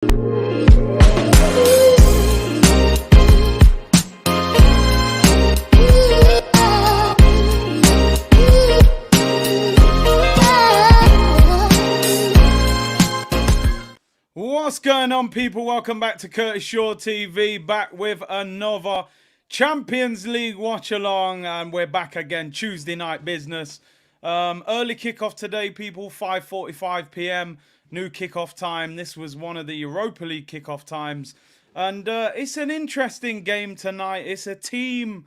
What's going on, people? Welcome back to Curtis Shaw TV, back with another Champions League watch along, and we're back again, Tuesday night business. Early kickoff today, people, 5:45 p.m. new kickoff time. This was one of the Europa League kickoff times, and it's an interesting game tonight. It's a team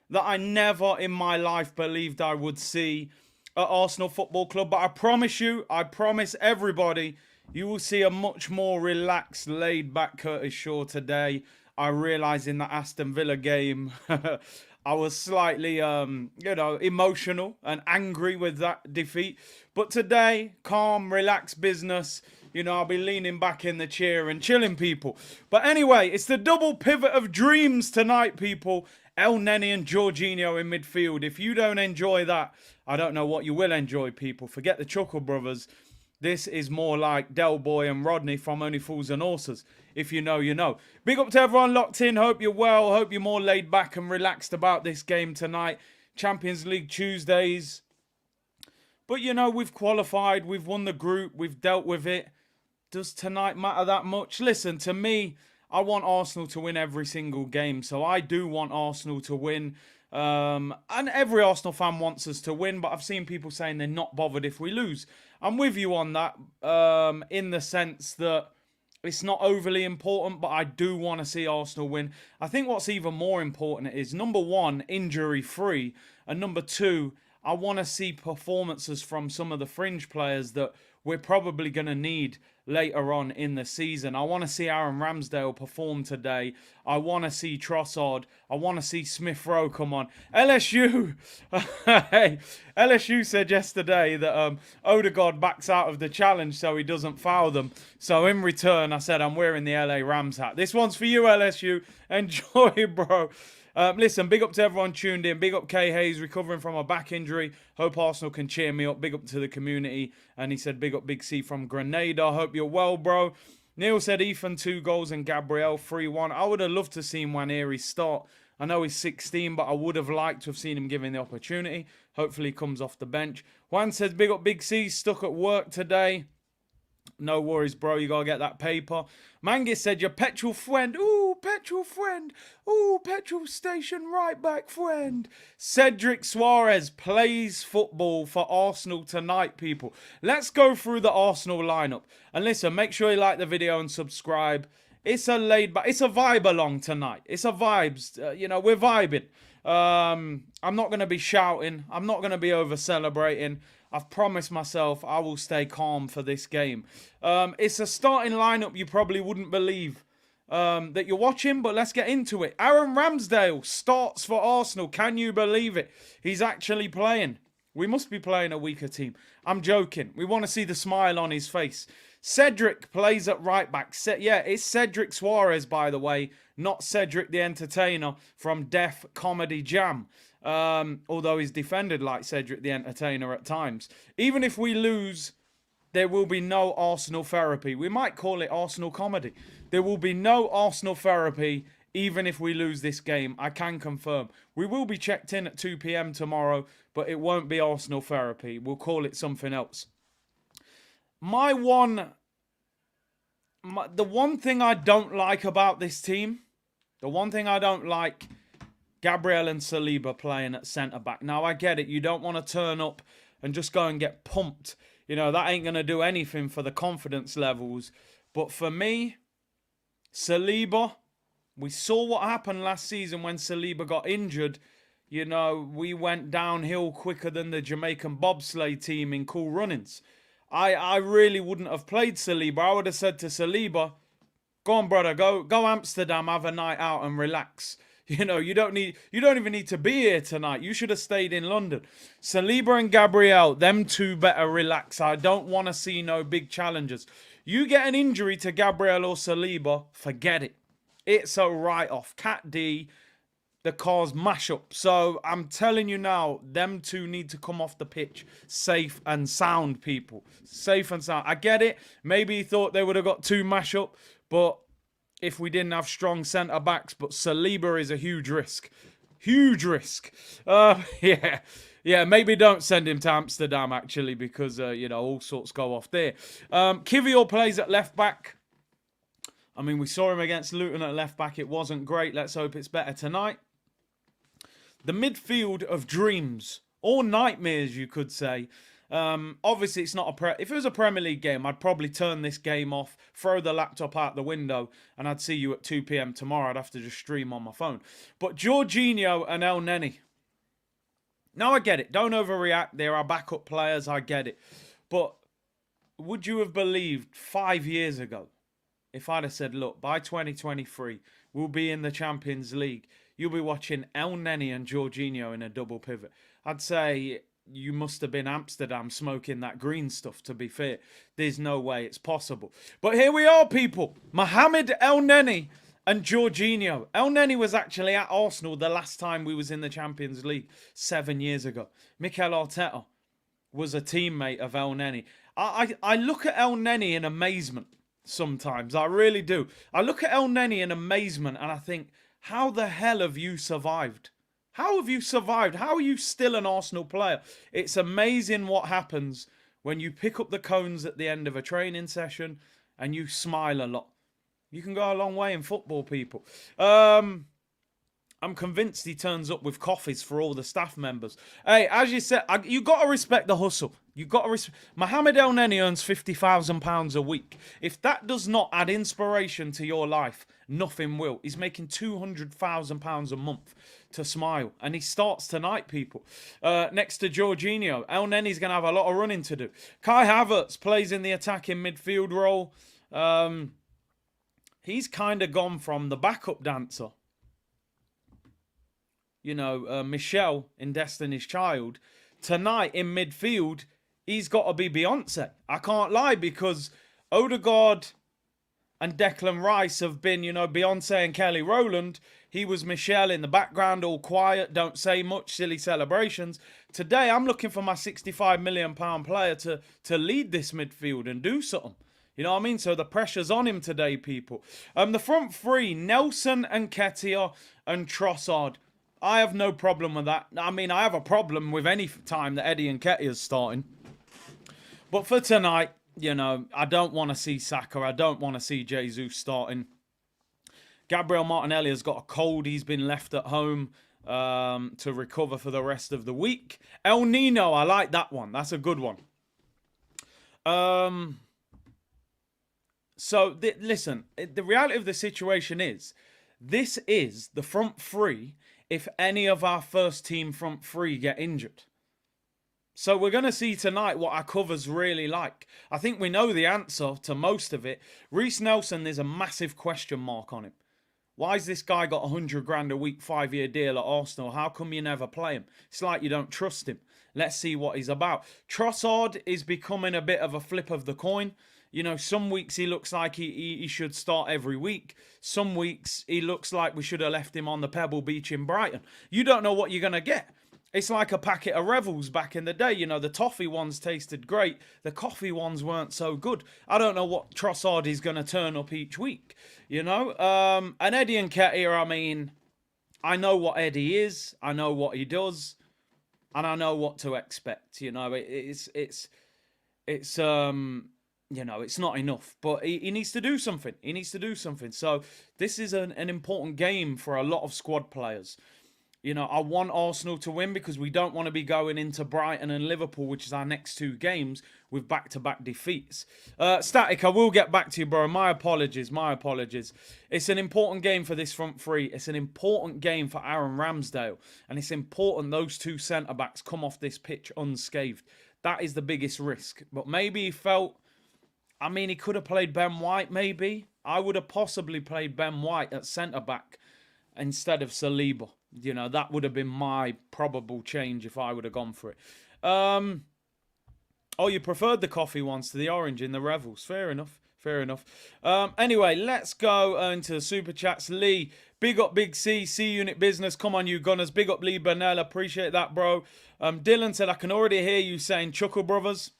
that I never in my life believed I would see at Arsenal Football Club, but I promise everybody, you will see a much more relaxed, laid-back Curtis Shaw today. I realise in the Aston Villa game, I was slightly, emotional and angry with that defeat. But today, calm, relaxed business. I'll be leaning back in the chair and chilling, people. But anyway, it's the double pivot of dreams tonight, people. El Neni and Jorginho in midfield. If you don't enjoy that, I don't know what you will enjoy, people. Forget the Chuckle Brothers. This is more like Del Boy and Rodney from Only Fools and Horses. If you know, you know. Big up to everyone locked in. Hope you're well. Hope you're more laid back and relaxed about this game tonight. Champions League Tuesdays. But, we've qualified. We've won the group. We've dealt with it. Does tonight matter that much? Listen, to me, I want Arsenal to win every single game. So I do want Arsenal to win. And every Arsenal fan wants us to win, but I've seen people saying they're not bothered if we lose. I'm with you on that, in the sense that it's not overly important, but I do want to see Arsenal win. I think what's even more important is, number one, injury-free, and number two, I want to see performances from some of the fringe players that we're probably going to need later on in the season. I want to see Aaron Ramsdale perform today. I want to see Trossard. I want to see Smith Rowe come on. LSU. Hey, LSU said yesterday that Odegaard backs out of the challenge so he doesn't foul them. So in return, I said I'm wearing the LA Rams hat. This one's for you, LSU. Enjoy, bro. Listen, big up to everyone tuned in. Big up Kay Hayes, recovering from a back injury. Hope Arsenal can cheer me up. Big up to the community. And he said, big up Big C from Grenada. Hope you're well, bro. Neil said, Ethan 2 goals and Gabriel 3-1. I would have loved to see Nwaneri start. I know he's 16, but I would have liked to have seen him given the opportunity. Hopefully he comes off the bench. Juan says, big up Big C, stuck at work today. No worries, bro. You got to get that paper. Mangis said, your petrol friend. Ooh, petrol friend. Ooh, petrol station right back friend. Cedric Suarez plays football for Arsenal tonight, people. Let's go through the Arsenal lineup. And listen, make sure you like the video and subscribe. It's a laid back, it's a vibe along tonight. It's a vibes. We're vibing. I'm not going to be shouting. I'm not going to be over celebrating. I've promised myself I will stay calm for this game. It's a starting lineup you probably wouldn't believe that you're watching, but let's get into it. Aaron Ramsdale starts for Arsenal. Can you believe it? He's actually playing. We must be playing a weaker team. I'm joking. We want to see the smile on his face. Cedric plays at right back. It's Cedric Suarez, by the way, not Cedric the Entertainer from Def Comedy Jam. Although he's defended like Cedric the Entertainer at times. Even if we lose, there will be no Arsenal therapy. We might call it Arsenal comedy. There will be no Arsenal therapy even if we lose this game. I can confirm. We will be checked in at 2 p.m. tomorrow, but it won't be Arsenal therapy. We'll call it something else. The one thing I don't like about this team, Gabriel and Saliba playing at centre-back. Now, I get it. You don't want to turn up and just go and get pumped. That ain't going to do anything for the confidence levels. But for me, Saliba, we saw what happened last season when Saliba got injured. We went downhill quicker than the Jamaican bobsleigh team in Cool Runnings. I really wouldn't have played Saliba. I would have said to Saliba, go on, brother, go Amsterdam, have a night out and relax. You don't even need to be here tonight. You should have stayed in London. Saliba and Gabriel, them two better relax. I don't want to see no big challenges. You get an injury to Gabriel or Saliba, forget it. It's a write-off. Cat D, the cars mash up. So I'm telling you now, them two need to come off the pitch safe and sound, people. Safe and sound. I get it. Maybe he thought they would have got two mash up, But if we didn't have strong centre backs, but Saliba is a huge risk. Huge risk. Yeah. Yeah, maybe don't send him to Amsterdam, actually, because, all sorts go off there. Kivior plays at left back. I mean, we saw him against Luton at left back. It wasn't great. Let's hope it's better tonight. The midfield of dreams, or nightmares, you could say. Obviously, it's not if it was a Premier League game, I'd probably turn this game off, throw the laptop out the window, and I'd see you at 2 p.m. tomorrow. I'd have to just stream on my phone. But Jorginho and El Neni. Now, I get it. Don't overreact. There are backup players. I get it. But would you have believed 5 years ago, if I'd have said, look, by 2023, we'll be in the Champions League, you'll be watching El Neni and Jorginho in a double pivot? I'd say you must have been Amsterdam smoking that green stuff, to be fair. There's no way it's possible. But here we are, people. Mohamed El Neni and Jorginho. El Neni was actually at Arsenal the last time we was in the Champions League 7 years ago. Mikel Arteta was a teammate of El Neni. I look at El Neni in amazement sometimes. I really do. I look at El Neni in amazement and I think, how the hell have you survived? How have you survived? How are you still an Arsenal player? It's amazing what happens when you pick up the cones at the end of a training session and you smile a lot. You can go a long way in football, people. I'm convinced he turns up with coffees for all the staff members. Hey, as you said, you got to respect the hustle. You got to respect. Mohamed El Neni earns £50,000 a week. If that does not add inspiration to your life, nothing will. He's making £200,000 a month to smile. And he starts tonight, people. Next to Jorginho. El Neni's going to have a lot of running to do. Kai Havertz plays in the attacking midfield role. He's kind of gone from the backup dancer, Michelle in Destiny's Child. Tonight in midfield, he's got to be Beyonce. I can't lie, because Odegaard and Declan Rice have been, Beyonce and Kelly Rowland. He was Michelle in the background, all quiet, don't say much, silly celebrations. Today, I'm looking for my £65 million player to lead this midfield and do something. You know what I mean? So the pressure's on him today, people. The front three, Nelson and Nketiah and Trossard. I have no problem with that. I mean, I have a problem with any time that Eddie Nketiah's starting. But for tonight, I don't want to see Saka. I don't want to see Jesus starting. Gabriel Martinelli has got a cold. He's been left at home to recover for the rest of the week. El Nino, I like that one. That's a good one. So, listen, the reality of the situation is, this is the front three if any of our first team front three get injured. So we're going to see tonight what our cover's really like. I think we know the answer to most of it. Reece Nelson, there's a massive question mark on him. Why's this guy got 100 grand a week, 5-year deal at Arsenal? How come you never play him? It's like you don't trust him. Let's see what he's about. Trossard is becoming a bit of a flip of the coin. Some weeks he looks like he should start every week. Some weeks he looks like we should have left him on the Pebble Beach in Brighton. You don't know what you're going to get. It's like a packet of Revels back in the day. The toffee ones tasted great. The coffee ones weren't so good. I don't know what Trossard is going to turn up each week. And Eddie Nketiah, I mean, I know what Eddie is. I know what he does. And I know what to expect. It's not enough, but he needs to do something. He needs to do something. So this is an important game for a lot of squad players. I want Arsenal to win because we don't want to be going into Brighton and Liverpool, which is our next two games, with back-to-back defeats. Static, I will get back to you, bro. My apologies. It's an important game for this front three. It's an important game for Aaron Ramsdale. And it's important those two centre-backs come off this pitch unscathed. That is the biggest risk. But maybe he felt... he could have played Ben White, maybe. I would have possibly played Ben White at centre-back instead of Saliba. That would have been my probable change if I would have gone for it. You preferred the coffee ones to the orange in the Revels. Fair enough. Anyway, let's go into the Super Chats. Lee, big up Big C Unit Business. Come on, you Gunners. Big up Lee Burnell. Appreciate that, bro. Dylan said, I can already hear you saying Chuckle Brothers.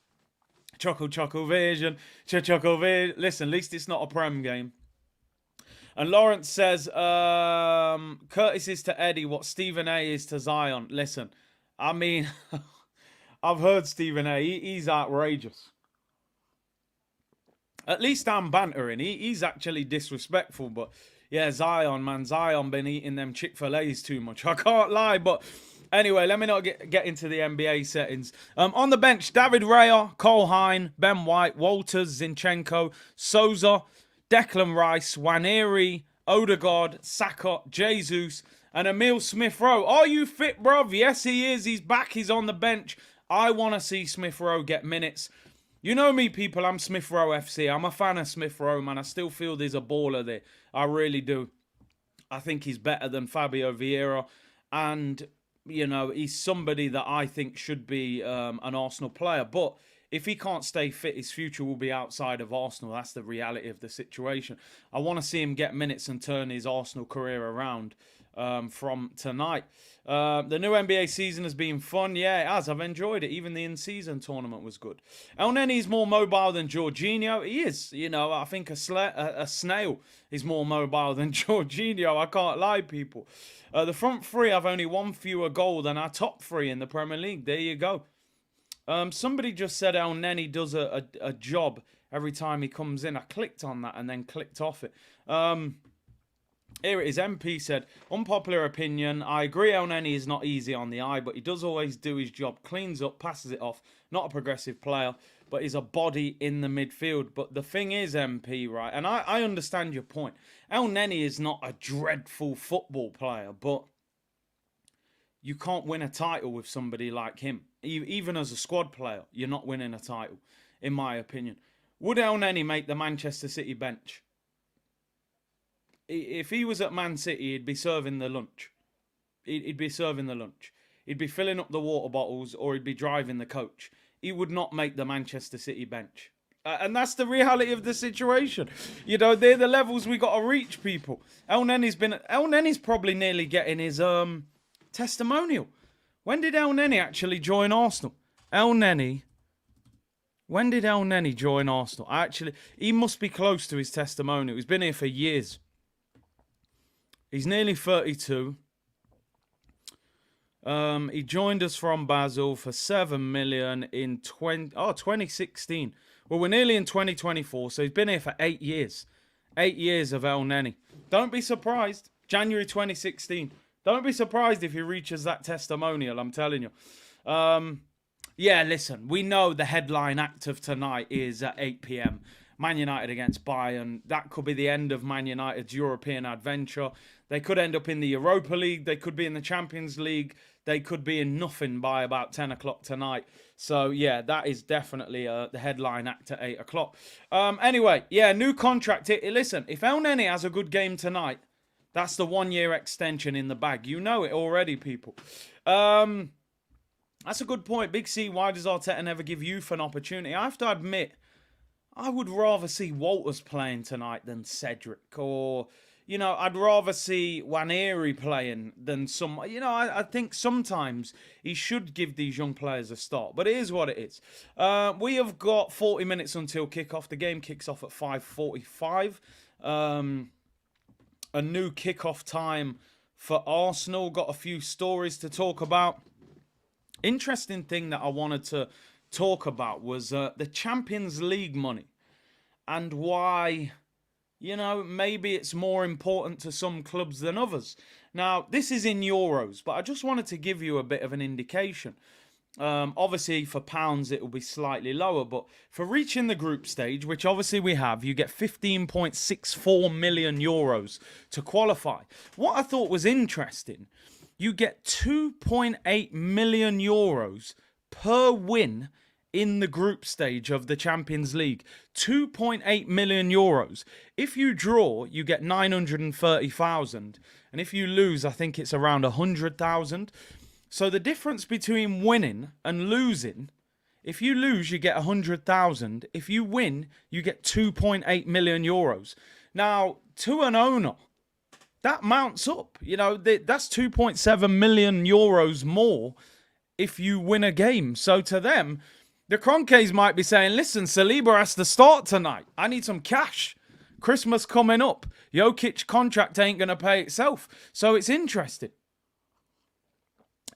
Chuckle Vision. Chuckle Vision. Listen, at least it's not a Prem game. And Lawrence says, Curtis is to Eddie what Stephen A is to Zion. Listen, I mean, I've heard Stephen A. He's outrageous. At least I'm bantering. He's actually disrespectful, but yeah, Zion, man. Zion been eating them Chick-fil-A's too much. I can't lie, but anyway, let me not get into the NBA settings. On the bench, David Raya, Cole Hine, Ben White, Walters, Zinchenko, Souza, Declan Rice, Waneri, Odegaard, Saka, Jesus, and Emil Smith-Rowe. Are you fit, bruv? Yes, he is. He's back. He's on the bench. I want to see Smith-Rowe get minutes. You know me, people. I'm Smith-Rowe FC. I'm a fan of Smith-Rowe, man. I still feel there's a baller there. I really do. I think he's better than Fabio Vieira. And, you know, he's somebody that I think should be an Arsenal player. But if he can't stay fit, his future will be outside of Arsenal. That's the reality of the situation. I want to see him get minutes and turn his Arsenal career around from tonight. The new NBA season has been fun. Yeah, it has. I've enjoyed it. Even the in-season tournament was good. El Nenny's more mobile than Jorginho. He is. You know, I think a snail is more mobile than Jorginho. I can't lie, people. The front three have only one fewer goal than our top three in the Premier League. There you go. Somebody just said El Nenny does a job every time he comes in. I clicked on that and then clicked off it. Here it is. MP said, unpopular opinion. I agree El Nenny is not easy on the eye, but he does always do his job. Cleans up, passes it off. Not a progressive player, but he's a body in the midfield. But the thing is, MP, right, and I understand your point. El Nenny is not a dreadful football player, but you can't win a title with somebody like him. Even as a squad player, you're not winning a title, in my opinion. Would El Nenny make the Manchester City bench? If he was at Man City, he'd be serving the lunch. He'd be serving the lunch. He'd be filling up the water bottles or he'd be driving the coach. He would not make the Manchester City bench. And that's the reality of the situation. You know, they're the levels we got to reach, people. El Nenny's probably nearly getting his testimonial. When did El Nenny actually join Arsenal? When did El Nenny join Arsenal? Actually, he must be close to his testimonial. He's been here for years. He's nearly 32. He joined us from Basel for 7 million in 2016. Well, we're nearly in 2024, so he's been here for 8 years. 8 years of El Nenny. Don't be surprised. January 2016. Don't be surprised if he reaches that testimonial, I'm telling you. Yeah, listen, we know the headline act of tonight is at 8 p.m. Man United against Bayern. That could be the end of Man United's European adventure. They could end up in the Europa League. They could be in the Champions League. They could be in nothing by about 10 o'clock tonight. So, yeah, that is definitely the headline act at 8 o'clock. Anyway, yeah, new contract. Listen, if El Nenny has a good game tonight, that's the 1-year extension in the bag. You know it already, people. That's a good point. Big C, why does Arteta never give youth an opportunity? I have to admit, I would rather see Walters playing tonight than Cedric. Or, you know, I'd rather see Waneri playing than some... You know, I think sometimes he should give these young players a start. But it is what it is. We have got 40 minutes until kickoff. The game kicks off at 5:45. A new kickoff time for Arsenal. Got a few stories to talk about. Interesting thing that I wanted to talk about was the Champions League money and why, you know, maybe it's more important to some clubs than others. Now, this is in euros, but I just wanted to give you a bit of an indication. Obviously, for pounds, it will be slightly lower, but for reaching the group stage, which obviously we have, you get 15.64 million euros to qualify. What I thought was interesting, you get 2.8 million euros per win in the group stage of the Champions League. 2.8 million euros. If you draw, you get 930,000. And if you lose, I think it's around 100,000. So the difference between winning and losing, if you lose, you get 100,000. If you win, you get 2.8 million euros. Now, to an owner, that mounts up. You know, that's 2.7 million euros more if you win a game. So to them, the Kroenkes might be saying, listen, Saliba has to start tonight. I need some cash. Christmas coming up. Jokic contract ain't going to pay itself. So it's interesting.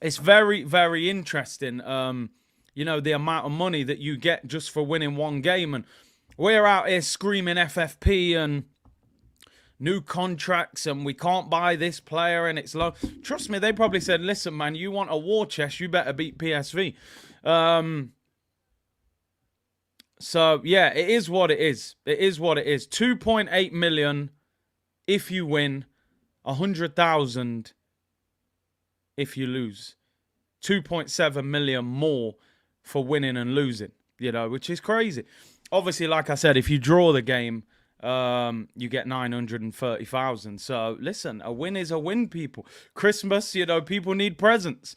It's very, very interesting, the amount of money that you get just for winning one game. And we're out here screaming FFP and new contracts and we can't buy this player and it's low. Trust me, they probably said, listen, man, you want a war chest, you better beat PSV. So, yeah, it is what it is. It is what it is. 2.8 million if you win, 100,000 if you lose. 2.7 million more for winning and losing, which is crazy. Obviously, like I said, if you draw the game, you get 930,000. So listen, a win is a win, people. Christmas, people need presents.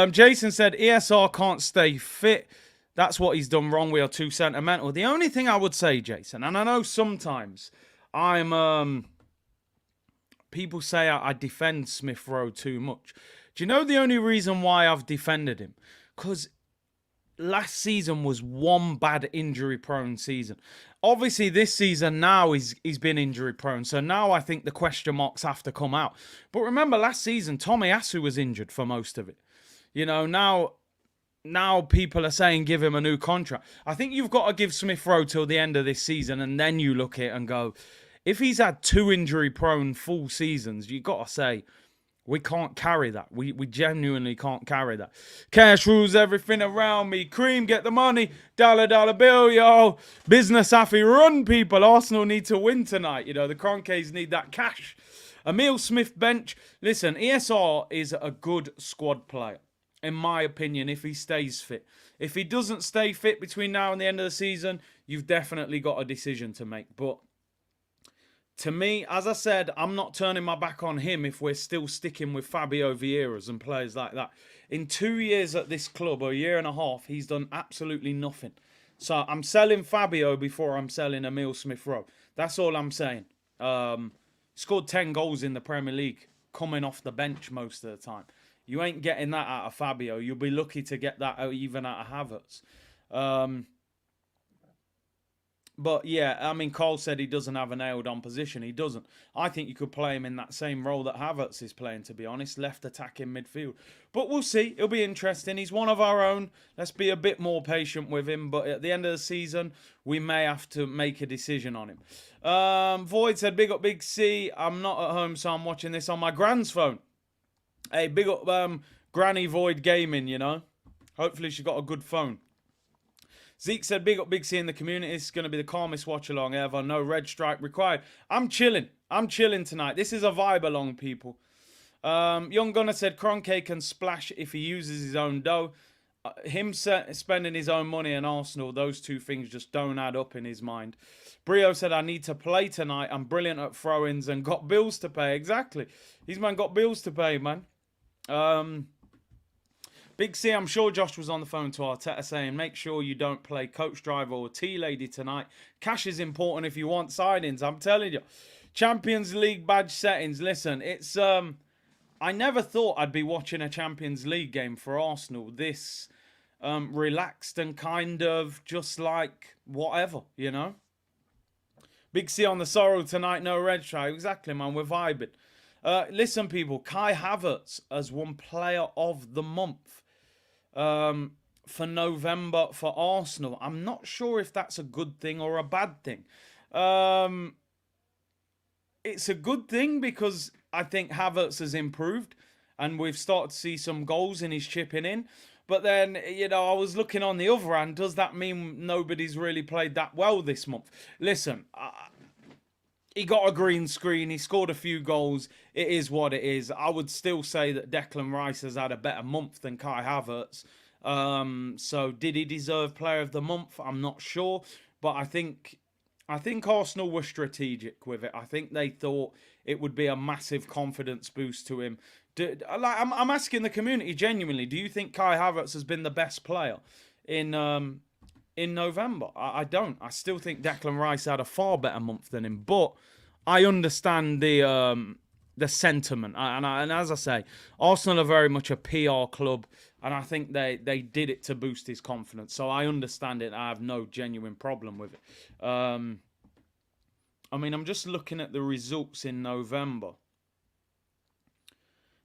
Jason said ESR can't stay fit. That's what he's done wrong. We are too sentimental. The only thing I would say, Jason, and I know sometimes people say I defend Smith Rowe too much. Do you know the only reason why I've defended him? Because last season was one bad injury-prone season. Obviously, this season now he's been injury-prone. So now I think the question marks have to come out. But remember, last season, Tomiyasu was injured for most of it. Now people are saying give him a new contract. I think you've got to give Smith Rowe till the end of this season, and then you look at it and go, if he's had 2 injury-prone full seasons, you've got to say, we can't carry that. We genuinely can't carry that. Cash rules everything around me. Cream, get the money. Dollar bill, yo. Business happy run, people. Arsenal need to win tonight. The Cronkies need that cash. Emil Smith bench. Listen, ESR is a good squad player, in my opinion, if he stays fit. If he doesn't stay fit between now and the end of the season, you've definitely got a decision to make. But to me, as I said, I'm not turning my back on him if we're still sticking with Fabio Vieiras and players like that. In 2 years at this club, or a year and a half, he's done absolutely nothing. So I'm selling Fabio before I'm selling Emil Smith Rowe. That's all I'm saying. Scored 10 goals in the Premier League, coming off the bench most of the time. You ain't getting that out of Fabio. You'll be lucky to get that even out of Havertz. But yeah, Cole said he doesn't have a nailed-on position. He doesn't. I think you could play him in that same role that Havertz is playing, to be honest. Left attacking midfield. But we'll see. It'll be interesting. He's one of our own. Let's be a bit more patient with him. But at the end of the season, we may have to make a decision on him. Void said, big up Big C. I'm not at home, so I'm watching this on my grand's phone. Hey, big up Granny Void Gaming, Hopefully she got a good phone. Zeke said, big up Big C in the community. It's going to be the calmest watch-along ever. No red stripe required. I'm chilling. I'm chilling tonight. This is a vibe-along, people. Young Gunner said, Kroenke can splash if he uses his own dough. Him spending his own money and Arsenal, those two things just don't add up in his mind. Brio said, I need to play tonight. I'm brilliant at throw-ins and got bills to pay. Exactly. He's, man, got bills to pay, man. Big C, I'm sure Josh was on the phone to Arteta saying, make sure you don't play coach driver or T-lady tonight. Cash is important if you want signings, I'm telling you. Champions League badge settings. Listen, it's I never thought I'd be watching a Champions League game for Arsenal this relaxed and kind of just like whatever, Big C on the sorrow tonight, no red stripe. Exactly, man, we're vibing. Listen, people, Kai Havertz has won Player of the Month for November for Arsenal. I'm not sure if that's a good thing or a bad thing. It's a good thing because I think Havertz has improved and we've started to see some goals in his chipping in. But then, I was looking on the other hand. Does that mean nobody's really played that well this month? Listen, he got a green screen. He scored a few goals. It is what it is. I would still say that Declan Rice has had a better month than Kai Havertz. So did he deserve Player of the Month? I'm not sure. But I think Arsenal were strategic with it. I think they thought it would be a massive confidence boost to him. I'm asking the community genuinely, do you think Kai Havertz has been the best player in November? I don't. I still think Declan Rice had a far better month than him. But I understand the sentiment. And as I say, Arsenal are very much a PR club. And I think they did it to boost his confidence. So I understand it. I have no genuine problem with it. I mean, I'm just looking at the results in November.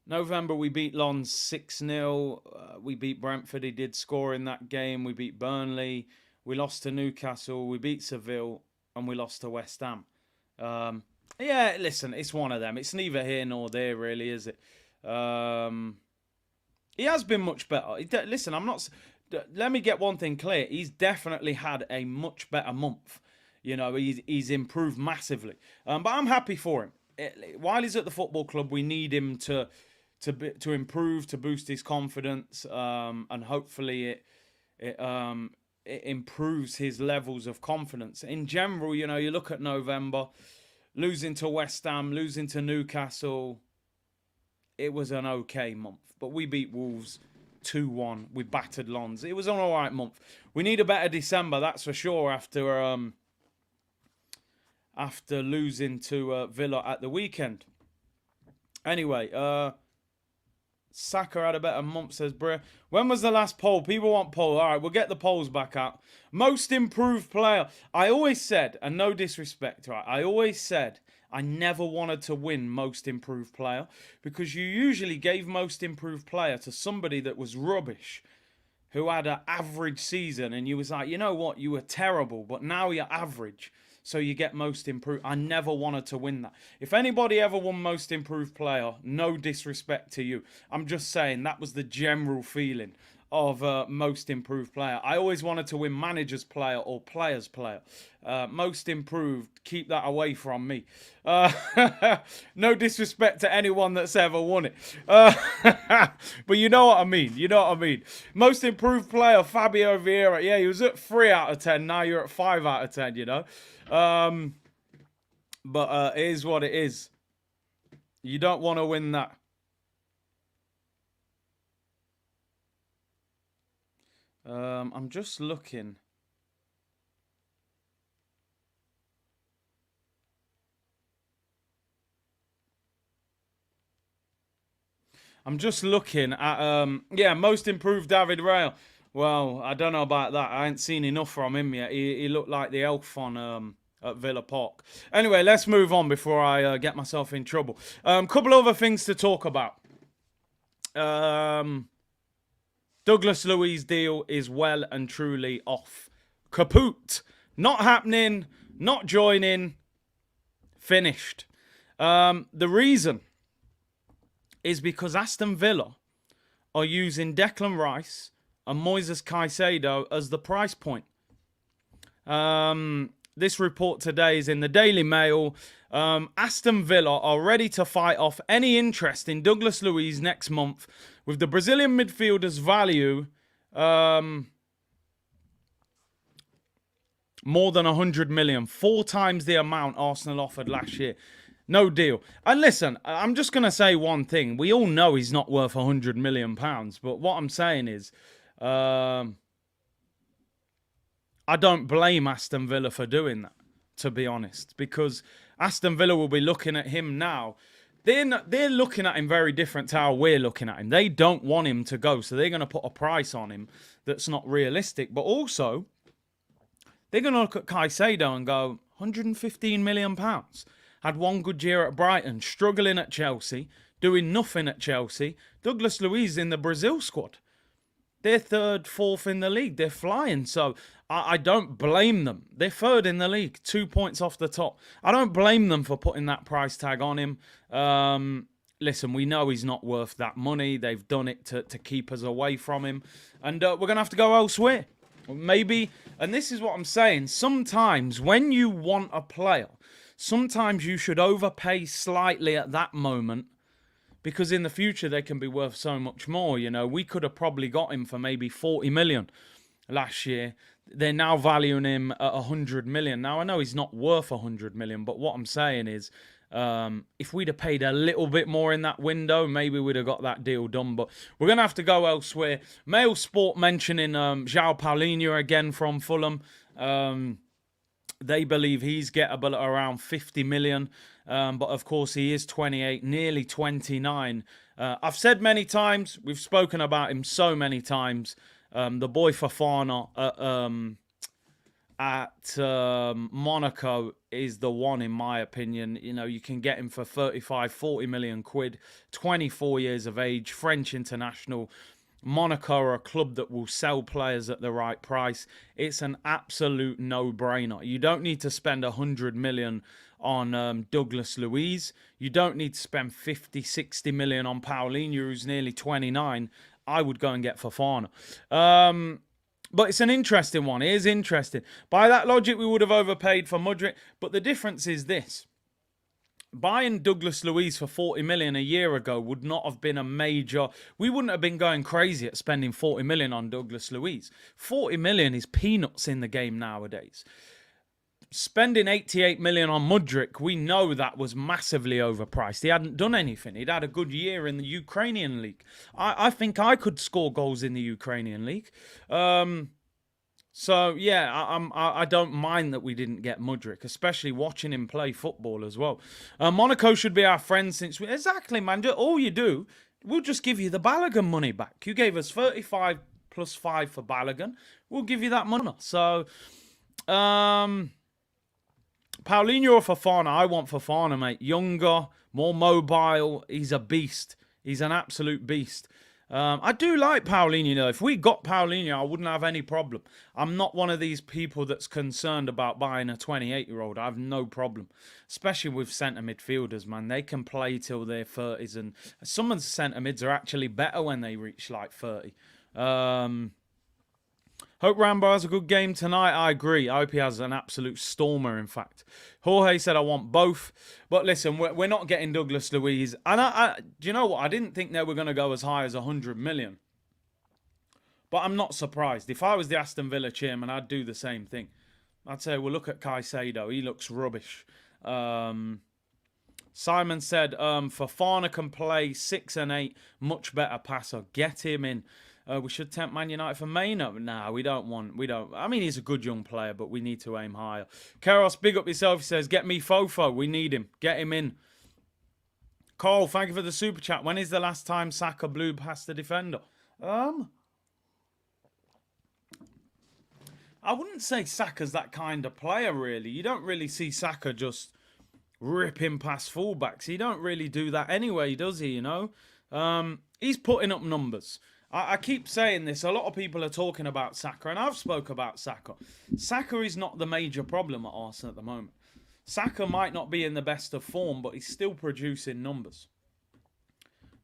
November, we beat Lens 6-0. We beat Brentford. He did score in that game. We beat Burnley. We lost to Newcastle. We beat Seville. And we lost to West Ham. Yeah, listen, it's one of them. It's neither here nor there, really, is it? He has been much better. Listen, I'm not... Let me get one thing clear. He's definitely had a much better month. You know, he's improved massively. But I'm happy for him. While he's at the football club, we need him to improve, to boost his confidence, and hopefully it improves his levels of confidence. In general, you know, you look at November, losing to West Ham, losing to Newcastle, it was an okay month. But we beat Wolves 2-1. We battered Lens. It was an all right month. We need a better December, that's for sure, after losing to Villa at the weekend. Anyway, Saka had a better month, says Bria. When was the last poll? People want poll. All right, we'll get the polls back out. Most improved player. I always said, and no disrespect, right? I always said I never wanted to win most improved player because you usually gave most improved player to somebody that was rubbish, who had an average season, and you was like, you know what, you were terrible, but now you're average. So you get most improved. I never wanted to win that. If anybody ever won most improved player, no disrespect to you. I'm just saying that was the general feeling of most improved player. I always wanted to win manager's player or player's player. Most improved, keep that away from me. No disrespect to anyone that's ever won it. But you know what I mean. You know what I mean. Most improved player, Fabio Vieira. Yeah, he was at 3 out of 10. Now you're at 5 out of 10, you know. But it is what it is. You don't want to win that. I'm just looking. I'm just looking at, yeah, most improved David Raya. Well, I don't know about that. I ain't seen enough from him yet. He looked like the elf on at Villa Park. Anyway, let's move on before I get myself in trouble. Couple other things to talk about. Douglas Luiz deal is well and truly off. Kaput. Not happening. Not joining. Finished. The reason is because Aston Villa are using Declan Rice and Moises Caicedo as the price point. This report today is in the Daily Mail. Aston Villa are ready to fight off any interest in Douglas Luiz next month, with the Brazilian midfielder's value more than 100 million, 4 times the amount Arsenal offered last year. No deal. And listen, I'm just going to say one thing. We all know he's not worth 100 million pounds, but what I'm saying is, I don't blame Aston Villa for doing that, to be honest, because Aston Villa will be looking at him now. They're looking at him very different to how we're looking at him. They don't want him to go, so they're going to put a price on him that's not realistic. But also, they're going to look at Caicedo and go, 115 million pounds. Had one good year at Brighton, struggling at Chelsea, doing nothing at Chelsea. Douglas Luiz in the Brazil squad. They're 3rd, 4th in the league. They're flying. So I don't blame them. They're 3rd in the league, 2 points off the top. I don't blame them for putting that price tag on him. Listen, we know he's not worth that money. They've done it to keep us away from him. And we're going to have to go elsewhere. Maybe, and this is what I'm saying, sometimes when you want a player, sometimes you should overpay slightly at that moment, because in the future they can be worth so much more. You know, we could have probably got him for maybe 40 million last year. They're now valuing him at 100 million. Now, I know he's not worth 100 million, but what I'm saying is, if we'd have paid a little bit more in that window, maybe we'd have got that deal done. But we're going to have to go elsewhere. Mail Sport mentioning João Paulinho again from Fulham. They believe he's gettable at around 50 million. But of course, he is 28, nearly 29. I've said many times, we've spoken about him so many times. The boy Fofana at Monaco is the one, in my opinion. You know, you can get him for 35, 40 million quid, 24 years of age, French international. Monaco are a club that will sell players at the right price. It's an absolute no-brainer. You don't need to spend 100 million on Douglas Luiz. You don't need to spend 50, 60 million on Paulinho, who's nearly 29. I would go and get Fofana. But it's an interesting one. It is interesting. By that logic, we would have overpaid for Mudryk. But the difference is this. Buying Douglas Luiz for 40 million a year ago would not have been a major... We wouldn't have been going crazy at spending 40 million on Douglas Luiz. 40 million is peanuts in the game nowadays. Spending 88 million on Mudryk, we know that was massively overpriced. He hadn't done anything. He'd had a good year in the Ukrainian league. I think I could score goals in the Ukrainian league. So, yeah, I don't mind that we didn't get Mudryk, especially watching him play football as well. Monaco should be our friend since we... Exactly, man. All you do, we'll just give you the Balogun money back. You gave us 35 plus 5 for Balogun. We'll give you that money. So, Paulinho or Fofana? I want Fofana, mate. Younger, more mobile. He's a beast. He's an absolute beast. I do like Paulinho, though. If we got Paulinho, I wouldn't have any problem. I'm not one of these people that's concerned about buying a 28-year-old. I have no problem. Especially with centre midfielders, man. They can play till their 30s. And some of the centre mids are actually better when they reach, like, 30. Hope Rambo has a good game tonight. I agree. I hope he has an absolute stormer, in fact. Jorge said, I want both. But listen, we're not getting Douglas Luiz. And do you know what? I didn't think they were going to go as high as 100 million. But I'm not surprised. If I was the Aston Villa chairman, I'd do the same thing. I'd say, well, look at Caicedo. He looks rubbish. Simon said, Fofana can play 6 and 8. Much better passer. Get him in. We should tempt Man United for Maino. Nah, we don't. I mean, he's a good young player, but we need to aim higher. Karos, big up yourself. He says, get me Fofo. We need him. Get him in. Cole, thank you for the super chat. When is the last time Saka blew past the defender? I wouldn't say Saka's that kind of player, really. You don't really see Saka just ripping past fullbacks. He don't really do that anyway, does he, you know? He's putting up numbers. I keep saying this. A lot of people are talking about Saka, and I've spoke about Saka. Saka is not the major problem at Arsenal at the moment. Saka might not be in the best of form, but he's still producing numbers.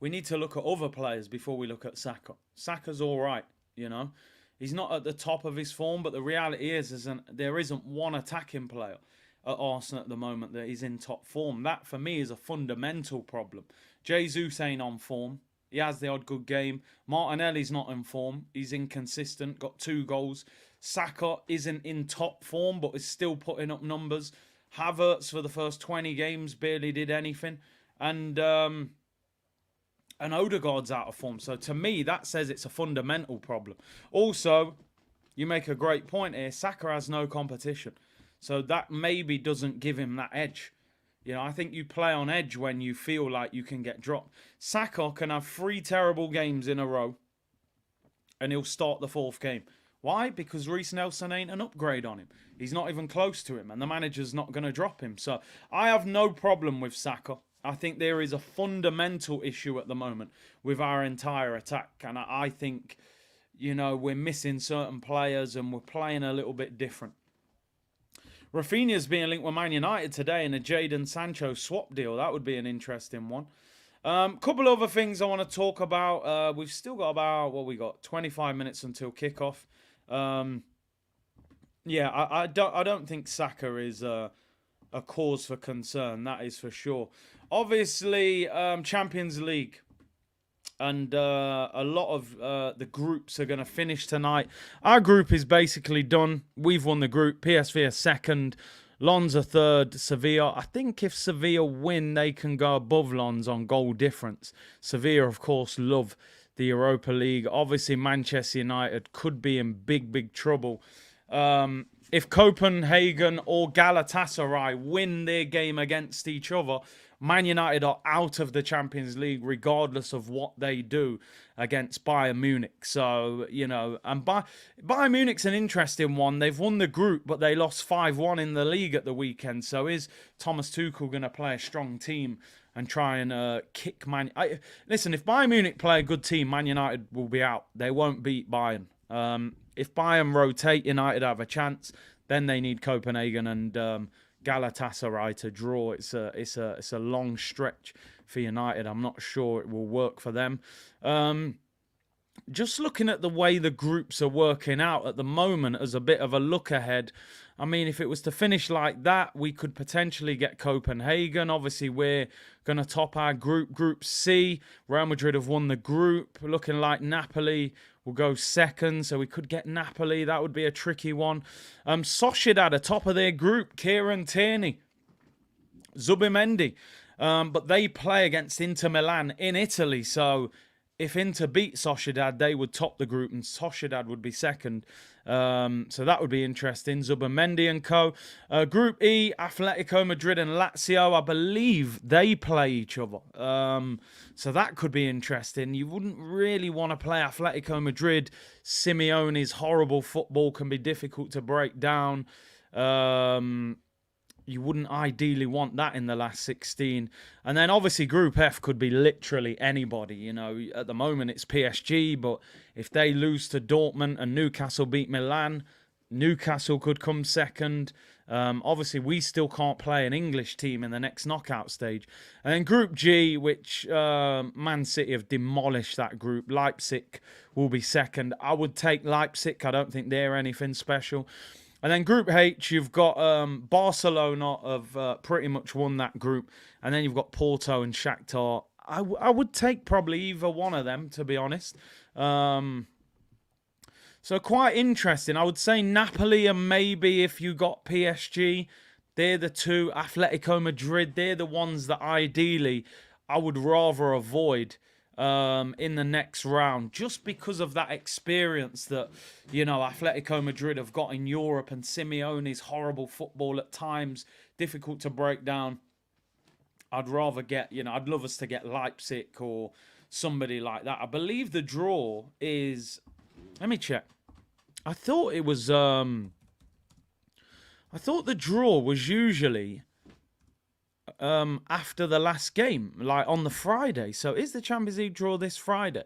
We need to look at other players before we look at Saka. Saka's all right, you know. He's not at the top of his form, but the reality is there isn't one attacking player at Arsenal at the moment that is in top form. That, for me, is a fundamental problem. Jesus ain't on form. He has the odd good game. Martinelli's not in form. He's inconsistent. Got 2 goals. Saka isn't in top form, but is still putting up numbers. Havertz, for the first 20 games, barely did anything. And Odegaard's out of form. So, to me, that says it's a fundamental problem. Also, you make a great point here. Saka has no competition. So, that maybe doesn't give him that edge. You know, I think you play on edge when you feel like you can get dropped. Saka can have 3 terrible games in a row and he'll start the 4th game. Why? Because Reece Nelson ain't an upgrade on him. He's not even close to him and the manager's not going to drop him. So I have no problem with Saka. I think there is a fundamental issue at the moment with our entire attack. And I think, you know, we're missing certain players and we're playing a little bit different. Rafinha's being linked with Man United today in a Jadon Sancho swap deal. That would be an interesting one. Couple other things I want to talk about. We've still got about, 25 minutes until kickoff. Yeah, I don't think Saka is a cause for concern. That is for sure. Obviously, Champions League. And a lot of the groups are going to finish tonight. Our group is basically done. We've won the group. PSV are 2nd. Lens are 3rd. Sevilla. I think if Sevilla win, they can go above Lens on goal difference. Sevilla, of course, love the Europa League. Obviously, Manchester United could be in big, big trouble. If Copenhagen or Galatasaray win their game against each other, Man United are out of the Champions League regardless of what they do against Bayern Munich. So, and Bayern Munich's an interesting one. They've won the group, but they lost 5-1 in the league at the weekend. So is Thomas Tuchel going to play a strong team and try and kick Listen, if Bayern Munich play a good team, Man United will be out. They won't beat Bayern. If Bayern rotate, United have a chance. Then they need Copenhagen and Galatasaray to draw. It's a long stretch for United. I'm not sure it will work for them. Just looking at the way the groups are working out at the moment as a bit of a look ahead, I mean, if it was to finish like that, we could potentially get Copenhagen. Obviously, we're going to top our group. Group C, Real Madrid have won the group. Looking like Napoli will go second, so we could get Napoli. That would be a tricky one. Sociedad are top of their group. Kieran Tierney, Zubimendi. But they play against Inter Milan in Italy, so if Inter beat Sociedad, they would top the group and Sociedad would be second. So that would be interesting. Zubimendi and co. Group E, Atletico Madrid and Lazio, I believe they play each other. So that could be interesting. You wouldn't really want to play Atletico Madrid. Simeone's horrible football can be difficult to break down. You wouldn't ideally want that in the last 16. And then obviously Group F could be literally anybody. At the moment it's PSG, but if they lose to Dortmund and Newcastle beat Milan, Newcastle could come second. Obviously we still can't play an English team in the next knockout stage. And then Group G, which Man City have demolished that group. Leipzig will be second. I would take Leipzig. I don't think they're anything special. And then Group H, you've got Barcelona have pretty much won that group. And then you've got Porto and Shakhtar. I would take probably either one of them, to be honest. So quite interesting. I would say Napoli and maybe if you got PSG, they're the two. Atletico Madrid, they're the ones that ideally I would rather avoid in the next round, just because of that experience that, Atletico Madrid have got in Europe and Simeone's horrible football at times, difficult to break down. I'd rather get, I'd love us to get Leipzig or somebody like that. I believe the draw is, let me check. I thought it was, I thought the draw was usually after the last game, like on the Friday. So is the Champions League draw this Friday?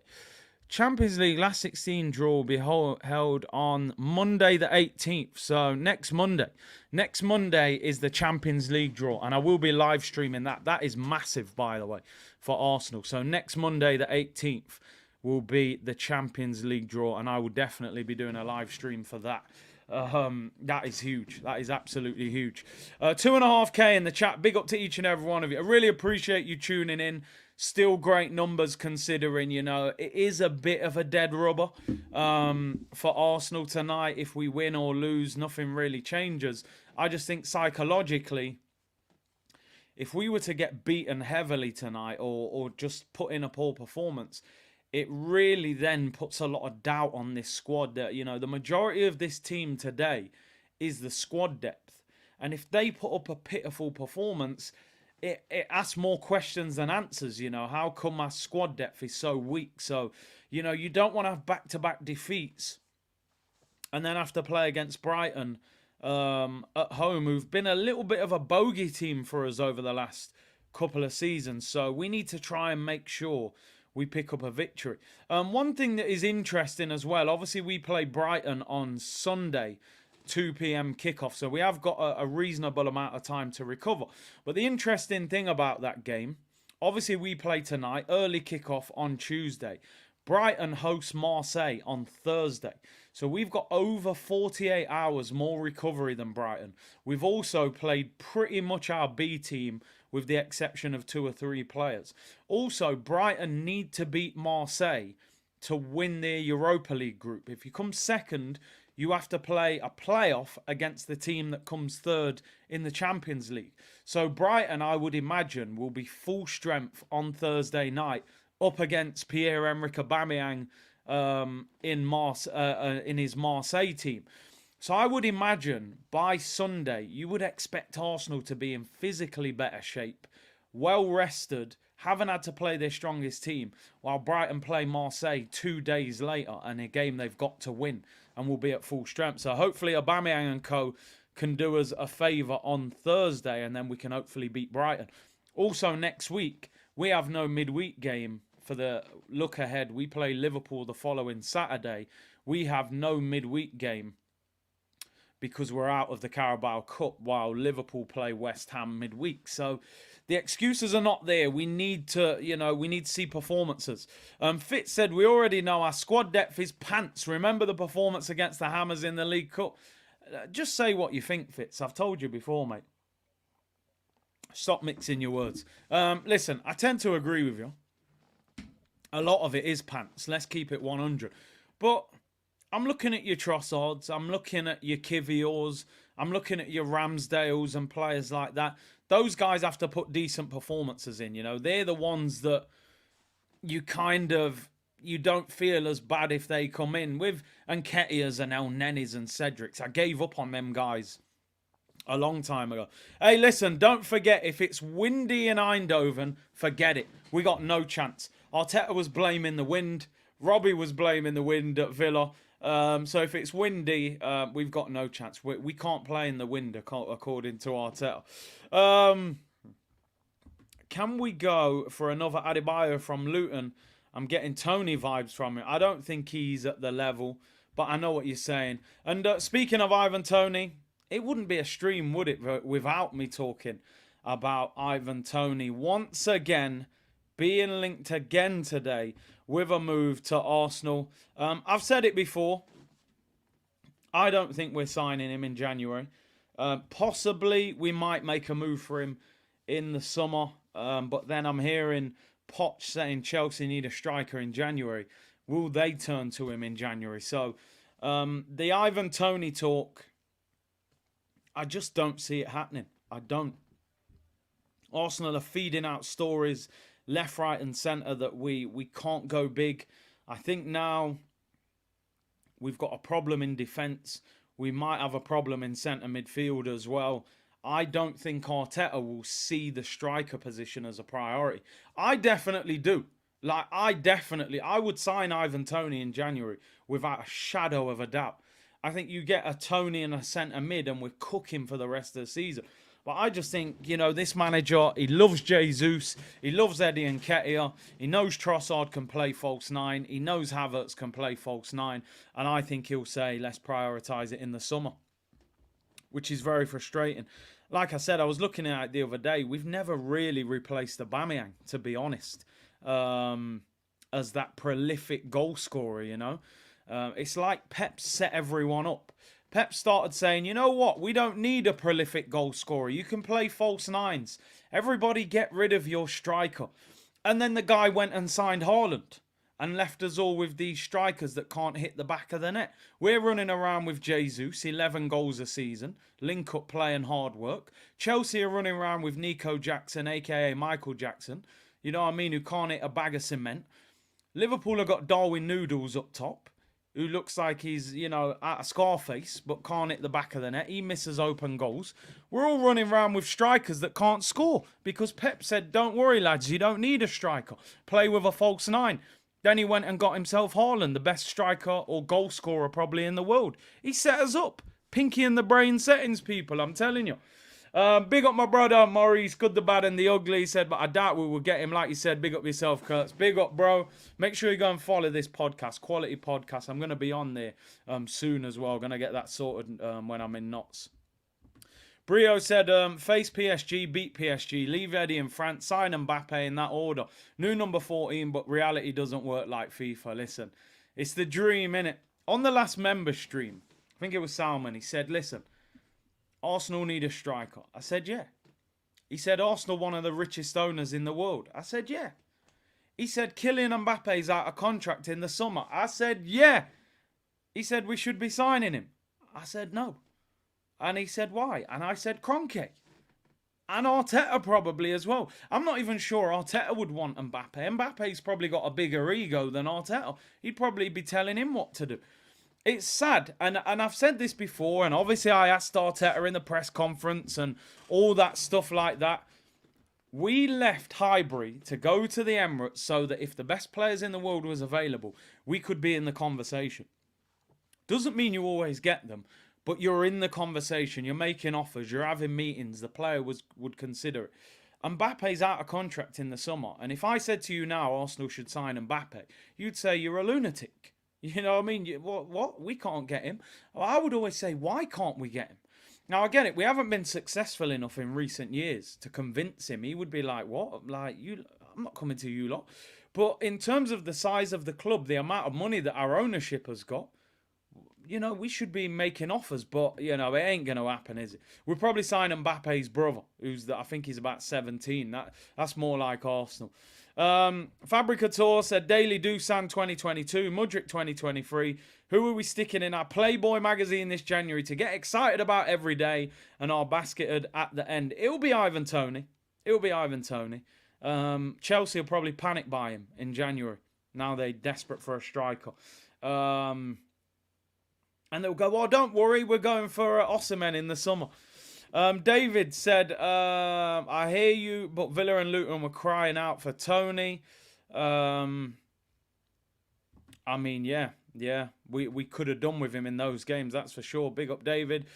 Champions League last 16 draw will be held on Monday the 18th. So next Monday. Next Monday is the Champions League draw. And I will be live streaming that. That is massive, by the way, for Arsenal. So next Monday the 18th will be the Champions League draw. And I will definitely be doing a live stream for that. That is huge. That is absolutely huge. 2.5K in the chat. Big up to each and every one of you. I really appreciate you tuning in. Still great numbers considering, it is a bit of a dead rubber for Arsenal tonight. If we win or lose, nothing really changes. I just think psychologically, if we were to get beaten heavily tonight or just put in a poor performance, it really then puts a lot of doubt on this squad that, the majority of this team today is the squad depth. And if they put up a pitiful performance, it asks more questions than answers. How come our squad depth is so weak? So, you don't want to have back-to-back defeats and then have to play against Brighton at home, who've been a little bit of a bogey team for us over the last couple of seasons. So we need to try and make sure we pick up a victory. One thing that is interesting as well, obviously we play Brighton on Sunday, 2 p.m. kickoff, so we have got a reasonable amount of time to recover. But the interesting thing about that game, obviously we play tonight, early kickoff on Tuesday. Brighton hosts Marseille on Thursday. So we've got over 48 hours more recovery than Brighton. We've also played pretty much our B team with the exception of 2 or 3 players. Also, Brighton need to beat Marseille to win their Europa League group. If you come second, you have to play a playoff against the team that comes third in the Champions League. So Brighton, I would imagine, will be full strength on Thursday night up against Pierre-Emerick Aubameyang in his Marseille team. So I would imagine by Sunday, you would expect Arsenal to be in physically better shape well rested, haven't had to play their strongest team, while Brighton play Marseille 2 days later, and a game they've got to win and will be at full strength. So hopefully Aubameyang and co can do us a favour on Thursday, and then we can hopefully beat Brighton. Also, next week, we have no midweek game for the look ahead. We play Liverpool the following Saturday. We have no midweek game because we're out of the Carabao Cup while Liverpool play West Ham midweek. So the excuses are not there. We need to, we need to see performances. Fitz said, we already know our squad depth is pants. Remember the performance against the Hammers in the League Cup? Just say what you think, Fitz. I've told you before, mate. Stop mixing your words. Listen, I tend to agree with you. A lot of it is pants. Let's keep it 100. But I'm looking at your Trossards. I'm looking at your Kiviors. I'm looking at your Ramsdales and players like that. Those guys have to put decent performances in. They're the ones that you don't feel as bad if they come in with Nketiahs and El Nenis and Cedrics. I gave up on them guys a long time ago. Hey, listen, don't forget, if it's windy in Eindhoven, forget it. We got no chance. Arteta was blaming the wind. Robbie was blaming the wind at Villa. So if it's windy, we've got no chance. We can't play in the wind, according to Arteta. Can we go for another Adebayo from Luton? I'm getting Tony vibes from him. I don't think he's at the level, but I know what you're saying. And speaking of Ivan Toney, it wouldn't be a stream, would it, without me talking about Ivan Toney once again being linked again today with a move to Arsenal. I've said it before. I don't think we're signing him in January. Possibly we might make a move for him in the summer. But then I'm hearing Poch saying Chelsea need a striker in January. Will they turn to him in January? So the Ivan Toney talk, I just don't see it happening. I don't. Arsenal are feeding out stories left, right and centre that we can't go big. I think now we've got a problem in defence. We might have a problem in centre midfield as well. I don't think Arteta will see the striker position as a priority. I definitely do. I would sign Ivan Toney in January without a shadow of a doubt. I think you get a Toney and a centre mid and we're cooking for the rest of the season. But I just think, this manager, he loves Jesus. He loves Eddie Nketiah. He knows Trossard can play false nine. He knows Havertz can play false nine. And I think he'll say, let's prioritise it in the summer, which is very frustrating. Like I said, I was looking at it the other day. We've never really replaced Aubameyang, to be honest, as that prolific goal scorer, It's like Pep set everyone up. Pep started saying, you know what? We don't need a prolific goal scorer. You can play false nines. Everybody get rid of your striker. And then the guy went and signed Haaland and left us all with these strikers that can't hit the back of the net. We're running around with Jesus, 11 goals a season, link-up play and hard work. Chelsea are running around with Nico Jackson, a.k.a. Michael Jackson, who can't hit a bag of cement. Liverpool have got Darwin Noodles up top, who looks like he's, at a Scarface, but can't hit the back of the net. He misses open goals. We're all running around with strikers that can't score because Pep said, don't worry, lads, you don't need a striker. Play with a false nine. Then he went and got himself Haaland, the best striker or goal scorer probably in the world. He set us up. Pinky in the brain settings, people, I'm telling you. Big up my brother, Maurice, good, the bad and the ugly. He said, but I doubt we will get him. Like you said, big up yourself, Kurtz. Big up, bro. Make sure you go and follow this podcast, quality podcast. I'm going to be on there soon as well. Going to get that sorted when I'm in knots. Brio said, face PSG, beat PSG, leave Eddie in France, sign Mbappe in that order. New number 14, but reality doesn't work like FIFA. Listen, it's the dream, innit? On the last member stream, I think it was Salman, he said, listen, Arsenal need a striker. I said, yeah. He said, Arsenal one of the richest owners in the world. I said, yeah. He said, Kylian Mbappe's out of contract in the summer. I said, yeah. He said, we should be signing him. I said, no. And he said, why? And I said, Kroenke. And Arteta probably as well. I'm not even sure Arteta would want Mbappe. Mbappe's probably got a bigger ego than Arteta. He'd probably be telling him what to do. It's sad, and I've said this before, and obviously I asked Arteta in the press conference and all that stuff like that. We left Highbury to go to the Emirates so that if the best players in the world was available, we could be in the conversation. Doesn't mean you always get them, but you're in the conversation. You're making offers. You're having meetings. The player would consider it. Mbappe's out of contract in the summer, and if I said to you now Arsenal should sign Mbappe, you'd say you're a lunatic. You know what I mean? What? We can't get him. Well, I would always say, why can't we get him? Now, I get it. We haven't been successful enough in recent years to convince him. He would be like, what? Like, I'm not coming to you lot. But in terms of the size of the club, the amount of money that our ownership has got, we should be making offers, but, it ain't going to happen, is it? We'll probably sign Mbappe's brother, I think he's about 17. That's more like Arsenal. Fabricator said, Daily Dusan 2022, Mudryk 2023. Who are we sticking in our Playboy magazine this January to get excited about every day and are basketed at the end? It'll be Ivan Toney. Chelsea will probably panic buy him in January. Now they're desperate for a striker. And they'll go, don't worry, we're going for Osimhen in the summer. David said, I hear you, but Villa and Luton were crying out for Tony. We could have done with him in those games, that's for sure. Big up, David.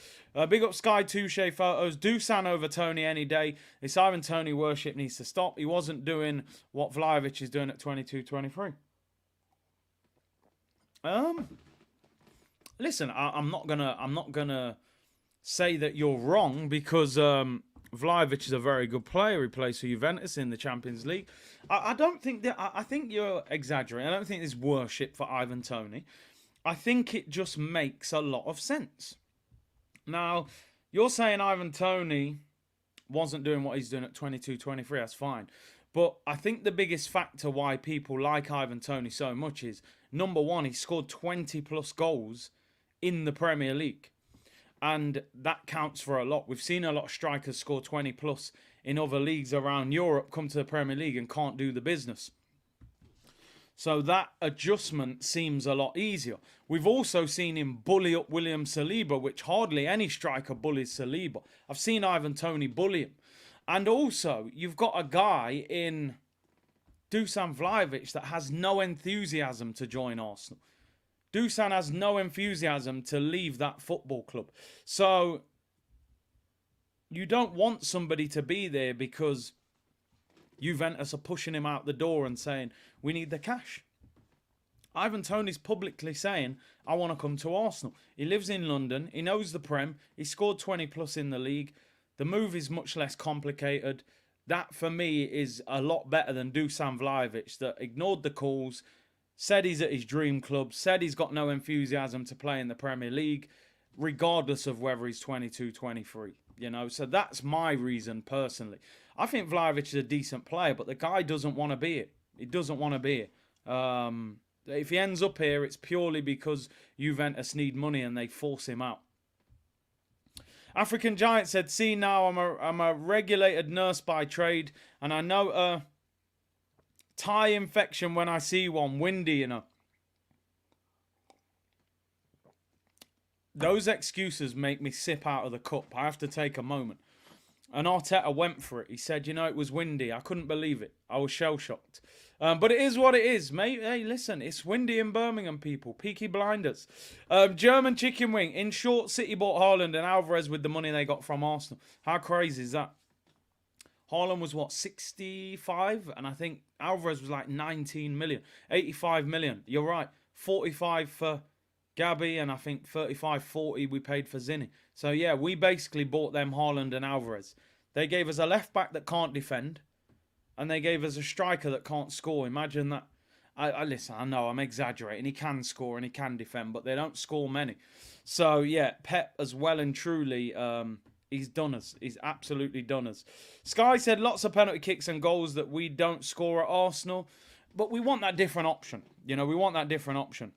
Big up, Sky Touche Photos. Dusan over Tony any day. This Ivan Tony worship needs to stop. He wasn't doing what Vlahovic is doing at 22-23. Listen, I'm not gonna say that you're wrong because Vlahovic is a very good player. He plays for Juventus in the Champions League. I don't think that. I think you're exaggerating. I don't think there's worship for Ivan Toney. I think it just makes a lot of sense. Now, you're saying Ivan Toney wasn't doing what he's doing at 22-23. That's fine. But I think the biggest factor why people like Ivan Toney so much is, number one, he scored 20 plus goals in the Premier League. And that counts for a lot. We've seen a lot of strikers score 20 plus in other leagues around Europe, come to the Premier League and can't do the business. So that adjustment seems a lot easier. We've also seen him bully up William Saliba, which hardly any striker bullies Saliba. I've seen Ivan Toney bully him. And also, you've got a guy in Dusan Vlahovic that has no enthusiasm to join Arsenal. Dusan has no enthusiasm to leave that football club. So, you don't want somebody to be there because Juventus are pushing him out the door and saying, we need the cash. Ivan Toney's publicly saying, I want to come to Arsenal. He lives in London. He knows the Prem. He scored 20 plus in the league. The move is much less complicated. That, for me, is a lot better than Dusan Vlahovic that ignored the calls, said he's at his dream club, said he's got no enthusiasm to play in the Premier League, regardless of whether he's 22, 23. So that's my reason personally. I think Vlahovic is a decent player, but the guy doesn't want to be it. He doesn't want to be it. If he ends up here, it's purely because Juventus need money and they force him out. African Giant said, see now, I'm a regulated nurse by trade, and I know a tie infection when I see one. Windy, Those excuses make me sip out of the cup. I have to take a moment. And Arteta went for it. He said, it was windy. I couldn't believe it. I was shell-shocked. But it is what it is, mate. Hey, listen, it's windy in Birmingham, people. Peaky Blinders. German Chicken Wing. In short, City bought Haaland and Alvarez with the money they got from Arsenal. How crazy is that? Haaland was, 65? And I think Alvarez was like 19 million. 85 million. You're right. 45 for Gabby, and I think 35-40 we paid for Zinni. So, yeah, we basically bought them Haaland and Alvarez. They gave us a left-back that can't defend, and they gave us a striker that can't score. Imagine that. Listen, I know I'm exaggerating. He can score and he can defend, but they don't score many. So, yeah, Pep as well and truly, he's done us. He's absolutely done us. Sky said lots of penalty kicks and goals that we don't score at Arsenal, but we want that different option. We want that different option.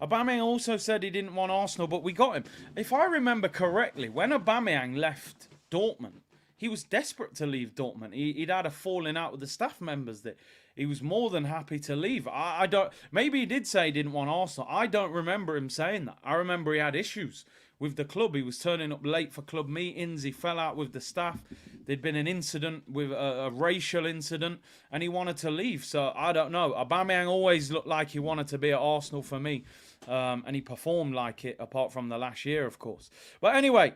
Aubameyang also said he didn't want Arsenal, but we got him. If I remember correctly, when Aubameyang left Dortmund, he was desperate to leave Dortmund. He'd had a falling out with the staff members that he was more than happy to leave. I don't. Maybe he did say he didn't want Arsenal. I don't remember him saying that. I remember he had issues with the club. He was turning up late for club meetings. He fell out with the staff. There'd been an incident with a racial incident, and he wanted to leave. So I don't know. Aubameyang always looked like he wanted to be at Arsenal for me, and he performed like it, apart from the last year, of course. But anyway,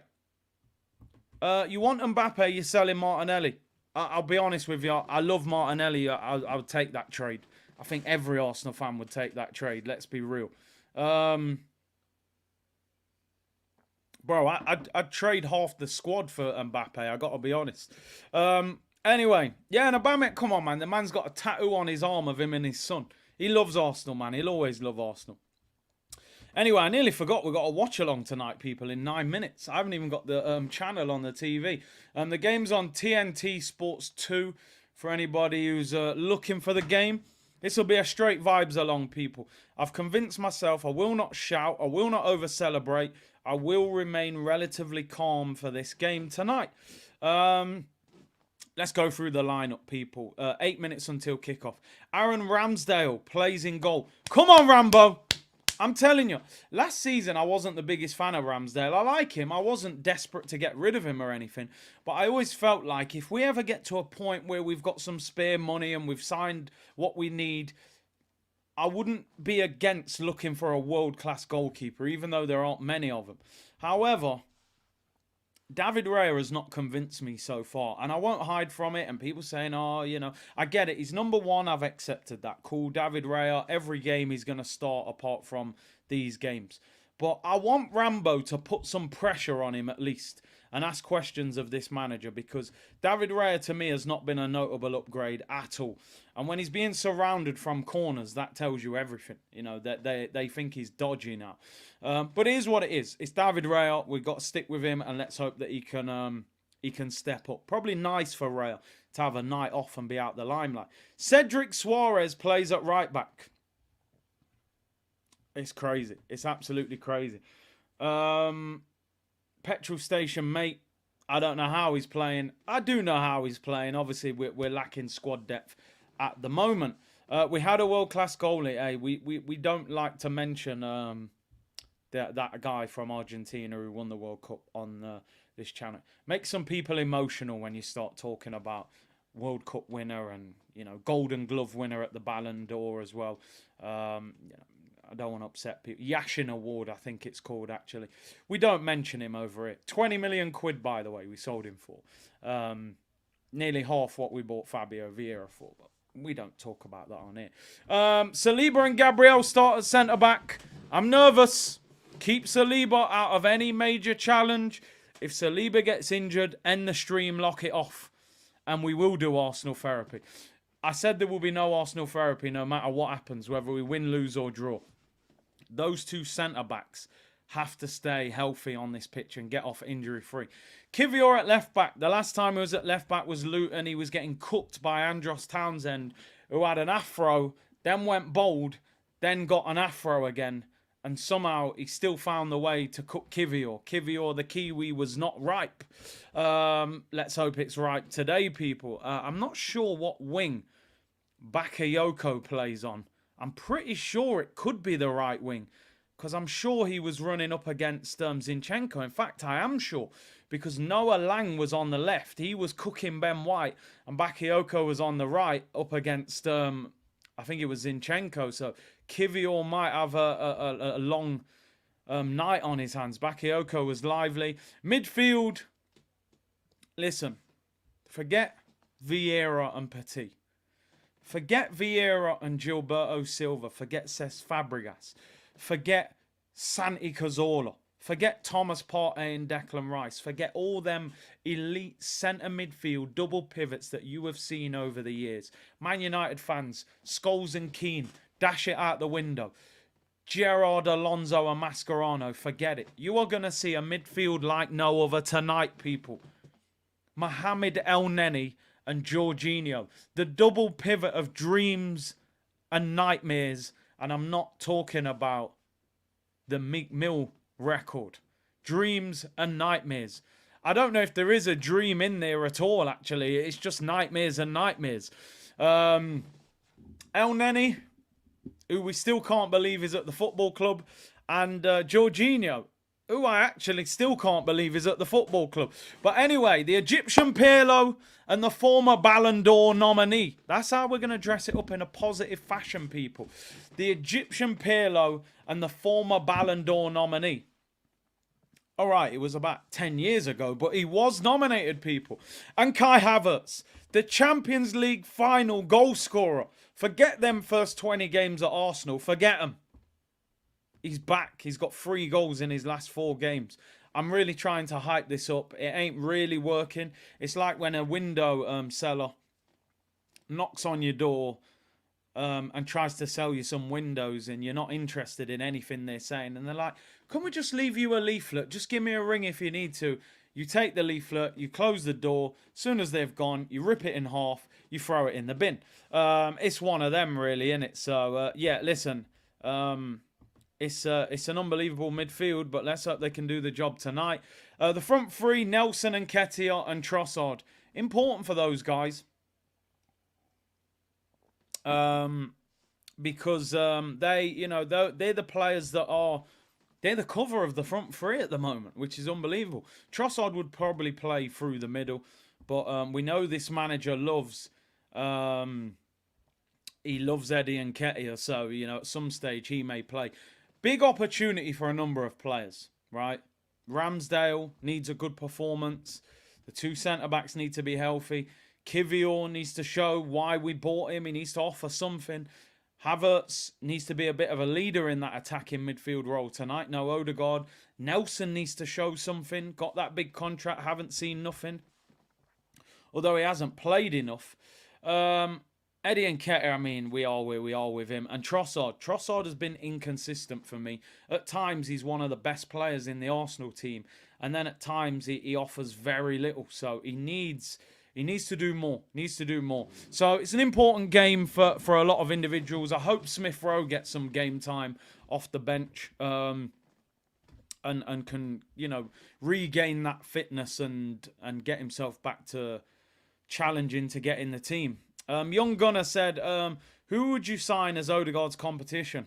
you want Mbappe, you're selling Martinelli. I'll be honest with you. I love Martinelli. I would take that trade. I think every Arsenal fan would take that trade. Let's be real. Bro, I'd trade half the squad for Mbappe. I got to be honest. Anyway, yeah, and Aubameyang, come on, man. The man's got a tattoo on his arm of him and his son. He loves Arsenal, man. He'll always love Arsenal. Anyway, I nearly forgot we've got a watch-along tonight, people, in 9 minutes. I haven't even got the channel on the TV. The game's on TNT Sports 2 for anybody who's looking for the game. This will be a straight vibes along, people. I've convinced myself I will not shout. I will not over-celebrate. I will remain relatively calm for this game tonight. Let's go through the lineup, people. 8 minutes until kickoff. Aaron Ramsdale plays in goal. Come on, Rambo. I'm telling you, last season I wasn't the biggest fan of Ramsdale. I like him. I wasn't desperate to get rid of him or anything. But I always felt like if we ever get to a point where we've got some spare money and we've signed what we need, I wouldn't be against looking for a world-class goalkeeper, even though there aren't many of them. However, David Raya has not convinced me so far, and I won't hide from it. And people saying, oh, you know, I get it. He's number one. I've accepted that. Cool. David Raya, every game he's going to start apart from these games. But I want Rambo to put some pressure on him at least and ask questions of this manager, because David Raya to me has not been a notable upgrade at all. And when he's being surrounded from corners, that tells you everything. You know, that they think he's dodgy now. But it is what it is. It's David Raya. We've got to stick with him, and let's hope that he can step up. Probably nice for Raya to have a night off and be out the limelight. Cedric Suarez plays at right back. It's crazy. It's absolutely crazy. Petrol station mate. I don't know how he's playing. I do know how he's playing. Obviously, we're lacking squad depth at the moment. We had a world-class goalie. We don't like to mention that guy from Argentina who won the World Cup on this channel. Makes some people emotional when you start talking about World Cup winner and, you know, Golden Glove winner at the Ballon d'Or as well. You know, I don't want to upset people. Yashin Award, I think it's called, actually. We don't mention him over it. 20 million quid, by the way, we sold him for. Nearly half what we bought Fabio Vieira for, but we don't talk about that on here. Saliba and Gabriel start at centre-back. I'm nervous. Keep Saliba out of any major challenge. If Saliba gets injured, end the stream, lock it off. And we will do Arsenal therapy. I said there will be no Arsenal therapy no matter what happens, whether we win, lose or draw. Those two centre-backs have to stay healthy on this pitch and get off injury-free. Kivior at left-back. The last time he was at left-back was Luton. He was getting cooked by Andros Townsend, who had an afro, then went bald, then got an afro again. And somehow he still found the way to cook Kivior. Kivior, the Kiwi, was not ripe. Let's hope it's ripe today, people. I'm not sure what wing Bakayoko plays on. I'm pretty sure it could be the right wing, because I'm sure he was running up against Zinchenko. In fact, I am sure, because Noah Lang was on the left. He was cooking Ben White, and Bakayoko was on the right up against, I think it was Zinchenko. So Kivior might have a long night on his hands. Bakayoko was lively. Midfield, listen, forget Vieira and Petit. Forget Vieira and Gilberto Silva. Forget Cesc Fabregas. Forget Santi Cazorla. Forget Thomas Partey and Declan Rice. Forget all them elite centre midfield double pivots that you have seen over the years. Man United fans, Scholes and Keane, dash it out the window. Gerrard, Alonso and Mascherano, forget it. You are going to see a midfield like no other tonight, people. Mohamed El Neni and Jorginho. The double pivot of dreams and nightmares. And I'm not talking about the Meek Mill record. Dreams and nightmares. I don't know if there is a dream in there at all, actually. It's just nightmares and nightmares. El Neni, who we still can't believe is at the football club. And Jorginho, who I actually still can't believe is at the football club. But anyway, the Egyptian Pirlo and the former Ballon d'Or nominee. That's how we're going to dress it up in a positive fashion, people. The Egyptian Pirlo and the former Ballon d'Or nominee. All right, it was about 10 years ago, but he was nominated, people. And Kai Havertz, the Champions League final goal scorer. Forget them first 20 games at Arsenal. Forget them. He's back. He's got 3 goals in his last 4 games. I'm really trying to hype this up. It ain't really working. It's like when a window seller knocks on your door and tries to sell you some windows and you're not interested in anything they're saying. And they're like, can we just leave you a leaflet? Just give me a ring if you need to. You take the leaflet, you close the door. As soon as they've gone, you rip it in half, you throw it in the bin. It's one of them, really, isn't it? So, yeah, listen. It's an unbelievable midfield, but let's hope they can do the job tonight. The front three, Nelson and Nketiah and Trossard. Important for those guys. Because they're the players that are... They're the cover of the front three at the moment, which is unbelievable. Trossard would probably play through the middle, but we know this manager loves... he loves Eddie Nketiah, so, at some stage he may play. Big opportunity for a number of players, right? Ramsdale needs a good performance. The 2 centre-backs need to be healthy. Kivior needs to show why we bought him. He needs to offer something. Havertz needs to be a bit of a leader in that attacking midfield role tonight. No Odegaard. Nelson needs to show something. Got that big contract. Haven't seen nothing. Although he hasn't played enough. Eddie Nketiah, we are where we are with him. And Trossard. Trossard has been inconsistent for me. At times, he's one of the best players in the Arsenal team. And then at times, he offers very little. So he needs to do more. So it's an important game for a lot of individuals. I hope Smith Rowe gets some game time off the bench. And can, regain that fitness and get himself back to challenging to get in the team. Young Gunner said, who would you sign as Odegaard's competition?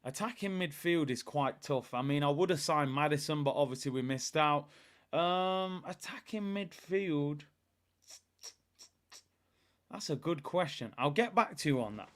Attacking midfield is quite tough. I would have signed Maddison, but obviously we missed out. Attacking midfield. That's a good question. I'll get back to you on that.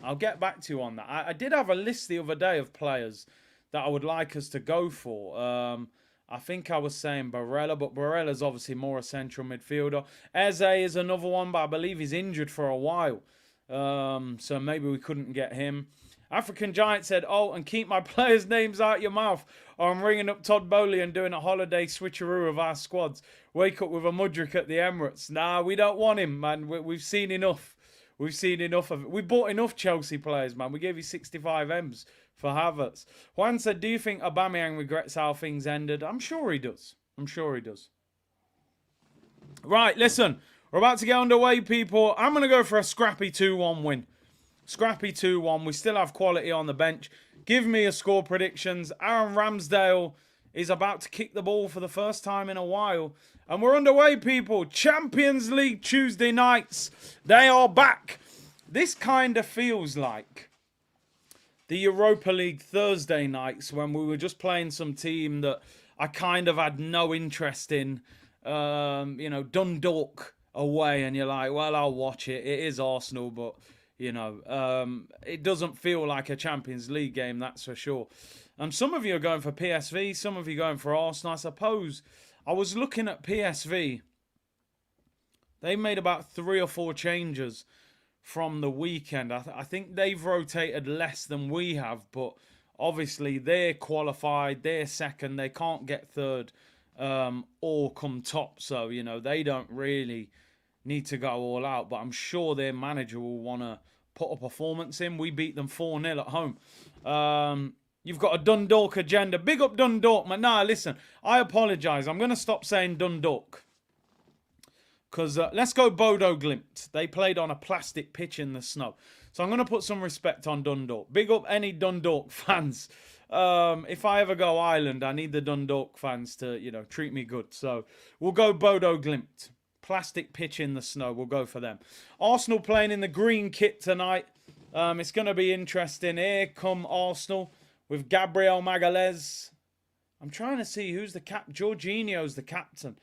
I did have a list the other day of players that I would like us to go for. I think I was saying Barella, but Barella's obviously more a central midfielder. Eze is another one, but I believe he's injured for a while. So maybe we couldn't get him. African Giant said, and keep my players' names out your mouth, or I'm ringing up Todd Bowley and doing a holiday switcheroo of our squads. Wake up with a Mudryk at the Emirates. Nah, we don't want him, man. We've seen enough. We've seen enough of it. We bought enough Chelsea players, man. We gave you 65 M's for Havertz. Juan said, do you think Aubameyang regrets how things ended? I'm sure he does. Right, listen. We're about to get underway, people. I'm going to go for a scrappy 2-1 win. Scrappy 2-1. We still have quality on the bench. Give me a score predictions. Aaron Ramsdale is about to kick the ball for the first time in a while. And we're underway, people. Champions League Tuesday nights. They are back. This kind of feels like the Europa League Thursday nights when we were just playing some team that I kind of had no interest in. Dundalk away. And you're like, well, I'll watch it. It is Arsenal, but... it doesn't feel like a Champions League game, that's for sure. Some of you are going for PSV, some of you are going for Arsenal. I suppose I was looking at PSV. They made about 3 or 4 changes from the weekend. I think they've rotated less than we have, but obviously they're qualified, they're second, they can't get third or come top. So, they don't really need to go all out, but I'm sure their manager will want to put a performance in. We beat them 4-0 at home. You've got a Dundalk agenda. Big up Dundalk, man. Nah, listen, I apologise. I'm going to stop saying Dundalk. Because let's go Bodo Glimt. They played on a plastic pitch in the snow. So I'm going to put some respect on Dundalk. Big up any Dundalk fans. If I ever go Ireland, I need the Dundalk fans to, treat me good. So we'll go Bodo Glimt. Plastic pitch in the snow. We'll go for them. Arsenal playing in the green kit tonight. It's going to be interesting. Here come Arsenal with Gabriel Magalhaes. I'm trying to see who's the Jorginho's the captain.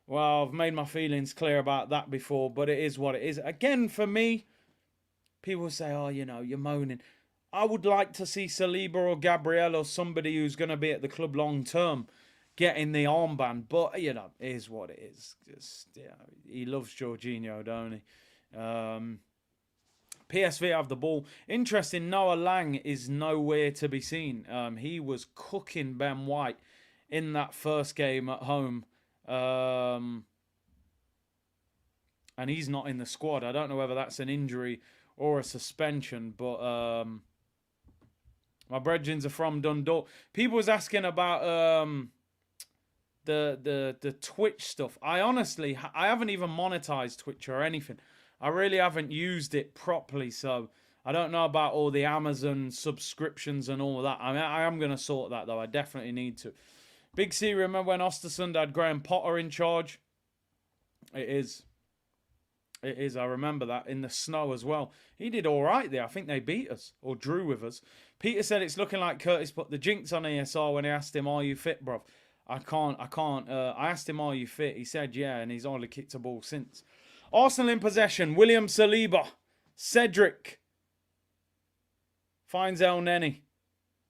Well, I've made my feelings clear about that before, but it is what it is. Again, for me, people say, oh, you're moaning. I would like to see Saliba or Gabriel or somebody who's going to be at the club long term getting the armband. But, it is what it is. Just, he loves Jorginho, don't he? PSV have the ball. Interesting, Noah Lang is nowhere to be seen. He was cooking Ben White in that first game at home. And he's not in the squad. I don't know whether that's an injury or a suspension, but my brethrens are from Dundalk. People was asking about the Twitch stuff. I haven't even monetized Twitch or anything. I really haven't used it properly, so I don't know about all the Amazon subscriptions and all that. I mean, I am going to sort that, though. I definitely need to. Big C, remember when Östersund had Graham Potter in charge? It is. It is. I remember that in the snow as well. He did all right there. I think they beat us or drew with us. Peter said it's looking like Curtis put the jinx on ESR when he asked him, "Are you fit, bruv?" I can't. I asked him, "Are you fit?" He said, "Yeah," and he's only kicked a ball since. Arsenal in possession. William Saliba, Cedric finds El Neni,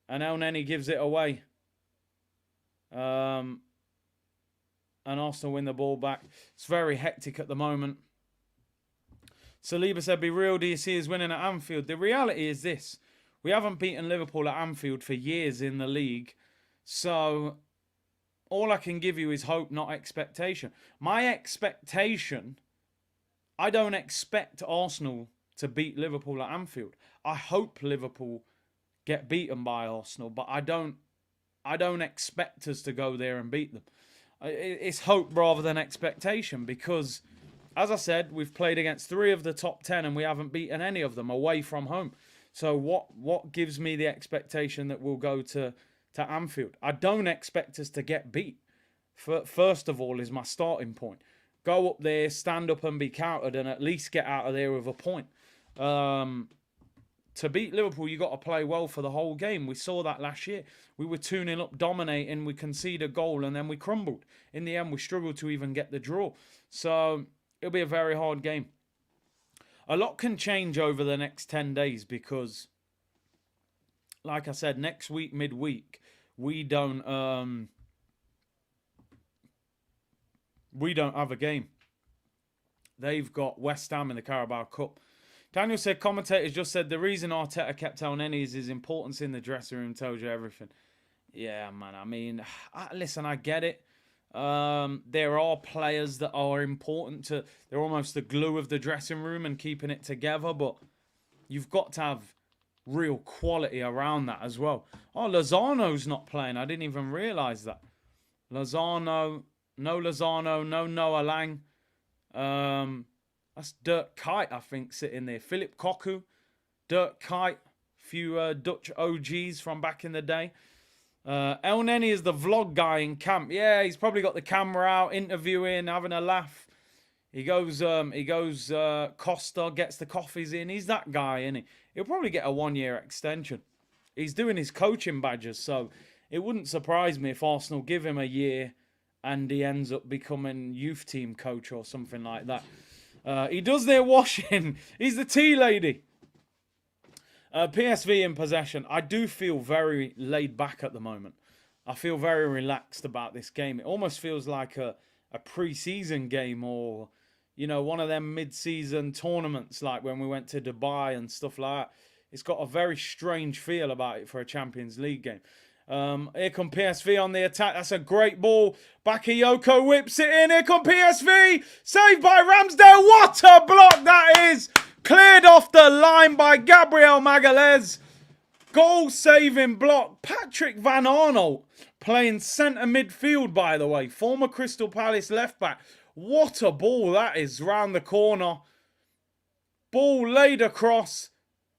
and El Neni gives it away. And Arsenal win the ball back. It's very hectic at the moment. Saliba said, "Be real, do you see us winning at Anfield?" The reality is this. We haven't beaten Liverpool at Anfield for years in the league. So all I can give you is hope, not expectation. My expectation, I don't expect Arsenal to beat Liverpool at Anfield. I hope Liverpool get beaten by Arsenal, but I don't expect us to go there and beat them. It's hope rather than expectation because, as I said, we've played against 3 of the top 10 and we haven't beaten any of them away from home. So what gives me the expectation that we'll go to Anfield? I don't expect us to get beat. First of all is my starting point. Go up there, stand up and be countered and at least get out of there with a point. To beat Liverpool, you got to play well for the whole game. We saw that last year. We were 2-0 up, dominating. We conceded a goal and then we crumbled. In the end, we struggled to even get the draw. So it'll be a very hard game. A lot can change over the next 10 days because, like I said, next week, midweek, we don't have a game. They've got West Ham in the Carabao Cup. Daniel said, commentators just said the reason Arteta kept El Neni is his importance in the dressing room tells you everything. Yeah, man. I mean, listen, I get it. There are players that are important they're almost the glue of the dressing room and keeping it together, but you've got to have real quality around that as well. Oh, Lozano's not playing. I didn't even realise that. No Lozano, no Noah Lang. That's Dirk Kuyt, I think, sitting there. Philip Cocu, Dirk Kuyt, few Dutch OGs from back in the day. El Neni is the vlog guy in camp. Yeah, he's probably got the camera out, interviewing, having a laugh. He goes Costa, gets the coffees in. He's that guy, isn't he? He'll probably get a 1-year extension. He's doing his coaching badges, so it wouldn't surprise me if Arsenal give him a year and he ends up becoming youth team coach or something like that. He does their washing. He's the tea lady. PSV in possession. I do feel very laid back at the moment. I feel very relaxed about this game. It almost feels like a pre-season game or, one of them mid-season tournaments like when we went to Dubai and stuff like that. It's got a very strange feel about it for a Champions League game. Here come PSV on the attack. That's a great ball. Bakayoko whips it in. Here come PSV. Saved by Ramsdale. What a block that is. Cleared off the line by Gabriel Magalhaes. Goal-saving block. Patrick Van Arnold playing centre midfield, by the way. Former Crystal Palace left-back. What a ball that is round the corner. Ball laid across.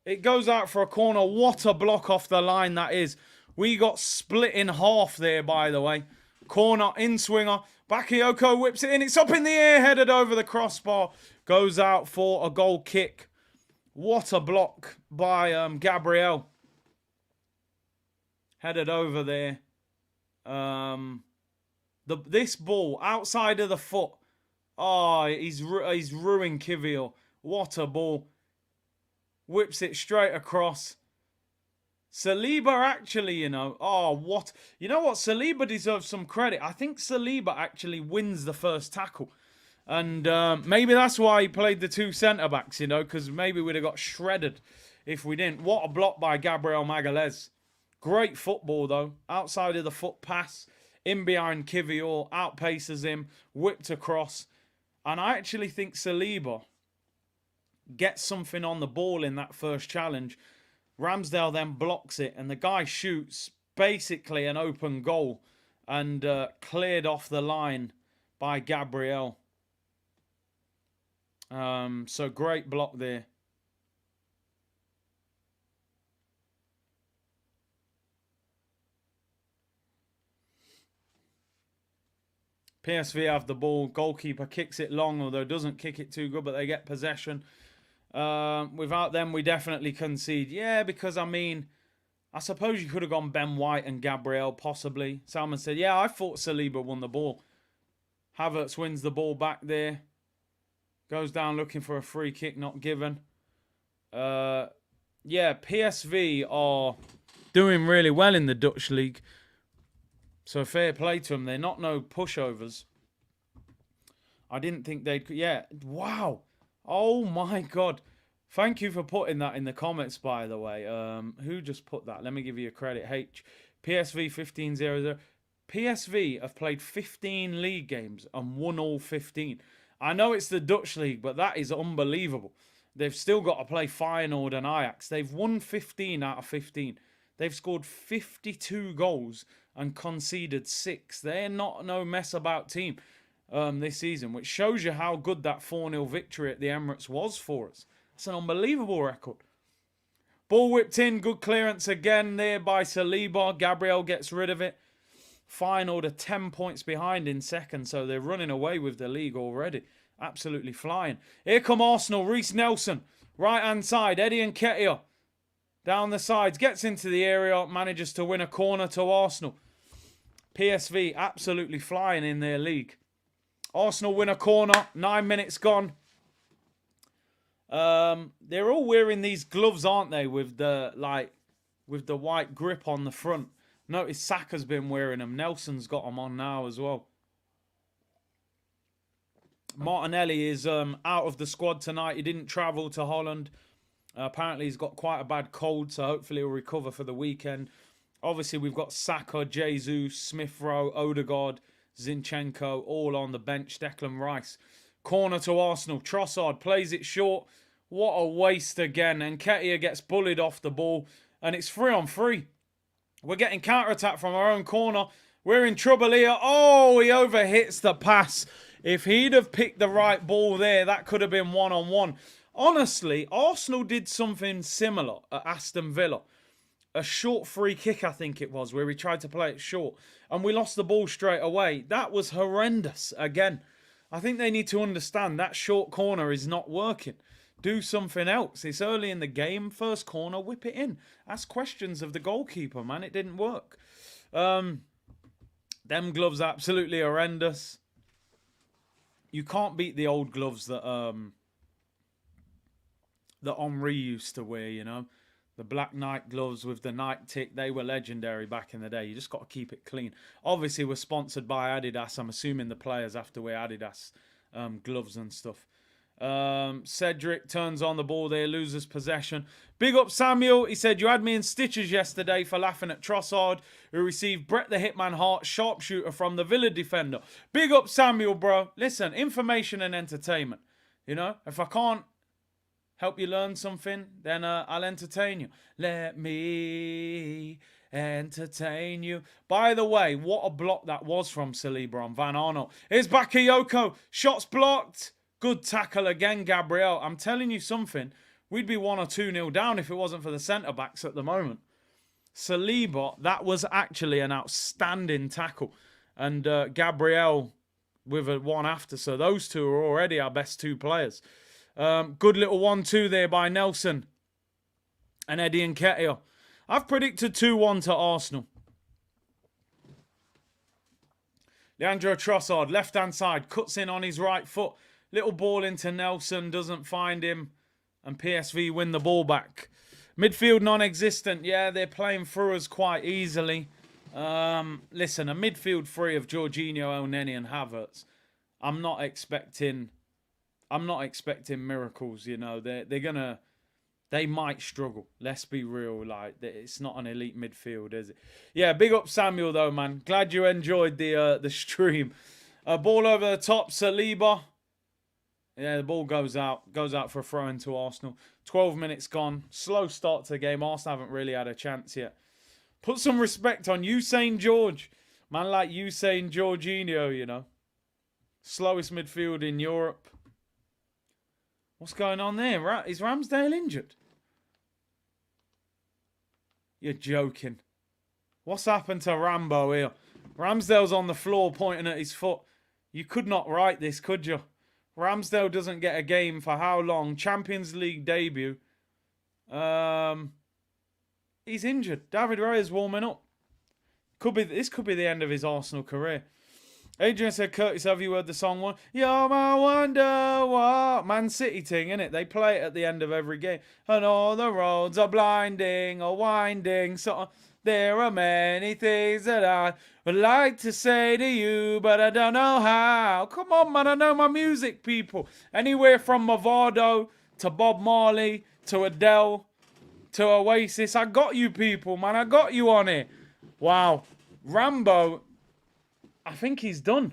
It goes out for a corner. What a block off the line that is. We got split in half there, by the way. Corner, in-swinger. Bakayoko whips it in. It's up in the air, headed over the crossbar. Goes out for a goal kick. What a block by Gabriel. Headed over there. This ball outside of the foot. Oh, he's ruined Kivior. What a ball. Whips it straight across. Saliba actually, you know, what? You know what? Saliba deserves some credit. I think Saliba actually wins the first tackle. And maybe that's why he played the two centre-backs, you know, because maybe we'd have got shredded if we didn't. What a block by Gabriel Magalhaes. Great football, though. Outside of the foot pass. In behind Kivior. Outpaces him. Whipped across. And I actually think Saliba gets something on the ball in that first challenge. Ramsdale then blocks it. And the guy shoots basically an open goal. And cleared off the line by Gabriel. So great block there. PSV have the ball. Goalkeeper kicks it long, although doesn't kick it too good, but they get possession. Without them, we definitely concede. Yeah, because, I mean, I suppose you could have gone Ben White and Gabriel, possibly. Salmon said, yeah, I thought Saliba won the ball. Havertz wins the ball back there. Goes down looking for a free kick, not given. Yeah, PSV are doing really well in the Dutch league. So fair play to them. They're not no pushovers. I didn't think they'd... Yeah, wow. Oh, my God. Thank you for putting that in the comments, by the way. Who just put that? Let me give you a credit. PSV 15-0-0. PSV have played 15 league games and won all 15. I know it's the Dutch league, but that is unbelievable. They've still got to play Feyenoord and Ajax. They've won 15 out of 15. They've scored 52 goals and conceded 6. They're not no mess about team this season, which shows you how good that 4-0 victory at the Emirates was for us. It's an unbelievable record. Ball whipped in. Good clearance again there by Saliba. Gabriel gets rid of it. Feyenoord are 10 points behind in second, so they're running away with the league already. Absolutely flying. Here come Arsenal. Reece Nelson, right-hand side. Eddie Nketiah down the sides. Gets into the area. Manages to win a corner to Arsenal. PSV absolutely flying in their league. Arsenal win a corner. 9 minutes gone. They're all wearing these gloves, aren't they? With the white grip on the front. Notice Saka's been wearing them. Nelson's got them on now as well. Martinelli is out of the squad tonight. He didn't travel to Holland. Apparently he's got quite a bad cold, so hopefully he'll recover for the weekend. Obviously we've got Saka, Jesus, Smith-Rowe, Odegaard, Zinchenko, all on the bench. Declan Rice. Corner to Arsenal. Trossard plays it short. What a waste again. And Nketiah gets bullied off the ball. And it's 3-on-3. We're getting counter-attack from our own corner. We're in trouble here. Oh, he overhits the pass. If he'd have picked the right ball there, that could have been 1-on-1. Honestly, Arsenal did something similar at Aston Villa. A short free kick, I think it was, where we tried to play it short. And we lost the ball straight away. That was horrendous. Again, I think they need to understand that short corner is not working. Do something else. It's early in the game. First corner, whip it in. Ask questions of the goalkeeper, man. It didn't work. Them gloves are absolutely horrendous. You can't beat the old gloves that Henry used to wear, you know. The black Nike gloves with the Nike tick, they were legendary back in the day. You just got to keep it clean. Obviously, we're sponsored by Adidas. I'm assuming the players have to wear Adidas gloves and stuff. Cedric turns on the ball there, loses possession. Big up Samuel. He said, you had me in stitches yesterday for laughing at Trossard, who received Brett the Hitman Hart sharpshooter from the Villa defender. Big up Samuel, bro. Listen, information and entertainment. You know, if I can't help you learn something, then I'll entertain you. Let me entertain you. By the way, what a block that was from Saliba on Van Arnold. Here's Bakayoko. Shots blocked. Good tackle again, Gabriel. I'm telling you something. We'd be 1 or 2-0 down if it wasn't for the centre-backs at the moment. Saliba, that was actually an outstanding tackle. And Gabriel with a one after. So those two are already our best two players. Good little 1-2 there by Nelson and Eddie Nketiah. I've predicted 2-1 to Arsenal. Leandro Trossard, left-hand side, cuts in on his right foot. Little ball into Nelson, doesn't find him. And PSV win the ball back. Midfield non-existent. Yeah, they're playing through us quite easily. Listen, a midfield three of Jorginho, Elneny and Havertz. I'm not expecting miracles, you know. They might struggle. Let's be real. Like, it's not an elite midfield, is it? Yeah, big up Samuel though, man. Glad you enjoyed the stream. Ball over the top, Saliba. Yeah, the ball goes out for a throw into Arsenal. 12 minutes gone. Slow start to the game. Arsenal haven't really had a chance yet. Put some respect on Usain George. Man like Usain Jorginho, you know. Slowest midfield in Europe. What's going on there? Is Ramsdale injured? You're joking. What's happened to Rambo here? Ramsdale's on the floor pointing at his foot. You could not write this, could you? Ramsdale doesn't get a game for how long? Champions League debut. He's injured. David Raya's warming up. This could be the end of his Arsenal career. Adrian said, Curtis, have you heard the song one? You're my wonder what? Man City thing, innit? They play it at the end of every game. And all the roads are blinding or winding. So there are many things that I would like to say to you, but I don't know how. Come on, man, I know my music, people. Anywhere from Mavado to Bob Marley to Adele to Oasis. I got you, people, man. I got you on it. Wow. Rambo, I think he's done.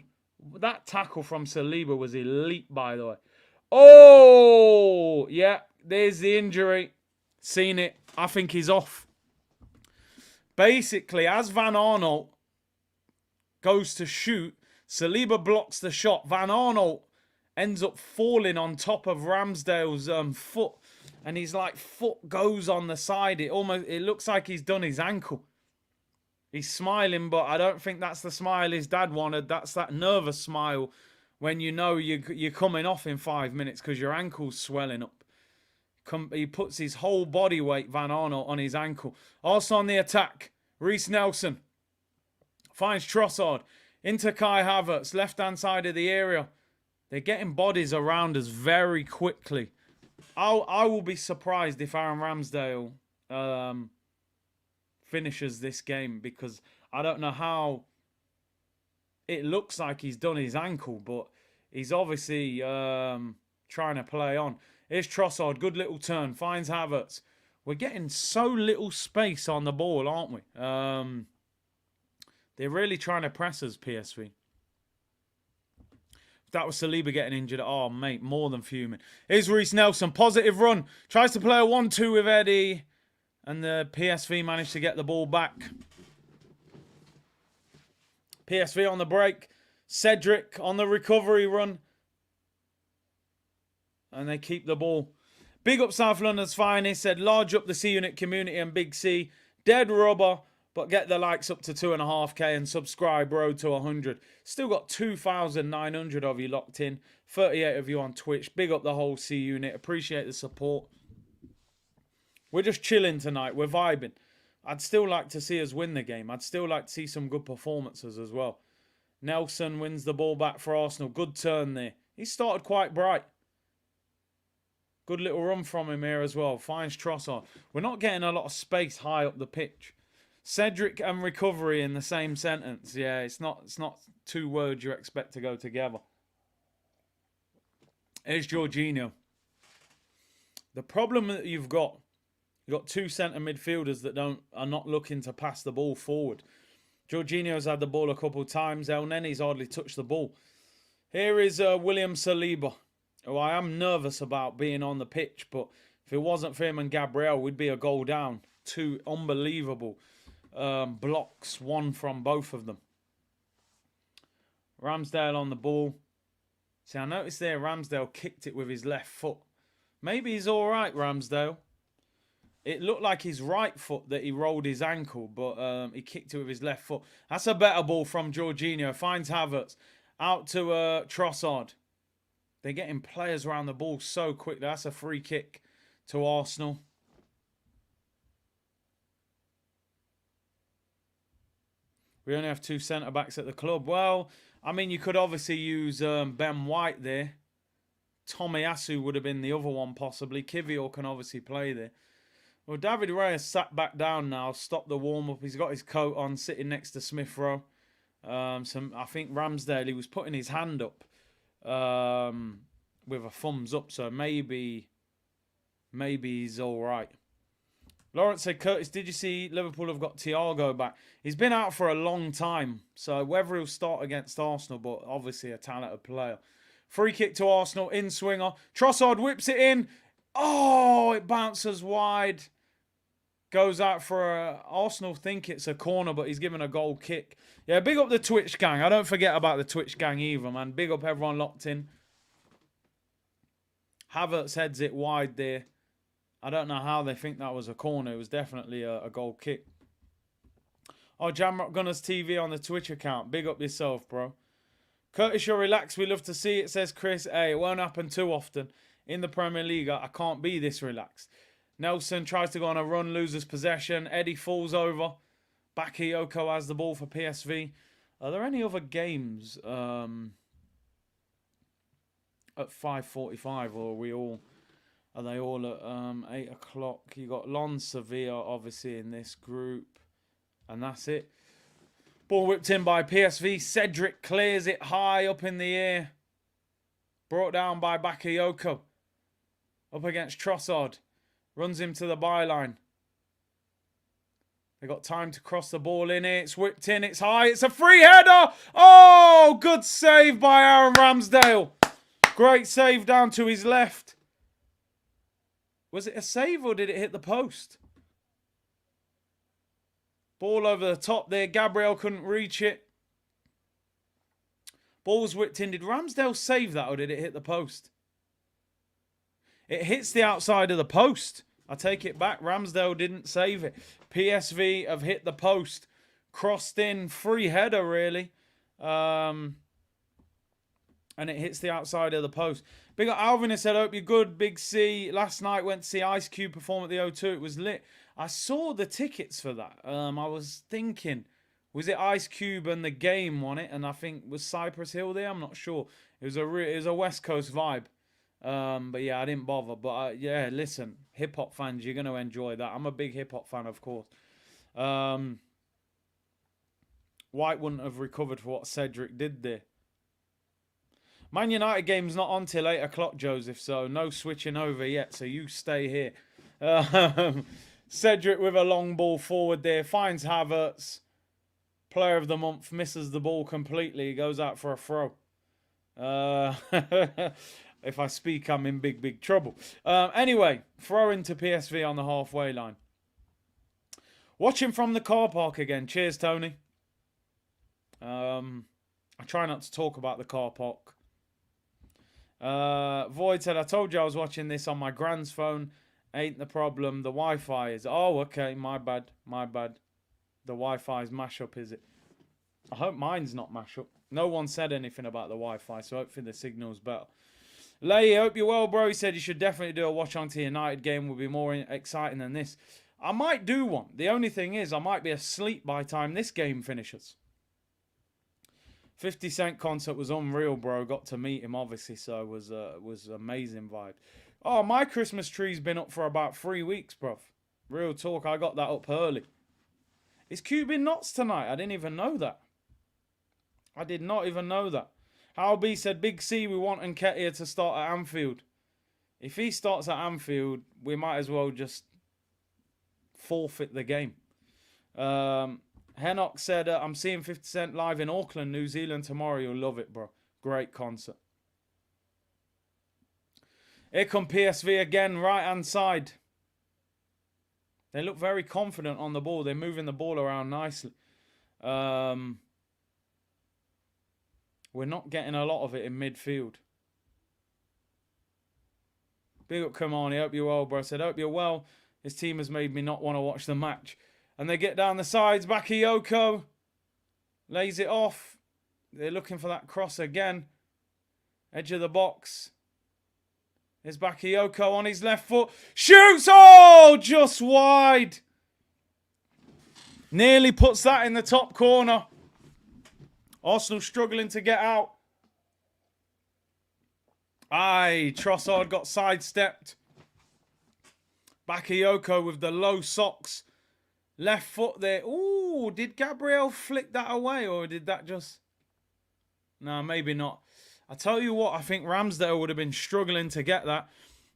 That tackle from Saliba was elite, by the way. Oh, yeah, there's the injury. Seen it. I think he's off. Basically, as Van Aanholt goes to shoot, Saliba blocks the shot. Van Aanholt ends up falling on top of Ramsdale's foot. And his foot goes on the side. It looks like he's done his ankle. He's smiling, but I don't think that's the smile his dad wanted. That's that nervous smile when you know you're coming off in 5 minutes because your ankle's swelling up. He puts his whole body weight, Van Aanholt, on his ankle. Also on the attack, Reece Nelson finds Trossard into Kai Havertz, left-hand side of the area. They're getting bodies around us very quickly. I will be surprised if Aaron Ramsdale finishes this game because I don't know how. It looks like he's done his ankle, but he's obviously trying to play on. Here's Trossard, good little turn, finds Havertz. We're getting so little space on the ball, aren't we? They're really trying to press us, PSV. That was Saliba getting injured. Oh, mate, more than fuming. Here's Reece Nelson, positive run. Tries to play a 1-2 with Eddie. And the PSV managed to get the ball back. PSV on the break. Cedric on the recovery run. And they keep the ball. Big up South London's finest. Said large up the C Unit community and Big C. Dead rubber. But get the likes up to 2.5k and subscribe road to 100. Still got 2,900 of you locked in. 38 of you on Twitch. Big up the whole C Unit. Appreciate the support. We're just chilling tonight. We're vibing. I'd still like to see us win the game. I'd still like to see some good performances as well. Nelson wins the ball back for Arsenal. Good turn there. He started quite bright. Good little run from him here as well. Finds Trossard. We're not getting a lot of space high up the pitch. Cedric and recovery in the same sentence. Yeah, it's not two words you expect to go together. Here's Jorginho. The problem that you've got two centre midfielders that are not looking to pass the ball forward. Jorginho's had the ball a couple of times. Elneny's hardly touched the ball. Here is William Saliba, who I am nervous about being on the pitch, but if it wasn't for him and Gabriel, we'd be a goal down. Two unbelievable blocks, one from both of them. Ramsdale on the ball. See, I noticed there Ramsdale kicked it with his left foot. Maybe he's all right, Ramsdale. It looked like his right foot that he rolled his ankle, but he kicked it with his left foot. That's a better ball from Jorginho. Finds Havertz. Out to Trossard. They're getting players around the ball so quick. That's a free kick to Arsenal. We only have 2 centre-backs at the club. Well, I mean, you could obviously use Ben White there. Tomiyasu would have been the other one, possibly. Kivior can obviously play there. Well, David Raya sat back down now, stopped the warm-up. He's got his coat on, sitting next to Smith Rowe. I think Ramsdale, he was putting his hand up with a thumbs up, so maybe he's all right. Lawrence said, Curtis, did you see Liverpool have got Thiago back? He's been out for a long time, so whether he'll start against Arsenal, but obviously a talented player. Free kick to Arsenal, in-swinger. Trossard whips it in. Oh, it bounces wide. Goes out for Arsenal think it's a corner, but he's given a goal kick. Yeah, big up the Twitch gang. I don't forget about the Twitch gang either, man. Big up everyone locked in. Havertz heads it wide there. I don't know how they think that was a corner. It was definitely a goal kick. Oh, Jamrock Gunners TV on the Twitch account. Big up yourself, bro. Curtis, you're relaxed. We love to see it, says Chris. Hey, it won't happen too often. In the Premier League, I can't be this relaxed. Nelson tries to go on a run, loses possession. Eddie falls over. Bakayoko has the ball for PSV. Are there any other games at 5:45, or are they all at 8 o'clock? You got Lens Sevilla obviously in this group, and that's it. Ball whipped in by PSV. Cedric clears it high up in the air. Brought down by Bakayoko. Up against Trossard. Runs him to the byline. They got time to cross the ball in here. It's whipped in. It's high. It's a free header. Oh, good save by Aaron Ramsdale. Great save down to his left. Was it a save or did it hit the post? Ball over the top there. Gabriel couldn't reach it. Ball was whipped in. Did Ramsdale save that or did it hit the post? It hits the outside of the post. I take it back. Ramsdale didn't save it. PSV have hit the post. Crossed in. Free header, really. And it hits the outside of the post. Big up Alvin has said, hope you're good. Big C. Last night went to see Ice Cube perform at the O2. It was lit. I saw the tickets for that. I was thinking, was it Ice Cube and the Game on it? And I think was Cypress Hill there? I'm not sure. It was a West Coast vibe. But yeah, I didn't bother. But yeah, listen, hip-hop fans, you're going to enjoy that. I'm a big hip-hop fan, of course. White wouldn't have recovered for what Cedric did there. Man United game's not on till 8 o'clock, Joseph, so no switching over yet, so you stay here. Cedric with a long ball forward there, finds Havertz. Player of the month, misses the ball completely, goes out for a throw. If I speak, I'm in big, big trouble. Anyway, throw into PSV on the halfway line. Watching from the car park again. Cheers, Tony. I try not to talk about the car park. Void said, I told you I was watching this on my grand's phone. Ain't the problem. The Wi-Fi is... Oh, okay. My bad. My bad. The Wi-Fi's mash-up, is it? I hope mine's not mash-up. No one said anything about the Wi-Fi, so hopefully the signal's better. Lay, hope you're well, bro. He said you should definitely do a watch on to United game. Will be more exciting than this. I might do one. The only thing is, I might be asleep by the time this game finishes. 50 Cent concert was unreal, bro. Got to meet him, obviously, so it was amazing vibe. Oh, my Christmas tree's been up for about 3 weeks, bruv. Real talk, I got that up early. Is Cube in knots tonight? I didn't even know that. I did not even know that. Hal B said, Big C, we want Nketiah to start at Anfield. If he starts at Anfield, we might as well just forfeit the game. Hennock said, I'm seeing 50 Cent live in Auckland, New Zealand tomorrow. You'll love it, bro. Great concert. Here come PSV again, right-hand side. They look very confident on the ball. They're moving the ball around nicely. We're not getting a lot of it in midfield. Big up, come on. I hope you're well, bro. I said, hope you're well. His team has made me not want to watch the match. And they get down the sides. Bakayoko lays it off. They're looking for that cross again. Edge of the box. There's Bakayoko on his left foot. Shoots! Oh, just wide. Nearly puts that in the top corner. Arsenal struggling to get out. Aye, Trossard got sidestepped. Bakayoko with the low socks. Left foot there. Ooh, did Gabriel flick that away or did that just... No, maybe not. I tell you what, I think Ramsdale would have been struggling to get that.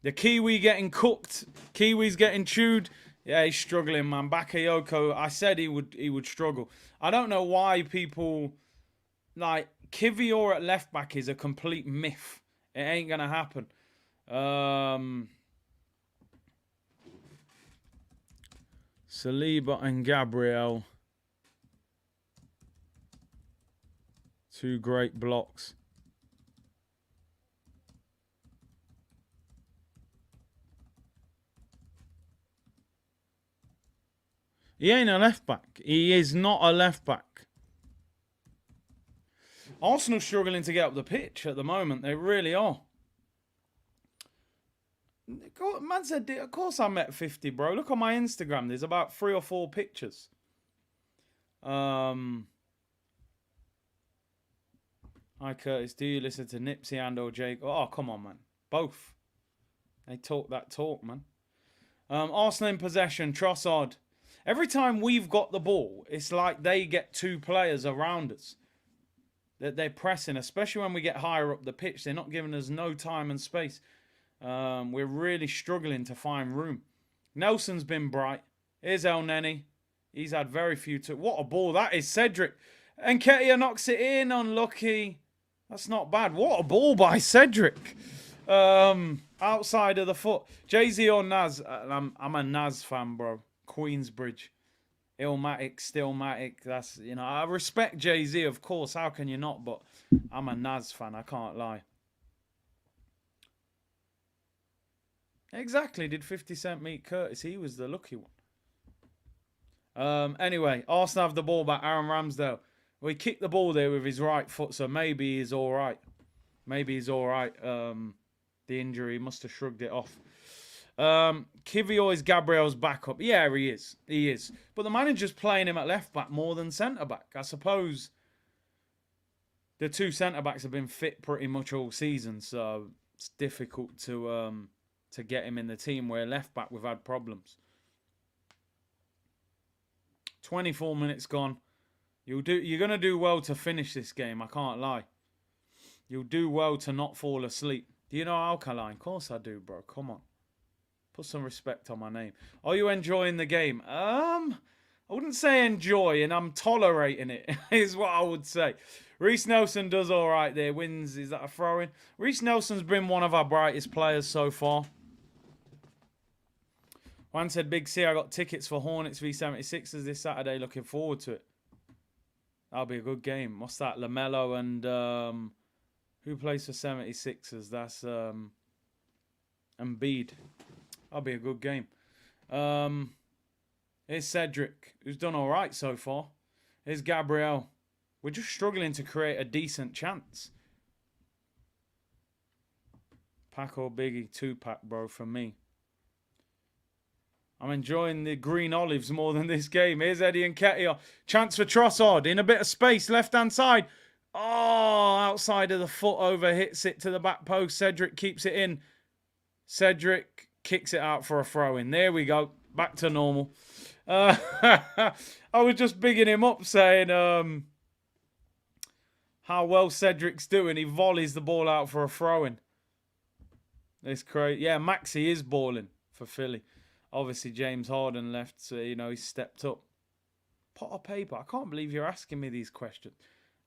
The Kiwi getting cooked. Kiwi's getting chewed. Yeah, he's struggling, man. Bakayoko, I said he would struggle. I don't know why people... Like, Kivior at left back is a complete myth. It ain't going to happen. Saliba and Gabriel. Two great blocks. He ain't a left back. He is not a left back. Arsenal struggling to get up the pitch at the moment. They really are. Man said, of course I'm at 50, bro. Look on my Instagram. There's about 3 or 4 pictures. Hi, Curtis. Do you listen to Nipsey and or Jake? Oh, come on, man. Both. They talk that talk, man. Arsenal in possession. Trossard. Every time we've got the ball, it's like they get 2 players around us. That they're pressing, especially when we get higher up the pitch. They're not giving us no time and space. We're really struggling to find room. Nelson's been bright. Here's El Neni. He's had very few... What a ball that is, Cedric. And Nketiah knocks it in. Unlucky. That's not bad. What a ball by Cedric. Outside of the foot. Jay-Z or Naz? I'm a Naz fan, bro. Queensbridge. Illmatic, Stillmatic. That's, you know, I respect Jay-Z, of course. How can you not? But I'm a Naz fan. I can't lie. Exactly. Did 50 Cent meet Curtis? He was the lucky one. Anyway, Arsenal have the ball back. Aaron Ramsdale. Well, he kicked the ball there with his right foot, so maybe he's all right. Maybe he's all right. The injury must have shrugged it off. Kivior is Gabriel's backup. Yeah, he is. He is. But the manager's playing him at left back more than centre back. I suppose the 2 centre backs have been fit pretty much all season, so it's difficult to get him in the team. Where left back we've had problems. 24 minutes gone. You're gonna do well to finish this game. I can't lie. You'll do well to not fall asleep. Do you know Alkaline? Of course I do, bro. Come on. Put some respect on my name. Are you enjoying the game? I wouldn't say enjoying. I'm tolerating it, is what I would say. Reece Nelson does all right there. Wins. Is that a throw-in? Reece Nelson's been one of our brightest players so far. Juan said, Big C, I got tickets for Hornets v 76ers this Saturday. Looking forward to it. That'll be a good game. What's that? LaMelo and... who plays for 76ers? That's Embiid. That'll be a good game. Here's Cedric, who's done all right so far. Here's Gabriel. We're just struggling to create a decent chance. Pack or Biggie? 2-pack, bro, for me. I'm enjoying the green olives more than this game. Here's Eddie and Nketiah. Chance for Trossard in a bit of space, left-hand side. Oh, outside of the foot over, hits it to the back post. Cedric keeps it in. Cedric kicks it out for a throw-in. There we go. Back to normal. I was just bigging him up, saying how well Cedric's doing. He volleys the ball out for a throw-in. It's crazy. Yeah, Maxi is balling for Philly. Obviously, James Harden left, so, you know, he's stepped up. Pot or paper? I can't believe you're asking me these questions.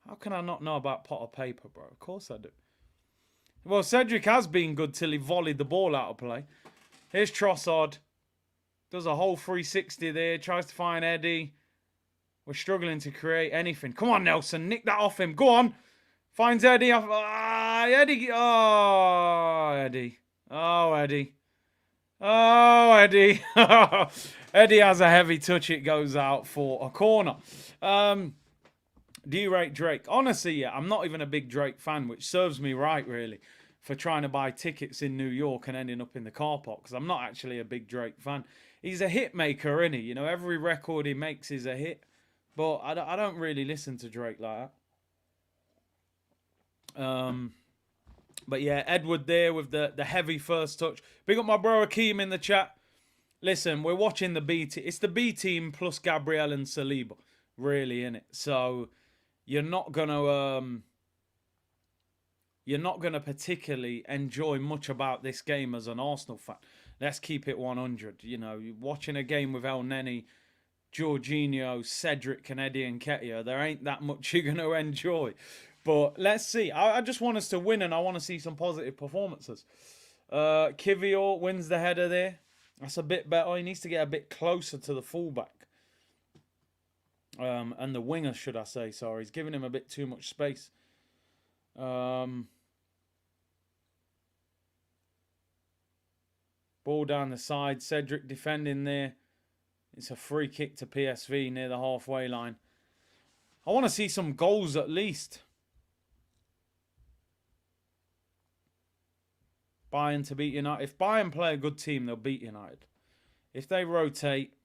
How can I not know about pot or paper, bro? Of course I do. Well, Cedric has been good till he volleyed the ball out of play. Here's Trossard. Does a whole 360 there. Tries to find Eddie. We're struggling to create anything. Come on, Nelson. Nick that off him. Go on. Finds Eddie. Eddie. Oh, Eddie. Oh, Eddie. Oh, Eddie. Eddie has a heavy touch. It goes out for a corner. Do you rate Drake? Honestly, yeah, I'm not even a big Drake fan, which serves me right, really, for trying to buy tickets in New York and ending up in the car park, because I'm not actually a big Drake fan. He's a hit maker, isn't he? You know, every record he makes is a hit, but I don't really listen to Drake like that. But yeah, Edward there with the heavy first touch. Big up my bro Akeem in the chat. Listen, we're watching the B team. It's the B team plus Gabriel and Saliba, really, innit? So you're not gonna particularly enjoy much about this game as an Arsenal fan. Let's keep it 100. You know, watching a game with El Neni, Jorginho, Cedric, and Eddie Nketiah, there ain't that much you're gonna enjoy. But let's see. I just want us to win, and I want to see some positive performances. Kivior wins the header there. That's a bit better. He needs to get a bit closer to the fullback. And the winger, should I say. Sorry. He's giving him a bit too much space. Ball down the side. Cedric defending there. It's a free kick to PSV near the halfway line. I want to see some goals at least. Bayern to beat United. If Bayern play a good team, they'll beat United. If they rotate,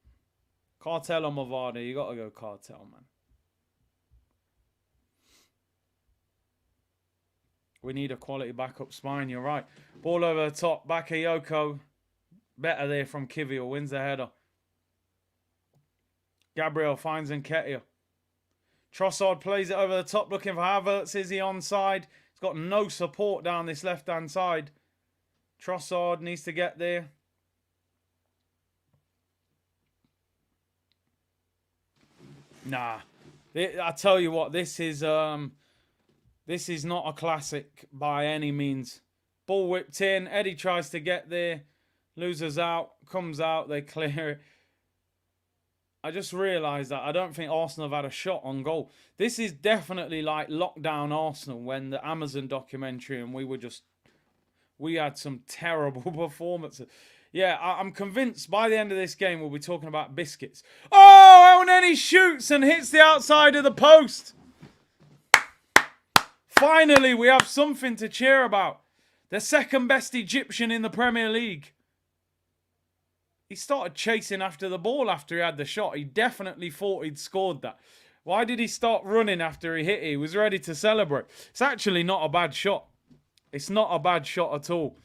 Cartel or Movada, you got to go Cartel, man. We need a quality backup spine, you're right. Ball over the top, Bakayoko. Better there from Kivior, wins the header. Gabriel finds Nketiah. Trossard plays it over the top, looking for Havertz. Is he onside? He's got no support down this left-hand side. Trossard needs to get there. Nah. I tell you what, this is not a classic by any means. Ball whipped in. Eddie tries to get there. Loses out. Comes out. They clear it. I just realised that I don't think Arsenal have had a shot on goal. This is definitely like lockdown Arsenal when the Amazon documentary and we had some terrible performances. Yeah, I'm convinced by the end of this game we'll be talking about biscuits. Oh, and then he shoots and hits the outside of the post. Finally, we have something to cheer about. The second best Egyptian in the Premier League. He started chasing after the ball after he had the shot. He definitely thought he'd scored that. Why did he start running after he hit it? He was ready to celebrate. It's actually not a bad shot. It's not a bad shot at all.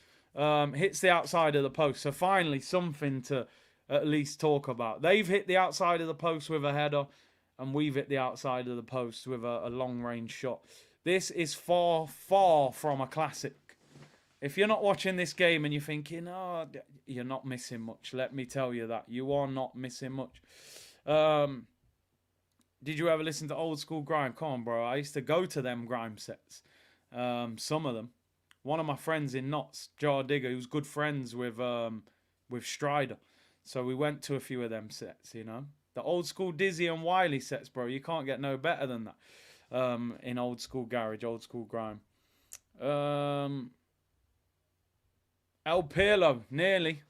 Hits the outside of the post. So finally something to at least talk about. They've hit the outside of the post with a header. And we've hit the outside of the post with a long-range shot. This is far, far from a classic. If you're not watching this game and you're thinking, oh, you're not missing much. Let me tell you that. You are not missing much. Did you ever listen to Old School Grime? Come on, bro. I used to go to them grime sets. Some of them. One of my friends in Notts, Jar Digger, who's good friends with Strider. So we went to a few of them sets, you know. The Old School Dizzy and Wiley sets, bro. You can't get no better than that. In Old School Garage, Old School Grime. El Pirlo, nearly.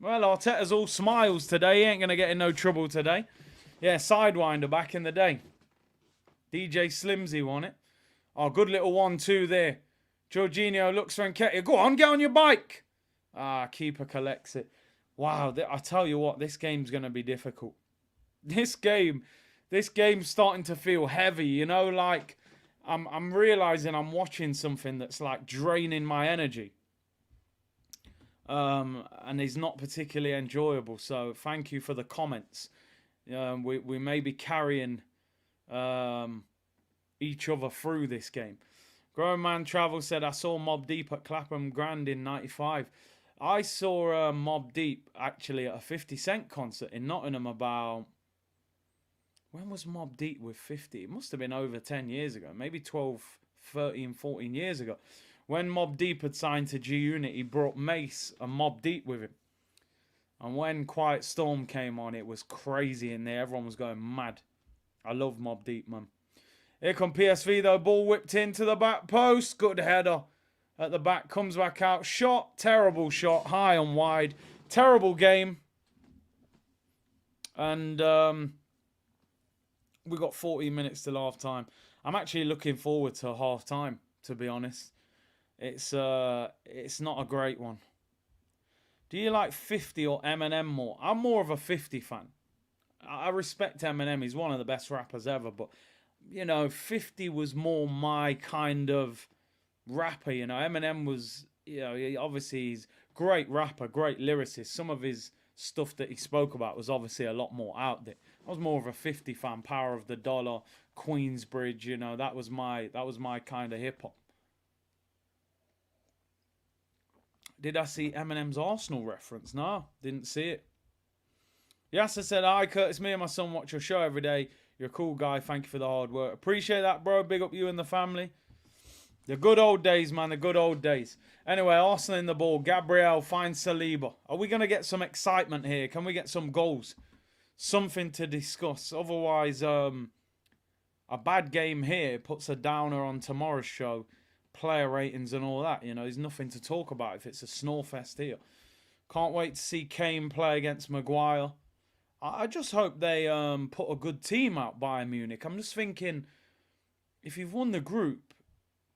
Well, Arteta's all smiles today. He ain't going to get in no trouble today. Yeah, Sidewinder back in the day. DJ Slimsy won it. Oh, good little 1-2 there. Jorginho looks for Nketiah. Go on, get on your bike. Keeper collects it. Wow, I tell you what, this game's going to be difficult. This game's starting to feel heavy, you know, like I'm realizing I'm watching something that's like draining my energy. And is not particularly enjoyable. So thank you for the comments. We may be carrying each other through this game. Grown Man Travel said, I saw Mobb Deep at Clapham Grand in 95. I saw Mobb Deep actually at a 50 Cent concert in Nottingham about... When was Mobb Deep with 50? It must have been over 10 years ago. Maybe 12, 13, 14 years ago. When Mobb Deep had signed to G-Unit, he brought Mace and Mobb Deep with him. And when Quiet Storm came on, it was crazy in there. Everyone was going mad. I love Mobb Deep, man. Here come PSV, though. Ball whipped into the back post. Good header. At the back, comes back out. Shot. Terrible shot. High and wide. Terrible game. And we got 14 minutes till half time. I'm actually looking forward to half time, to be honest. It's not a great one. Do you like 50 or Eminem more? I'm more of a 50 fan. I respect Eminem. He's one of the best rappers ever. But you know, 50 was more my kind of rapper. You know, Eminem was, you know, obviously he's great rapper, great lyricist. Some of his stuff that he spoke about was obviously a lot more out there. I was more of a 50 fan, Power of the Dollar, Queensbridge. You know, that was my kind of hip hop. Did I see Eminem's Arsenal reference? No, didn't see it. Yes, I said, hi, Curtis. Me and my son watch your show every day. You're a cool guy. Thank you for the hard work. Appreciate that, bro. Big up you and the family. The good old days, man. The good old days. Anyway, Arsenal in the ball. Gabriel finds Saliba. Are we going to get some excitement here? Can we get some goals? Something to discuss. Otherwise, a bad game here puts a downer on tomorrow's show. Player ratings and all that. You know, there's nothing to talk about if it's a snore fest here. Can't wait to see Kane play against Maguire. I just hope they put a good team out, Bayern Munich. I'm just thinking, if you've won the group,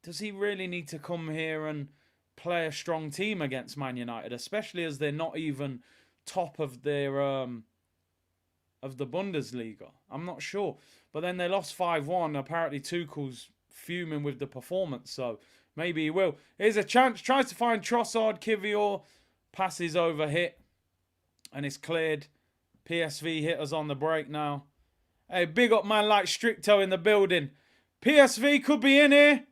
does he really need to come here and play a strong team against Man United, especially as they're not even top of their of the Bundesliga? I'm not sure. But then they lost 5-1. Apparently Tuchel's fuming with the performance, so maybe he will. Here's a chance. Tries to find Trossard. Kivior passes over hit, and it's cleared. PSV hit us on the break now. Hey, big up man like Stricto in the building. PSV could be in here.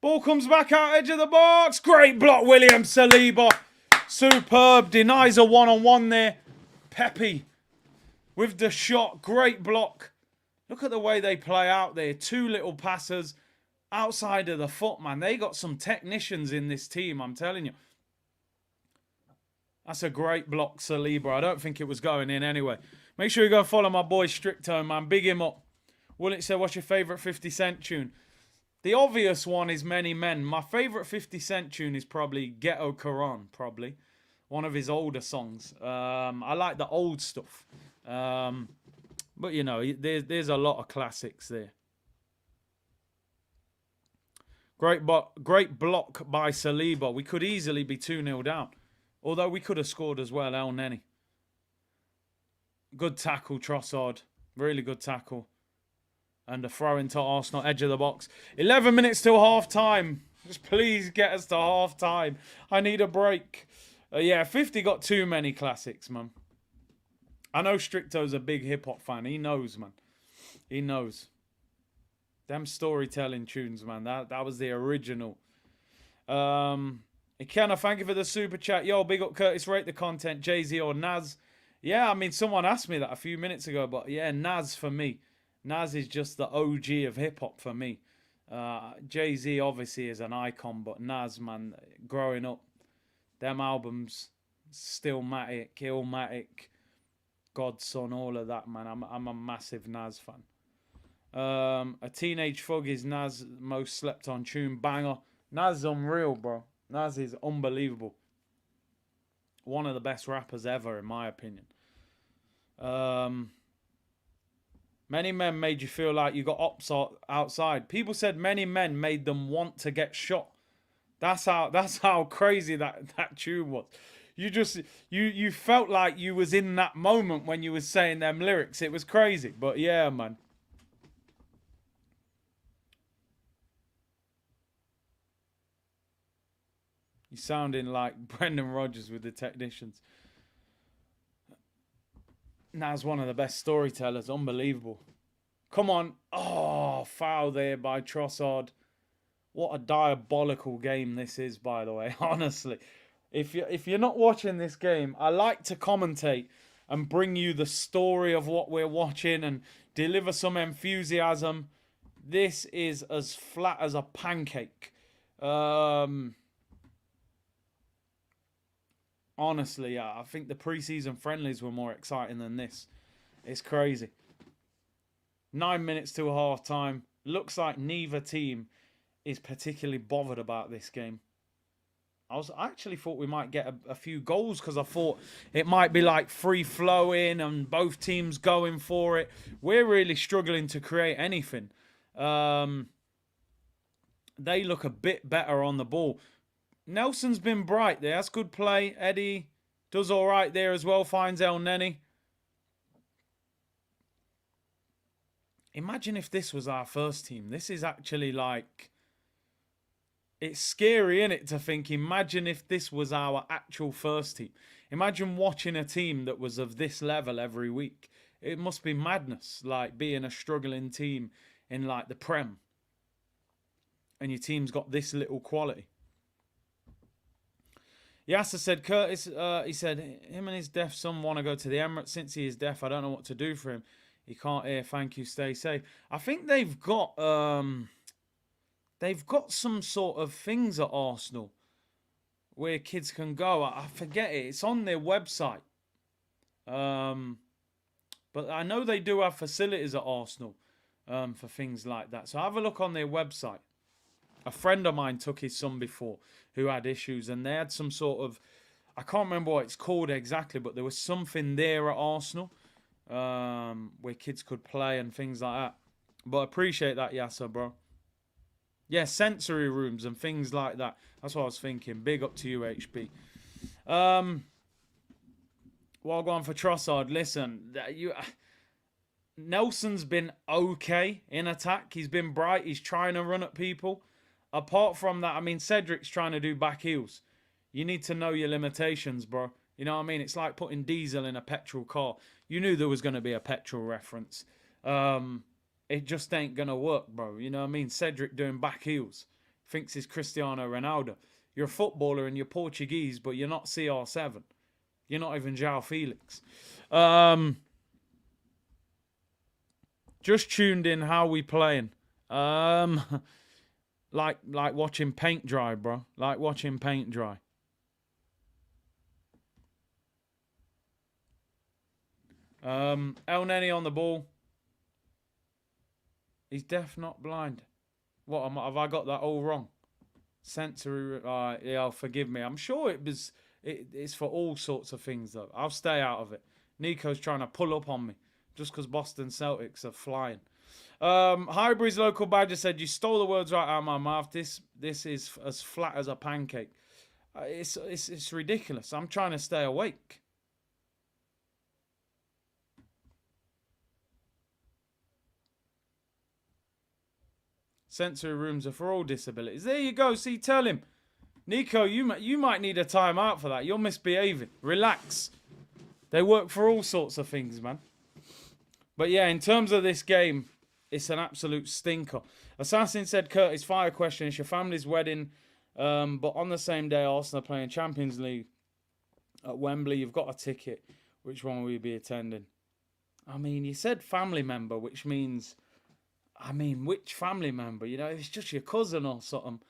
Ball comes back out edge of the box. Great block, William Saliba. Superb. Denies a one-on-one there. Pepe with the shot. Great block. Look at the way they play out there. Two little passers outside of the foot, man. They got some technicians in this team, I'm telling you. That's a great block, Saliba. I don't think it was going in anyway. Make sure you go and follow my boy Stricto, man. Big him up. Willet said, what's your favourite 50 Cent tune? The obvious one is Many Men. My favourite 50 Cent tune is probably Ghetto Quran, probably. One of his older songs. I like the old stuff. But, you know, there's a lot of classics there. Great block by Saliba. We could easily be 2-0 down. Although we could have scored as well, El Neni. Good tackle, Trossard. Really good tackle. And a throw into Arsenal, edge of the box. 11 minutes till half time. Just please get us to half time. I need a break. Yeah, 50 got too many classics, man. I know Stricto's a big hip-hop fan. He knows, man. He knows. Them storytelling tunes, man. That was the original. Ikenna, thank you for the super chat. Yo, big up Curtis, rate the content, Jay-Z or Nas. Yeah, I mean, someone asked me that a few minutes ago, but yeah, Nas for me. Nas is just the OG of hip-hop for me. Jay-Z obviously is an icon, but Nas, man, growing up, them albums, Stillmatic, Illmatic, Godson, all of that, man. I'm a massive Nas fan. A Teenage Thug is Nas' most slept on tune. Banger. Nas is unreal, bro. Nas is unbelievable. One of the best rappers ever, in my opinion. Many Men made you feel like you got ops outside. People said Many Men made them want to get shot. That's how crazy that tune was. You felt like you was in that moment when you was saying them lyrics. It was crazy. But yeah, man. You sounding like Brendan Rodgers with the technicians. Nas one of the best storytellers. Unbelievable. Come on. Oh, foul there by Trossard. What a diabolical game this is, by the way. Honestly. If you're not watching this game, I like to commentate and bring you the story of what we're watching and deliver some enthusiasm. This is as flat as a pancake. Honestly, I think the preseason friendlies were more exciting than this. It's crazy. 9 minutes till half time. Looks like neither team is particularly bothered about this game. I actually thought we might get a few goals because I thought it might be like free flowing and both teams going for it. We're really struggling to create anything. They look a bit better on the ball. Nelson's been bright there. That's good play. Eddie does all right there as well. Finds El Neni. imagine if this was our first team. This is actually like, it's scary, isn't it, to think, imagine if this was our actual first team. Imagine watching a team that was of this level every week. It must be madness, like being a struggling team in like the Prem. And your team's got this little quality. Yasser said, Curtis, he said, him and his deaf son want to go to the Emirates. Since he is deaf, I don't know what to do for him. He can't hear. Thank you. Stay safe. I think they've got some sort of things at Arsenal where kids can go. I forget it. It's on their website. But I know they do have facilities at Arsenal for things like that. So have a look on their website. A friend of mine took his son before who had issues, and they had some sort of, I can't remember what it's called exactly, but there was something there at Arsenal where kids could play and things like that. But I appreciate that, Yasser, bro. Yeah, sensory rooms and things like that. That's what I was thinking. Big up to you, HB. Well, go on for Trossard. Listen, Nelson's been okay in attack. He's been bright. He's trying to run at people. Apart from that, I mean, Cedric's trying to do back heels. You need to know your limitations, bro. You know what I mean? It's like putting diesel in a petrol car. You knew there was going to be a petrol reference. It just ain't going to work, bro. You know what I mean? Cedric doing back heels. Thinks he's Cristiano Ronaldo. You're a footballer and you're Portuguese, but you're not CR7. You're not even João Felix. Just tuned in. How we playing? Like watching paint dry, bro. Like watching paint dry. El Neni on the ball. He's deaf, not blind. What have I got that all wrong? Sensory. Yeah, forgive me. I'm sure it's for all sorts of things though. I'll stay out of it. Nico's trying to pull up on me just because Boston Celtics are flying. Highbury's local badger said, you stole the words right out of my mouth. This is as flat as a pancake. It's ridiculous. I'm trying to stay awake. Sensory rooms are for all disabilities. There you go. See, tell him. Nico, you might need a timeout for that. You're misbehaving. Relax. They work for all sorts of things, man. But yeah, in terms of this game, it's an absolute stinker. Assassin said, Curtis, fire question. It's your family's wedding, but on the same day, Arsenal are playing Champions League at Wembley. You've got a ticket. Which one will you be attending? I mean, you said family member, which means, I mean, which family member? You know, if it's just your cousin or something,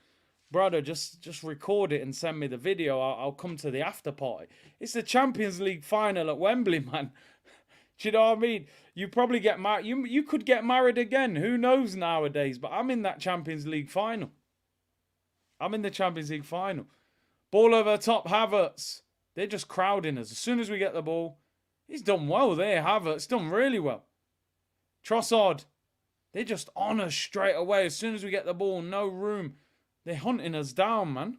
brother, just record it and send me the video. I'll come to the after party. It's the Champions League final at Wembley, man. Do you know what I mean? You probably get married. You could get married again. Who knows nowadays? But I'm in that Champions League final. I'm in the Champions League final. Ball over the top, Havertz. They're just crowding us. As soon as we get the ball, he's done well there. Havertz done really well. Trossard. They're just on us straight away. As soon as we get the ball, no room. They're hunting us down, man.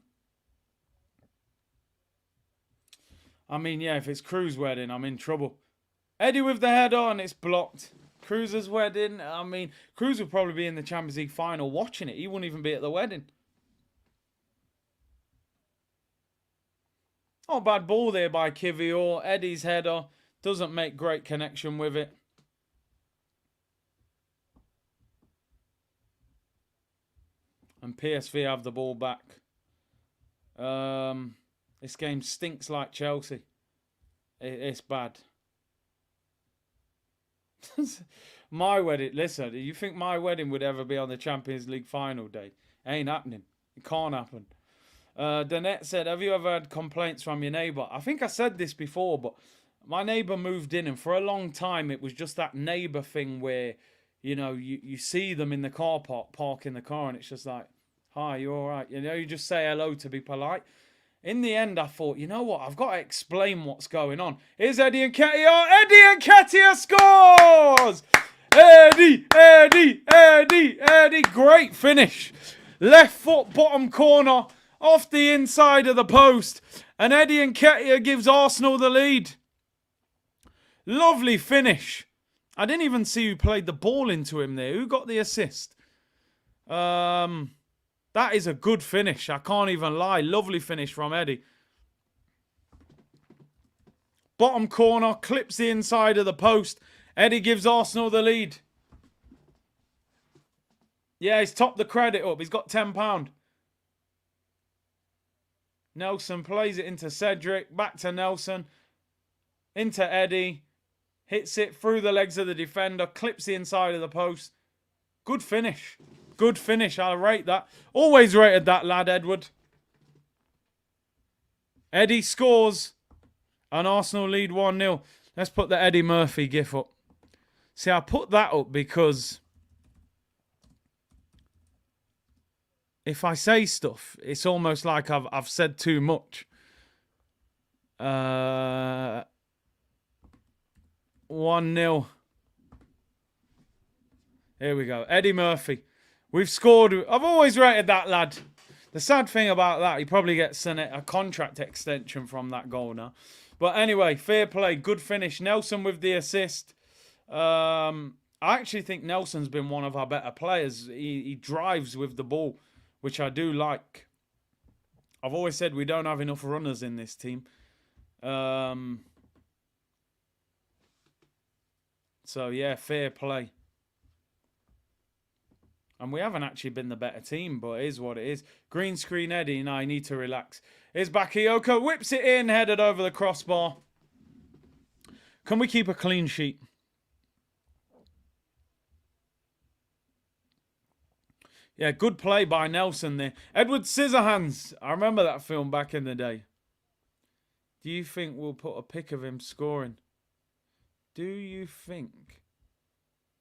I mean, yeah, if it's Cruz' wedding, I'm in trouble. Eddie with the head on, it's blocked. Cruz's wedding, I mean, Cruz would probably be in the Champions League final watching it. He wouldn't even be at the wedding. Oh, bad ball there by Kivior. Eddie's header doesn't make great connection with it. And PSV have the ball back. This game stinks like Chelsea. It's bad. My wedding, listen, do you think my wedding would ever be on the Champions League final day? Ain't happening. It can't happen. Danette said, have you ever had complaints from your neighbour? I think I said this before, but my neighbour moved in, and for a long time it was just that neighbour thing where, you know, you see them in the car park in the car, and it's just like, hi, you all right? You know, you just say hello to be polite. In the end, I thought, you know what? I've got to explain what's going on. Here's Eddie Nketiah. Eddie Nketiah scores! Eddie. Great finish. Left foot, bottom corner, off the inside of the post. And Eddie Nketiah gives Arsenal the lead. Lovely finish. I didn't even see who played the ball into him there. Who got the assist? That is a good finish. I can't even lie. Lovely finish from Eddie. Bottom corner, clips the inside of the post. Eddie gives Arsenal the lead. Yeah, he's topped the credit up. He's got £10. Nelson plays it into Cedric. Back to Nelson. Into Eddie. Hits it through the legs of the defender. Clips the inside of the post. Good finish. Good finish. I'll rate that. Always rated that lad, Edward. Eddie scores. And Arsenal lead 1-0. Let's put the Eddie Murphy gif up. See, I put that up because if I say stuff, it's almost like I've said too much. 1-0. Here we go. Eddie Murphy. We've scored. I've always rated that lad. The sad thing about that, he probably gets a contract extension from that goal now. But anyway, fair play. Good finish. Nelson with the assist. I actually think Nelson's been one of our better players. He drives with the ball, which I do like. I've always said we don't have enough runners in this team. So, yeah, fair play. And we haven't actually been the better team, but it is what it is. Green screen Eddie, and I need to relax. Here's Bakayoko, whips it in, headed over the crossbar. Can we keep a clean sheet? Yeah, good play by Nelson there. Edward Scissorhands. I remember that film back in the day. Do you think we'll put a pic of him scoring? Do you think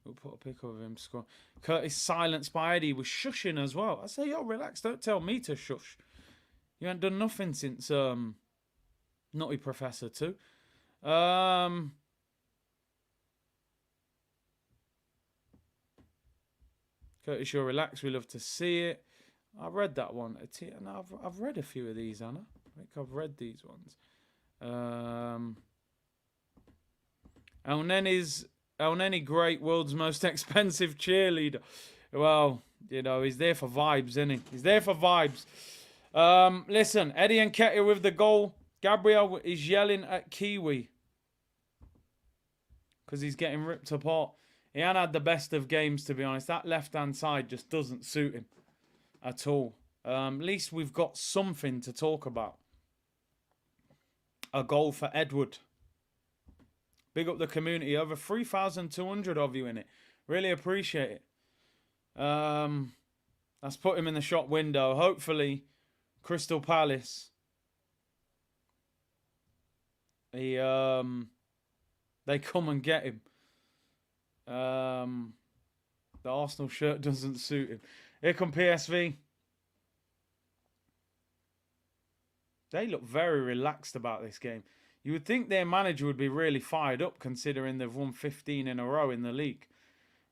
we'll put a pic of him scoring? Curtis silenced by Eddie was shushing as well. I say, yo, relax. Don't tell me to shush. You ain't done nothing since Nutty Professor 2. Curtis, you're relaxed. We love to see it. I read that one. And I've read a few of these, Anna. I think I've read these ones. El Neni, great, world's most expensive cheerleader. Well, you know, he's there for vibes, isn't he? He's there for vibes. Listen, Eddie Nketiah with the goal. Gabriel is yelling at Kiwi because he's getting ripped apart. He ain't had the best of games, to be honest. That left-hand side just doesn't suit him at all. At least we've got something to talk about. A goal for Edward. Big up the community. Over 3,200 of you in it. Really appreciate it. Let's put him in the shop window. Hopefully, Crystal Palace. They come and get him. The Arsenal shirt doesn't suit him. Here come PSV. They look very relaxed about this game. You would think their manager would be really fired up considering they've won 15 in a row in the league.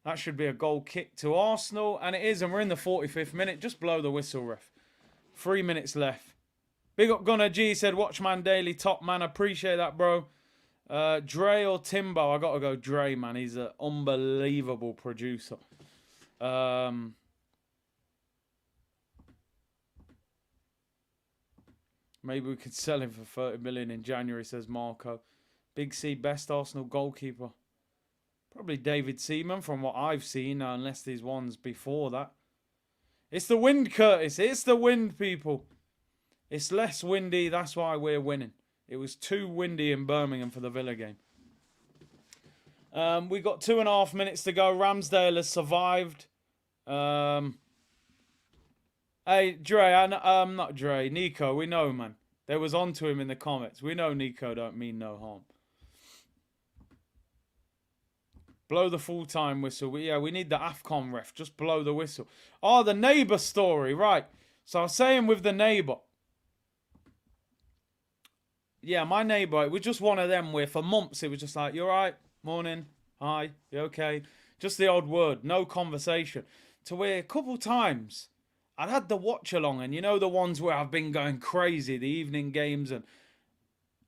That should be a goal kick to Arsenal. And it is. And we're in the 45th minute. Just blow the whistle, ref. 3 minutes left. Big up Gunnar G. Said, Watchman Daily, top man. Appreciate that, bro. Dre or Timbo? I got to go Dre, man. He's an unbelievable producer. Maybe we could sell him for 30 million in January, says Marco. Big C, best Arsenal goalkeeper. Probably David Seaman from what I've seen, unless there's ones before that. It's the wind, Curtis. It's the wind, people. It's less windy. That's why we're winning. It was too windy in Birmingham for the Villa game. We got 2.5 minutes to go. Ramsdale has survived. Hey, Dre, not Dre, Nico, we know, man. They was on to him in the comments. We know Nico don't mean no harm. Blow the full-time whistle. We need the AFCON ref. Just blow the whistle. Oh, the neighbour story, right. So I was saying with the neighbour. Yeah, my neighbour, it was just one of them where for months it was just like, you alright? Morning. Hi. You okay? Just the odd word. No conversation. To where a couple times I'd had the watch along, and you know the ones where I've been going crazy, the evening games, and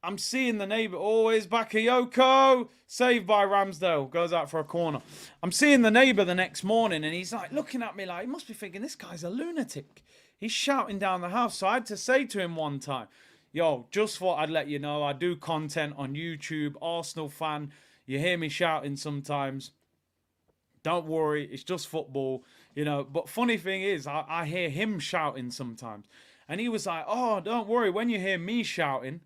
I'm seeing the neighbour. Always Bakayoko. Saved by Ramsdale. Goes out for a corner. I'm seeing the neighbour the next morning, and he's like looking at me like, he must be thinking, this guy's a lunatic. He's shouting down the house. So I had to say to him one time, yo, just thought I'd let you know, I do content on YouTube. Arsenal fan. You hear me shouting sometimes. Don't worry, it's just football, you know. But funny thing is, I hear him shouting sometimes. And he was like, oh, don't worry, when you hear me shouting,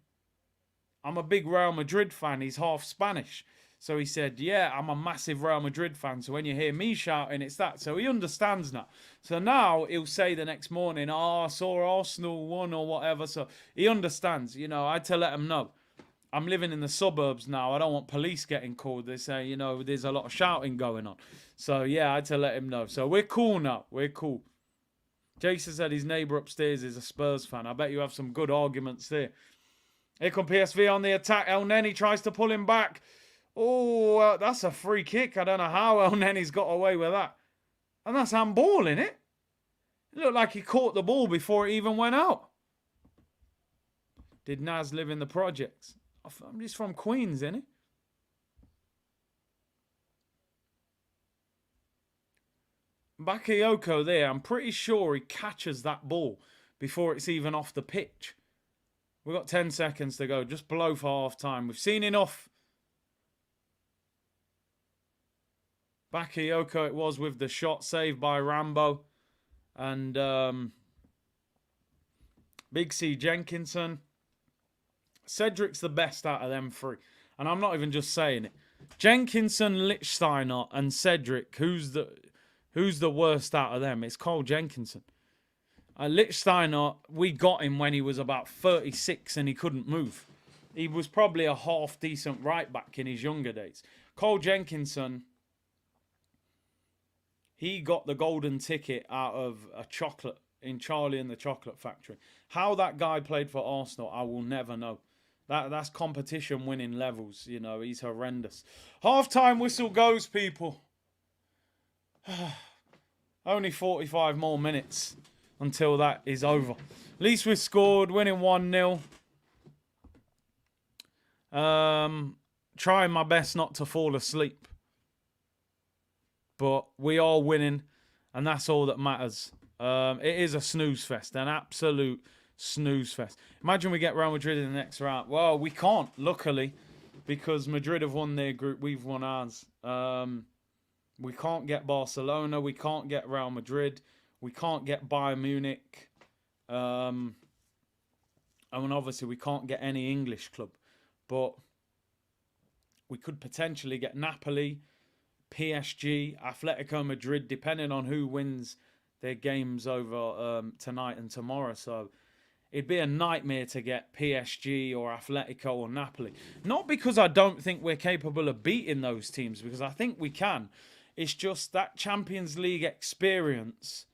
I'm a big Real Madrid fan. He's half Spanish. So he said, yeah, I'm a massive Real Madrid fan. So when you hear me shouting, it's that. So he understands now. So now he'll say the next morning, oh, I saw Arsenal won or whatever. So he understands. You know, I had to let him know. I'm living in the suburbs now. I don't want police getting called. They say, you know, there's a lot of shouting going on. So, yeah, I had to let him know. So we're cool now. We're cool. Jason said his neighbour upstairs is a Spurs fan. I bet you have some good arguments there. Here come PSV on the attack. El Neni tries to pull him back. Oh, that's a free kick. I don't know how El Neni's got away with that. And that's handball, innit? It looked like he caught the ball before it even went out. Did Naz live in the projects? I'm just from Queens, innit? Bakayoko there, I'm pretty sure he catches that ball before it's even off the pitch. We've got 10 seconds to go, just below for half time. We've seen enough. Bakayoko it was with the shot saved by Rambo. And Big C Jenkinson. Cedric's the best out of them three. And I'm not even just saying it. Jenkinson, Lichtsteiner and Cedric, who's the worst out of them? It's Cole Jenkinson. Lichtsteiner, we got him when he was about 36 and he couldn't move. He was probably a half-decent right-back in his younger days. Cole Jenkinson, he got the golden ticket out of a chocolate in Charlie and the Chocolate Factory. How that guy played for Arsenal, I will never know. That's competition winning levels, you know. He's horrendous. Half-time whistle goes, people. Only 45 more minutes until that is over. At least we scored, winning 1-0. Trying my best not to fall asleep. But we are winning, and that's all that matters. It is a snooze fest, an absolute snooze fest. Imagine we get Real Madrid in the next round. Well, we can't, luckily, because Madrid have won their group, we've won ours. We can't get Barcelona, we can't get Real Madrid, we can't get Bayern Munich, and obviously we can't get any English club. But we could potentially get Napoli, PSG, Atletico Madrid, depending on who wins their games over tonight and tomorrow. So it'd be a nightmare to get PSG or Atletico or Napoli. Not because I don't think we're capable of beating those teams, because I think we can. It's just that Champions League experience.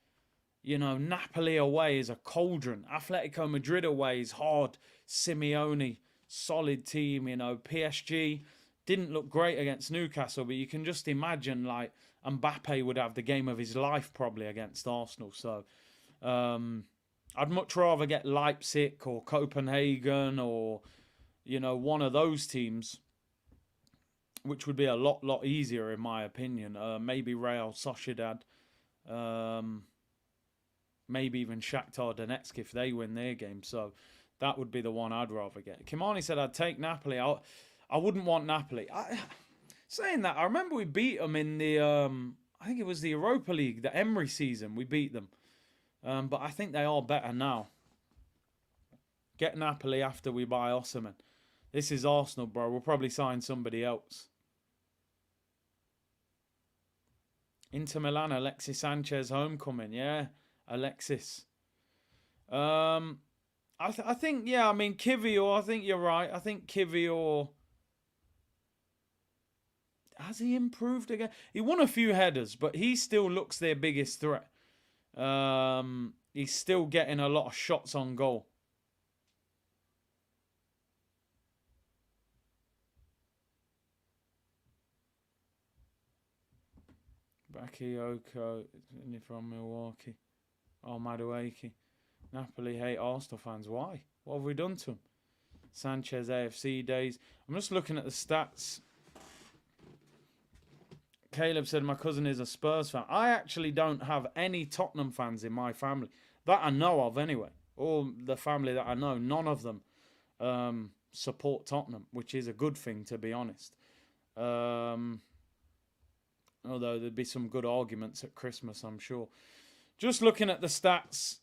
You know, Napoli away is a cauldron. Atletico Madrid away is hard. Simeone, solid team. You know, PSG didn't look great against Newcastle, but you can just imagine, like, Mbappe would have the game of his life probably against Arsenal. So, I'd much rather get Leipzig or Copenhagen or, you know, one of those teams, which would be a lot easier in my opinion. Maybe Real Sociedad, maybe even Shakhtar Donetsk if they win their game. So that would be the one I'd rather get. Kimani said I'd take Napoli. I wouldn't want Napoli. Saying that, I remember we beat them in the, I think it was the Europa League, the Emery season. We beat them. But I think they are better now. Get Napoli after we buy Osimhen. This is Arsenal, bro. We'll probably sign somebody else. Inter Milan, Alexis Sanchez homecoming. Yeah, Alexis. I think, yeah, I mean, Kivior, I think you're right. I think Kivior... Has he improved again? He won a few headers, but he still looks their biggest threat. He's still getting a lot of shots on goal. Bakayoko from Milwaukee. Oh, Madueke. Napoli hate Arsenal fans. Why? What have we done to them? Sanchez AFC days. I'm just looking at the stats. Caleb said, my cousin is a Spurs fan. I actually don't have any Tottenham fans in my family. That I know of anyway. Or the family that I know, none of them support Tottenham, which is a good thing, to be honest. Although there'd be some good arguments at Christmas, I'm sure. Just looking at the stats,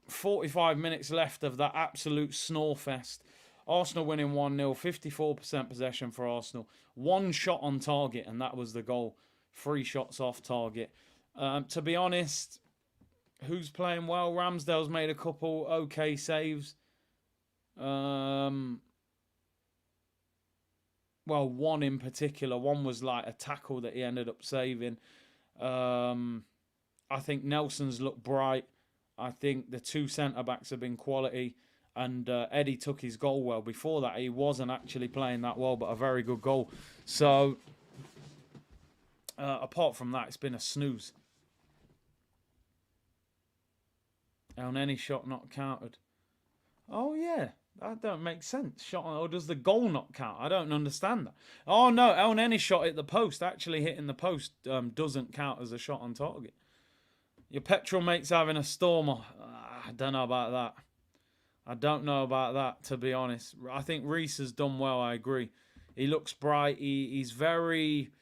45 minutes left of that absolute snore fest. Arsenal winning 1-0, 54% possession for Arsenal. 1 shot on target, and that was the goal. 3 shots off target. To be honest, who's playing well? Ramsdale's made a couple okay saves. Well, one in particular. One was like a tackle that he ended up saving. I think Nelson's looked bright. I think the 2 centre-backs have been quality. And Eddie took his goal well. Before that, he wasn't actually playing that well, but a very good goal. So, apart from that, it's been a snooze. Elneny shot not counted. Oh, yeah. That don't make sense. Shot, or does the goal not count? I don't understand that. Oh, no. Elneny shot at the post. Actually hitting the post doesn't count as a shot on target. Your petrol mate's having a storm. I don't know about that. I don't know about that, to be honest. I think Reece has done well, I agree. He looks bright. He's very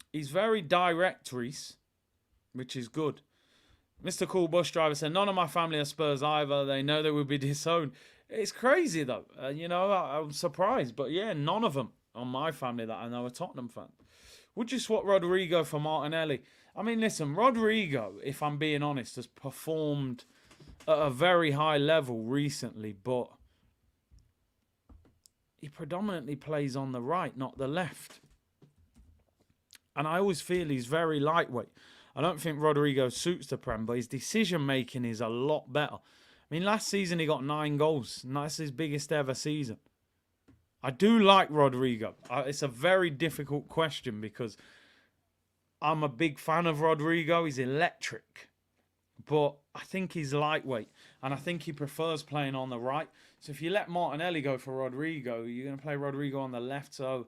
direct, Reece, which is good. Mr. Cool Bus Driver said, none of my family are Spurs either. They know they will be disowned. It's crazy, though. I'm surprised. But, yeah, none of them on my family that I know are Tottenham fans. Would you swap Rodrigo for Martinelli? I mean, listen, Rodrigo, if I'm being honest, has performed at a very high level recently, but he predominantly plays on the right, not the left. And I always feel he's very lightweight. I don't think Rodrigo suits the Prem, but his decision-making is a lot better. I mean, last season he got 9 goals, and that's his biggest ever season. I do like Rodrigo. It's a very difficult question because I'm a big fan of Rodrigo. He's electric. But I think he's lightweight, and I think he prefers playing on the right. So if you let Martinelli go for Rodrigo, you're going to play Rodrigo on the left. So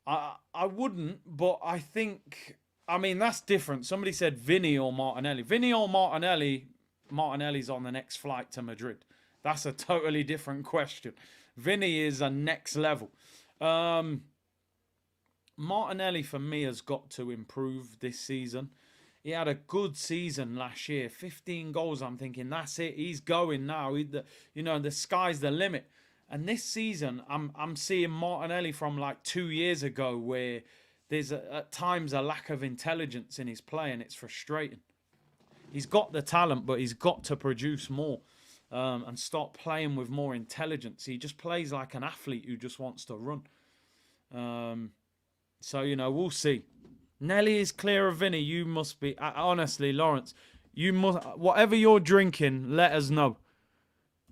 I wouldn't, but I think, I mean, that's different. Somebody said Vinny or Martinelli. Vinny or Martinelli, Martinelli's on the next flight to Madrid. That's a totally different question. Vinny is a next level. Martinelli, for me, has got to improve this season. He had a good season last year. 15 goals, I'm thinking, that's it. He's going now. The sky's the limit. And this season, I'm seeing Martinelli from like 2 years ago where there's at times a lack of intelligence in his play, and it's frustrating. He's got the talent, but he's got to produce more and start playing with more intelligence. He just plays like an athlete who just wants to run. So, we'll see. Nelly is clear of Vinny. You must be... honestly, Lawrence, you must... Whatever you're drinking, let us know.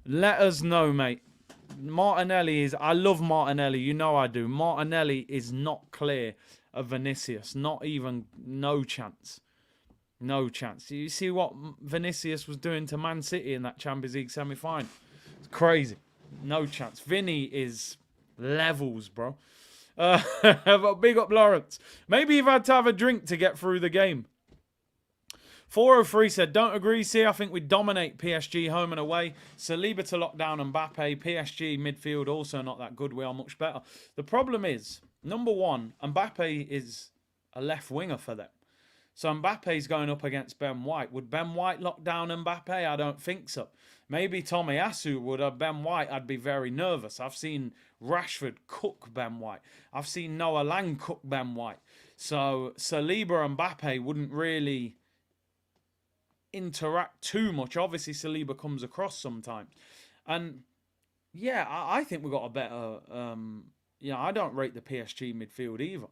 Let us know, mate. Martinelli is... I love Martinelli. You know I do. Martinelli is not clear of Vinicius. Not even... No chance. No chance. You see what Vinicius was doing to Man City in that Champions League semi-final? It's crazy. No chance. Vinny is levels, bro. But big up Lawrence. Maybe you've had to have a drink to get through the game. 403 said, don't agree, see, I think we dominate PSG home and away. Saliba to lock down Mbappe. PSG midfield also not that good. We are much better. The problem is, number one, Mbappe is a left winger for them. So Mbappe's going up against Ben White. Would Ben White lock down Mbappe? I don't think so. Maybe Tomiyasu would have. Ben White, I'd be very nervous. I've seen Rashford cook Ben White. I've seen Noah Lang cook Ben White. So Saliba and Mbappe wouldn't really interact too much. Obviously, Saliba comes across sometimes. And, yeah, I think we've got a better... I don't rate the PSG midfield either.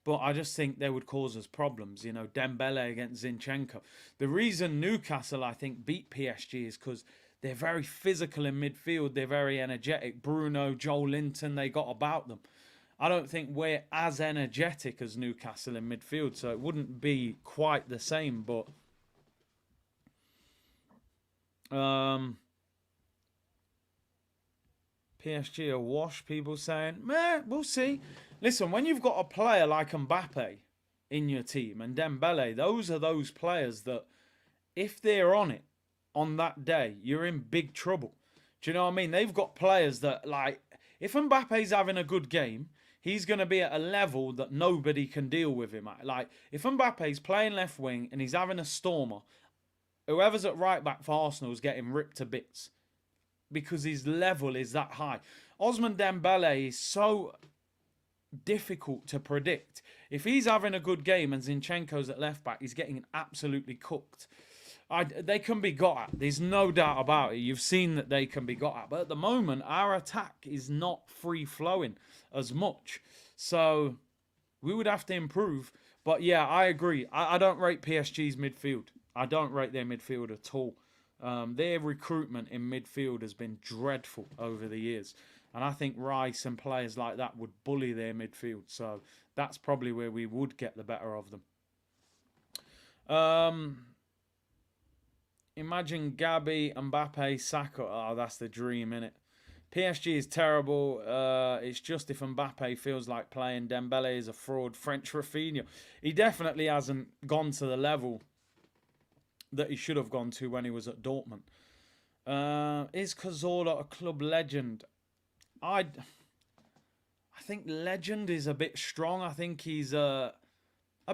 But I just think they would cause us problems. Dembele against Zinchenko. The reason Newcastle, I think, beat PSG is because they're very physical in midfield. They're very energetic. Bruno, Joel Linton, they got about them. I don't think we're as energetic as Newcastle in midfield. So it wouldn't be quite the same. But PSG a wash, people saying, meh, we'll see. Listen, when you've got a player like Mbappe in your team and Dembele, those are those players that if they're on it on that day, you're in big trouble. Do you know what I mean? They've got players that, like, if Mbappe's having a good game, he's going to be at a level that nobody can deal with him at. Like, if Mbappe's playing left wing and he's having a stormer, whoever's at right back for Arsenal is getting ripped to bits because his level is that high. Osman Dembele is so difficult to predict. If he's having a good game and Zinchenko's at left back, he's getting absolutely cooked. They can be got at. There's no doubt about it. You've seen that they can be got at. But at the moment, our attack is not free-flowing as much. So we would have to improve. But yeah, I agree. I don't rate PSG's midfield. I don't rate their midfield at all. Their recruitment in midfield has been dreadful over the years. And I think Rice and players like that would bully their midfield. So that's probably where we would get the better of them. Imagine Gabi, Mbappe, Saka. Oh, that's the dream, innit? PSG is terrible. It's just if Mbappe feels like playing. Dembele is a fraud. French Rafinha. He definitely hasn't gone to the level that he should have gone to when he was at Dortmund. Is Cazorla a club legend? I think legend is a bit strong. I think he's a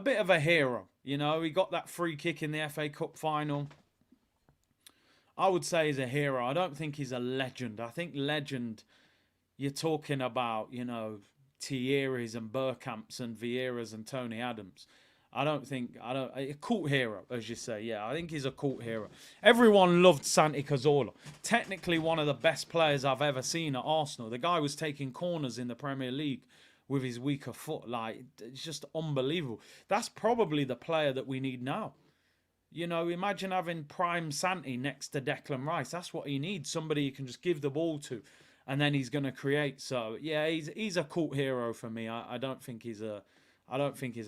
bit of a hero. You know, he got that free kick in the FA Cup final. I would say he's a hero. I don't think he's a legend. I think legend, you're talking about, you know, Thierry's and Bergkamps and Vieiras and Tony Adams. A cult hero, as you say. Yeah, I think he's a cult hero. Everyone loved Santi Cazorla. Technically one of the best players I've ever seen at Arsenal. The guy was taking corners in the Premier League with his weaker foot. Like, it's just unbelievable. That's probably the player that we need now. You know, imagine having prime Santi next to Declan Rice. That's what he needs. Somebody you can just give the ball to, and then he's going to create. So yeah, he's a cult hero for me. I don't think he's a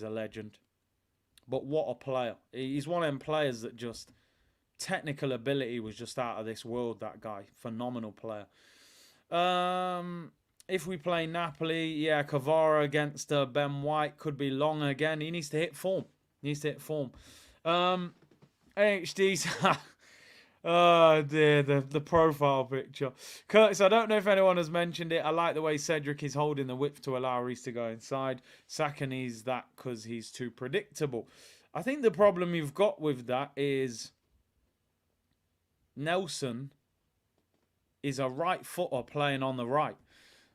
legend, but what a player! He's one of them players that just technical ability was just out of this world. That guy, phenomenal player. If we play Napoli, yeah, Kvara against Ben White could be long again. He needs to hit form. HD's oh dear, the profile picture. Curtis, I don't know if anyone has mentioned it. I like the way Cedric is holding the width to allow Reece to go inside. Saka needs that because he's too predictable. I think the problem you've got with that is Nelson is a right footer playing on the right.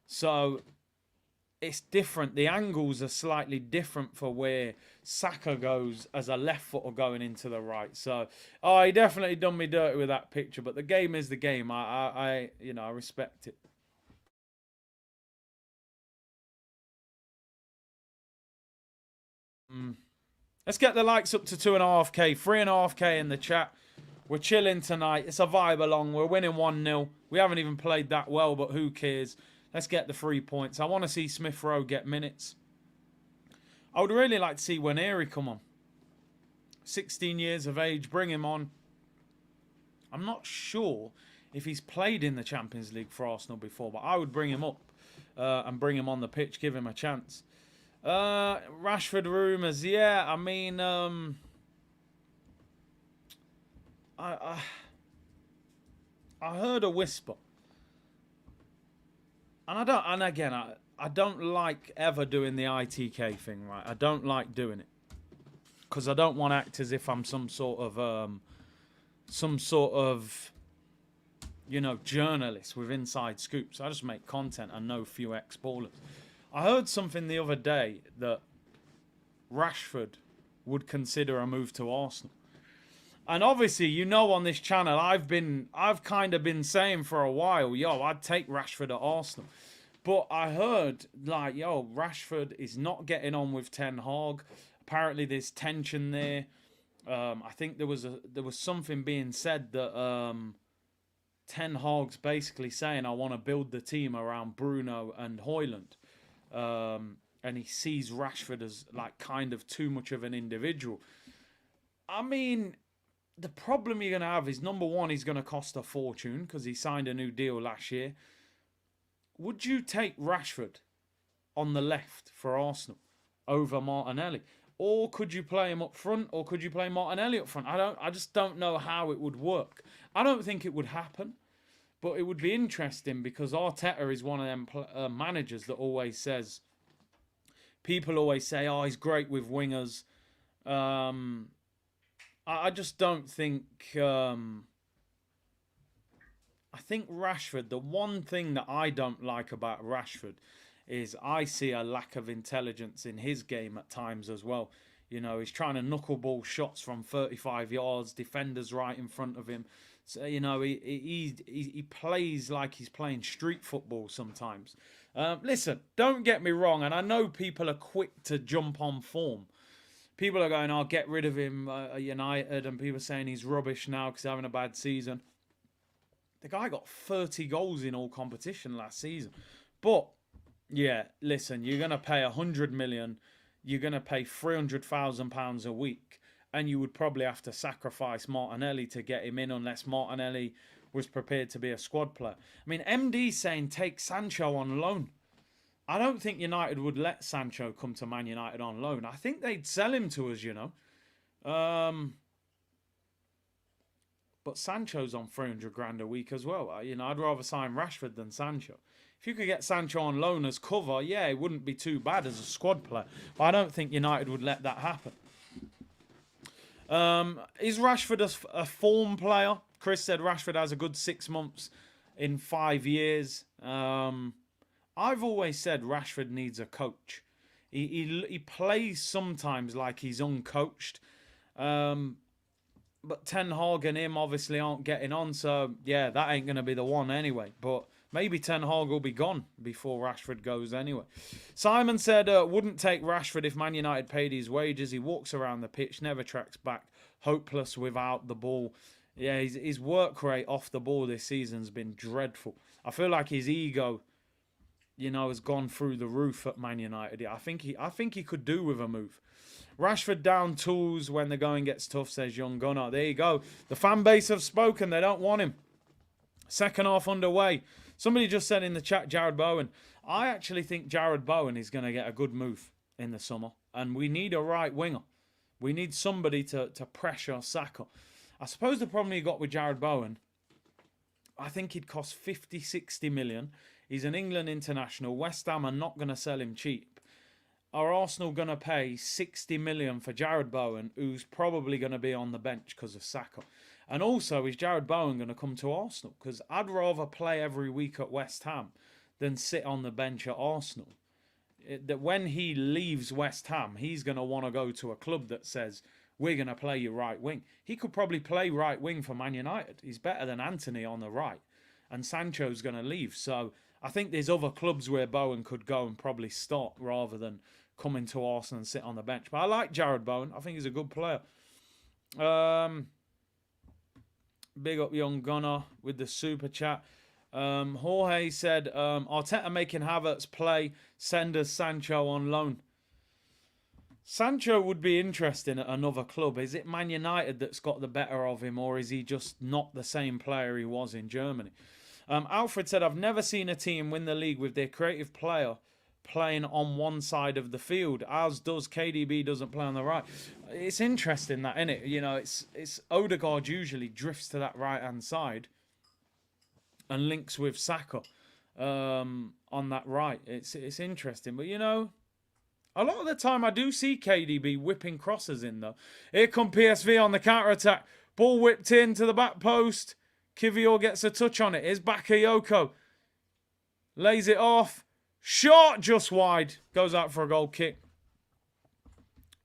So it's different. The angles are slightly different for where Saka goes as a left footer going into the right. So, he definitely done me dirty with that picture. But the game is the game. I respect it. Let's get the likes up to 2.5k, 3.5k in the chat. We're chilling tonight. It's a vibe along. We're winning 1-0. We haven't even played that well, but who cares? Let's get the 3 points. I want to see Smith Rowe get minutes. I would really like to see Waneri come on. 16 years of age, bring him on. I'm not sure if he's played in the Champions League for Arsenal before, but I would bring him up and bring him on the pitch, give him a chance. Rashford rumours, yeah, I mean, I heard a whisper. And I don't like ever doing the ITK thing, right? I don't like doing it. Because I don't want to act as if I'm some sort of, you know, journalist with inside scoops. I just make content and know few ex-ballers. I heard something the other day that Rashford would consider a move to Arsenal. And obviously, you know, on this channel, I've kind of been saying for a while, yo, I'd take Rashford at Arsenal. But I heard, like, yo, Rashford is not getting on with Ten Hag. Apparently, there's tension there. I think there was something being said that Ten Hag's basically saying, I want to build the team around Bruno and Højlund. And he sees Rashford as, like, kind of too much of an individual. I mean, the problem you're going to have is, number one, he's going to cost a fortune because he signed a new deal last year. would you take Rashford on the left for Arsenal over Martinelli? Or could you play him up front, or could you play Martinelli up front? I just don't know how it would work. I don't think it would happen, but it would be interesting because Arteta is one of them managers that always says, people always say, oh, he's great with wingers. I just don't think. I think Rashford, the one thing that I don't like about Rashford is I see a lack of intelligence in his game at times as well. You know, he's trying to knuckleball shots from 35 yards, defenders right in front of him. So, you know, he plays like he's playing street football sometimes. Listen, don't get me wrong, and I know people are quick to jump on form. People are going, I'll get rid of him at United, and people are saying he's rubbish now because he's having a bad season. The guy got 30 goals in all competition last season. But, yeah, listen, you're going to pay 100 million, you're going to pay £300,000 a week, and you would probably have to sacrifice Martinelli to get him in unless Martinelli was prepared to be a squad player. I mean, MD's saying take Sancho on loan. I don't think United would let Sancho come to Man United on loan. I think they'd sell him to us, you know. But Sancho's on 300 grand a week as well. You know, I'd rather sign Rashford than Sancho. If you could get Sancho on loan as cover, yeah, it wouldn't be too bad as a squad player. But I don't think United would let that happen. Is Rashford a form player? Chris said Rashford has a good 6 months in 5 years. I've always said Rashford needs a coach. He plays sometimes like he's uncoached. But Ten Hag and him obviously aren't getting on, so yeah, that ain't going to be the one anyway. But maybe Ten Hag will be gone before Rashford goes anyway. Simon said, wouldn't take Rashford if Man United paid his wages. He walks around the pitch, never tracks back, hopeless without the ball. Yeah, his work rate off the ball this season's been dreadful. I feel like his ego, you know, has gone through the roof at Man United. I think he could do with a move. Rashford down tools when the going gets tough, says Young Gunnar. There you go. The fan base have spoken. They don't want him. Second half underway. Somebody just said in the chat, Jared Bowen. I actually think Jared Bowen is going to get a good move in the summer. And we need a right winger. We need somebody to pressure Saka. I suppose the problem you got with Jared Bowen, I think he'd cost 50, 60 million. He's an England international. West Ham are not going to sell him cheap. Are Arsenal going to pay 60 million for Jared Bowen, who's probably going to be on the bench because of Saka? And also, is Jared Bowen going to come to Arsenal? Because I'd rather play every week at West Ham than sit on the bench at Arsenal. That when he leaves West Ham, he's going to want to go to a club that says, we're going to play you right wing. He could probably play right wing for Man United. He's better than Anthony on the right. And Sancho's going to leave. So I think there's other clubs where Bowen could go and probably start rather than coming to Arsenal and sit on the bench. But I like Jared Bowen. I think he's a good player. Big up Young Gunner with the super chat. Jorge said, Arteta making Havertz play, send us Sancho on loan. Sancho would be interesting at another club. Is it Man United that's got the better of him, or is he just not the same player he was in Germany? Alfred said, I've never seen a team win the league with their creative player playing on one side of the field, as does KDB doesn't play on the right. It's interesting that, isn't it? You know, it's Odegaard usually drifts to that right-hand side and links with Saka on that right. It's interesting. But, you know, a lot of the time I do see KDB whipping crosses in, though. Here come PSV on the counter-attack. Ball whipped in to the back post. Kivior gets a touch on it. Here's Bakayoko. Lays it off. Shot just wide. Goes out for a goal kick.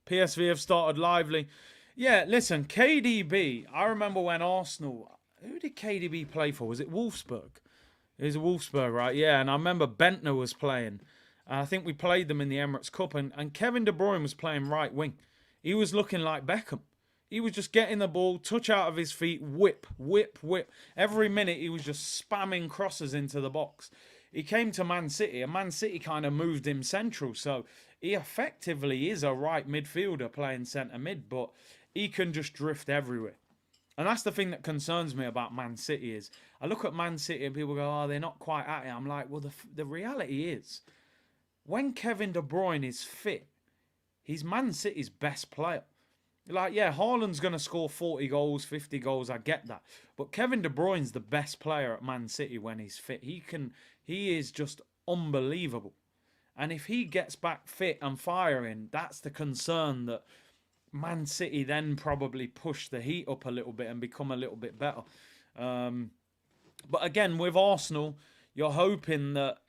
PSV have started lively. Yeah, listen, KDB, I remember when Arsenal... Who did KDB play for? Was it Wolfsburg? It was Wolfsburg, right? Yeah, and I remember Bentner was playing. I think we played them in the Emirates Cup, and Kevin De Bruyne was playing right wing. He was looking like Beckham. He was just getting the ball, touch out of his feet, whip, whip, whip. Every minute he was just spamming crosses into the box. He came to Man City, and Man City kind of moved him central. So he effectively is a right midfielder playing centre mid, but he can just drift everywhere. And that's the thing that concerns me about Man City is I look at Man City and people go, oh, they're not quite at it. I'm like, well, the reality is when Kevin De Bruyne is fit, he's Man City's best player. Like, yeah, Haaland's going to score 40 goals, 50 goals. I get that. But Kevin De Bruyne's the best player at Man City when he's fit. He is just unbelievable. And if he gets back fit and firing, that's the concern that Man City then probably push the heat up a little bit and become a little bit better. But again, with Arsenal, you're hoping that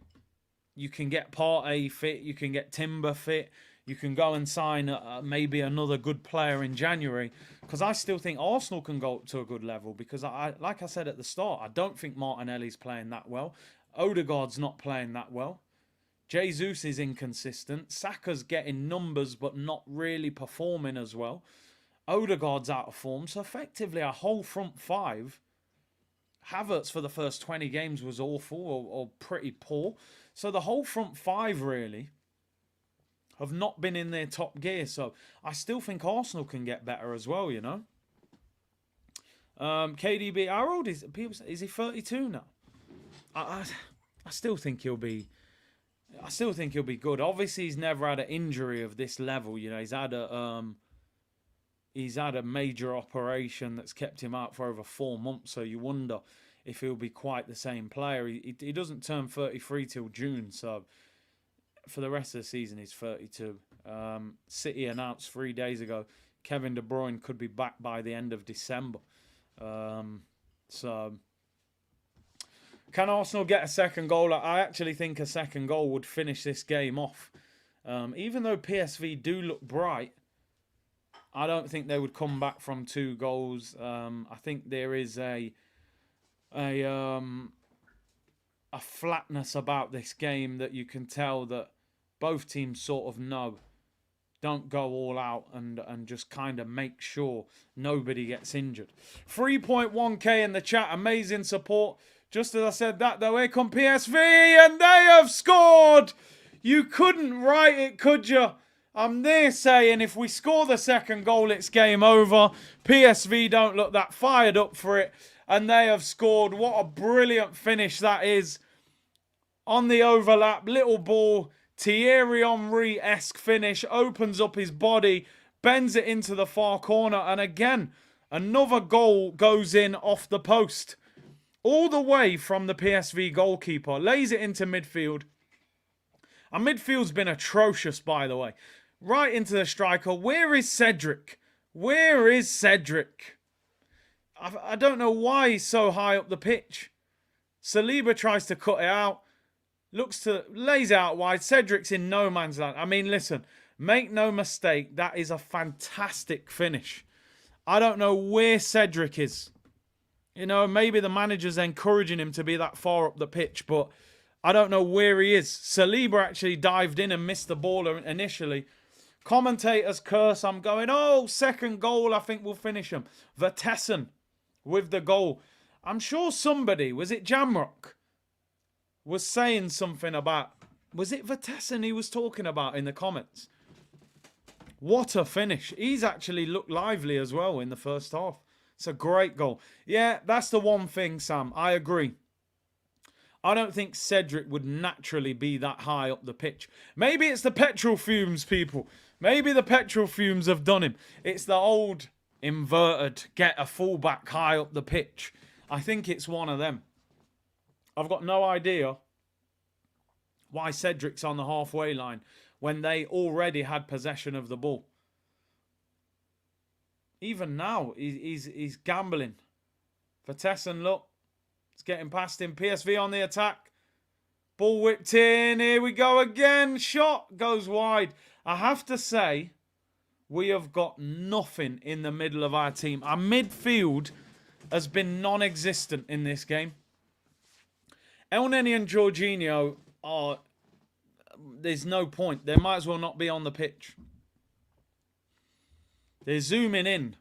you can get Partey fit, you can get Timber fit, you can go and sign maybe another good player in January. Because I still think Arsenal can go up to a good level. Because, like I said at the start, I don't think Martinelli's playing that well. Odegaard's not playing that well. Jesus is inconsistent. Saka's getting numbers but not really performing as well. Odegaard's out of form. So effectively, our whole front five, Havertz for the first 20 games was awful or pretty poor. So the whole front five really have not been in their top gear. So I still think Arsenal can get better as well, you know. KDB, how old is he 32 now? I still think he'll be... I still think he'll be good. Obviously, he's never had an injury of this level. You know, he's had a major operation that's kept him out for over 4 months. So you wonder if he'll be quite the same player. He doesn't turn 33 till June. So for the rest of the season, he's 32. City announced 3 days ago Kevin De Bruyne could be back by the end of December. So... Can Arsenal get a second goal? I actually think a second goal would finish this game off. Even though PSV do look bright, I don't think they would come back from 2 goals. I think there is a flatness about this game that you can tell that both teams sort of know. Don't go all out and just kind of make sure nobody gets injured. 3.1k in the chat. Amazing support. Just as I said that, though, here come PSV, and they have scored! You couldn't write it, could you? I'm there saying if we score the second goal, it's game over. PSV don't look that fired up for it, and they have scored. What a brilliant finish that is. On the overlap, little ball, Thierry Henry-esque finish, opens up his body, bends it into the far corner, and again, another goal goes in off the post. All the way from the PSV goalkeeper. Lays it into midfield. And midfield's been atrocious, by the way. Right into the striker. Where is Cedric? Where is Cedric? I don't know why he's so high up the pitch. Saliba tries to cut it out. Lays it out wide. Cedric's in no man's land. I mean, listen. Make no mistake. That is a fantastic finish. I don't know where Cedric is. You know, maybe the manager's encouraging him to be that far up the pitch, but I don't know where he is. Saliba actually dived in and missed the ball initially. Commentators curse. I'm going, oh, second goal, I think we'll finish him. Vertessen with the goal. I'm sure somebody, was it Jamrock, was saying something about, was it Vertessen he was talking about in the comments? What a finish. He's actually looked lively as well in the first half. It's a great goal. Yeah, that's the one thing, Sam. I agree. I don't think Cedric would naturally be that high up the pitch. Maybe it's the petrol fumes, people. Maybe the petrol fumes have done him. It's the old inverted, get a fullback high up the pitch. I think it's one of them. I've got no idea why Cedric's on the halfway line when they already had possession of the ball. Even now, he's gambling. Vertessen, look. It's getting past him. PSV on the attack. Ball whipped in. Here we go again. Shot goes wide. I have to say, we have got nothing in the middle of our team. Our midfield has been non-existent in this game. Elneny and Jorginho are... There's no point. They might as well not be on the pitch. They're zooming in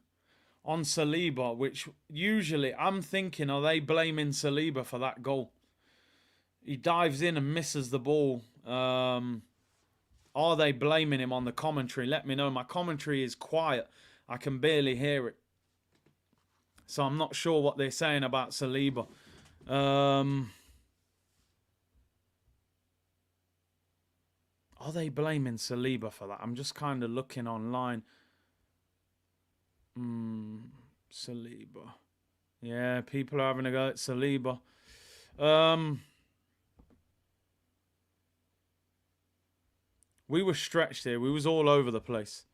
on Saliba, which usually I'm thinking, are they blaming Saliba for that goal? He dives in and misses the ball. Are they blaming him on the commentary? Let me know. My commentary is quiet. I can barely hear it. So I'm not sure what they're saying about Saliba. Are they blaming Saliba for that? I'm just kind of looking online. Saliba. Yeah, people are having a go at Saliba. We were stretched here. We was all over the place.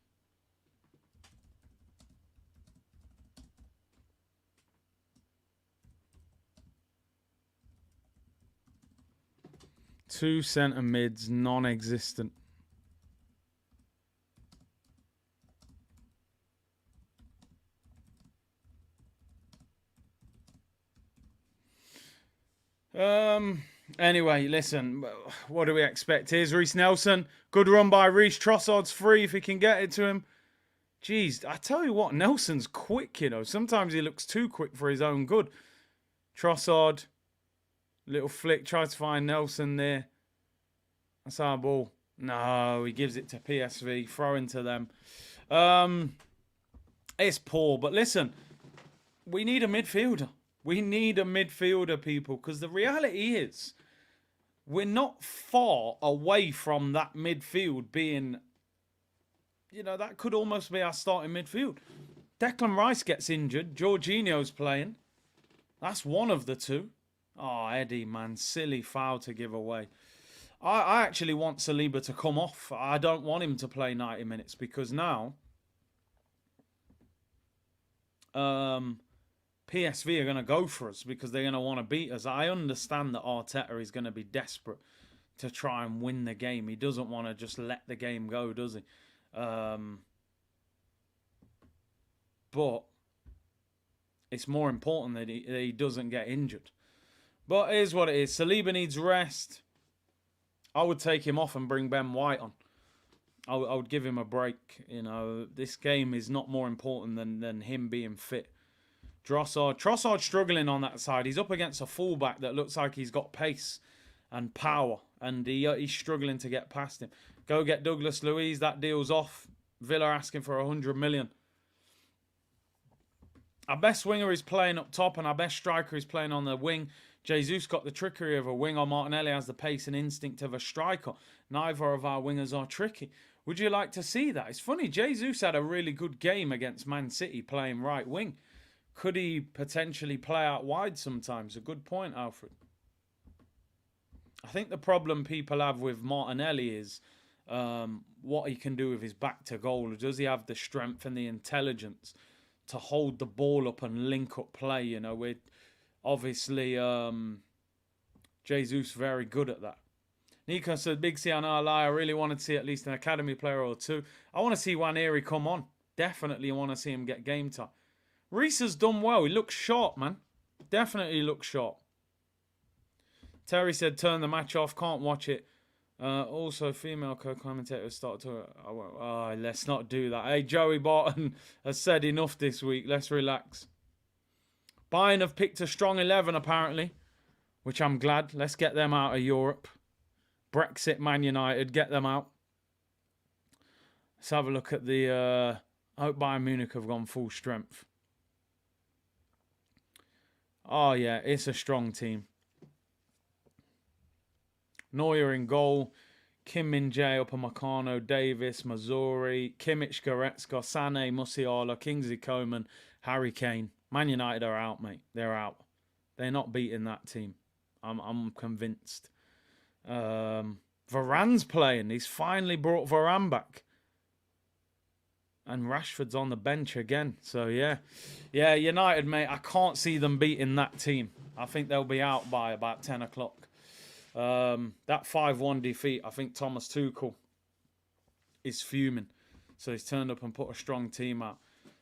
Two centre mids, non-existent. Anyway, listen, what do we expect? Here's Reece Nelson. Good run by Reece. Trossard's free if he can get it to him. Jeez, I tell you what, Nelson's quick, you know. Sometimes he looks too quick for his own good. Trossard, little flick, tries to find Nelson there. That's our ball. No, he gives it to PSV. Throw into them. It's poor, but listen, we need a midfielder. We need a midfielder, people, because the reality is we're not far away from that midfield being, you know, that could almost be our starting midfield. Declan Rice gets injured. Jorginho's playing. That's one of the two. Oh, Eddie, man, silly foul to give away. I actually want Saliba to come off. I don't want him to play 90 minutes because now PSV are going to go for us because they're going to want to beat us. I understand that Arteta is going to be desperate to try and win the game. He doesn't want to just let the game go, does he? But it's more important that he doesn't get injured. But here's what it is. Saliba needs rest. I would take him off and bring Ben White on. I would give him a break. You know, this game is not more important than him being fit. Trossard struggling on that side. He's up against a fullback that looks like he's got pace and power, and he's struggling to get past him. Go get Douglas Luiz. That deal's off. Villa asking for 100 million. Our best winger is playing up top, and our best striker is playing on the wing. Jesus got the trickery of a winger. Martinelli has the pace and instinct of a striker. Neither of our wingers are tricky. Would you like to see that? It's funny. Jesus had a really good game against Man City playing right wing. Could he potentially play out wide sometimes? A good point, Alfred. I think the problem people have with Martinelli is what he can do with his back to goal. Does he have the strength and the intelligence to hold the ball up and link up play? You know, we're obviously Jesus very good at that. Nico said, Big C, I know I lie. I really want to see at least an academy player or two. I want to see Waneri come on. Definitely want to see him get game time. Reece has done well. He looks sharp, man. Definitely looks sharp. Terry said, turn the match off. Can't watch it. Also, female co-commentators start to... let's not do that. Hey, Joey Barton has said enough this week. Let's relax. Bayern have picked a strong 11, apparently, which I'm glad. Let's get them out of Europe. Brexit, Man United, get them out. Let's have a look at the... I hope Bayern Munich have gone full strength. Oh, yeah, it's a strong team. Neuer in goal. Kim Min-jae, Upamecano, Davis, Mazzuri, Kimmich, Goretzka, Sané, Musiala, Kingsley Coman, Harry Kane. Man United are out, mate. They're out. They're not beating that team. I'm convinced. Varane's playing. He's finally brought Varane back. And Rashford's on the bench again. So, yeah. Yeah, United, mate, I can't see them beating that team. I think they'll be out by about 10 o'clock. That 5-1 defeat, I think Thomas Tuchel is fuming. So he's turned up and put a strong team out.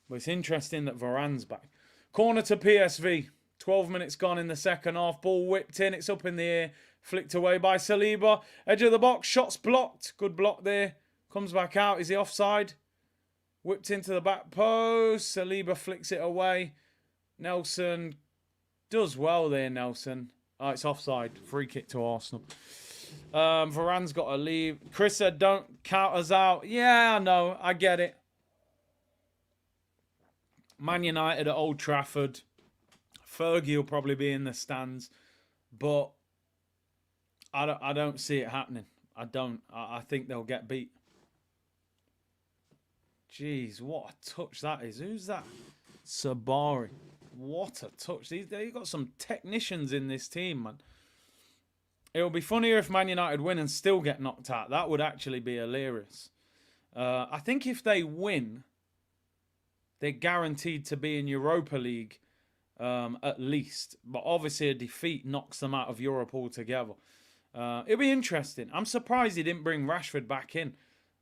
But it's interesting that Varane's back. Corner to PSV. 12 minutes gone in the second half. Ball whipped in. It's up in the air. Flicked away by Saliba. Edge of the box. Shots blocked. Good block there. Comes back out. Is he offside? Whipped into the back post. Saliba flicks it away. Nelson does well there, Nelson. Oh, it's offside. Free kick to Arsenal. Varane's got to leave. Chris said, don't count us out. Yeah, I know. I get it. Man United at Old Trafford. Fergie will probably be in the stands, but I don't see it happening. I don't. I think they'll get beat. Jeez, what a touch that is. Who's that? Sabari. What a touch. They've got some technicians in this team, man. It'll be funnier if Man United win and still get knocked out. That would actually be hilarious. I think if they win, they're guaranteed to be in Europa League at least. But obviously a defeat knocks them out of Europe altogether. It'll be interesting. I'm surprised he didn't bring Rashford back in.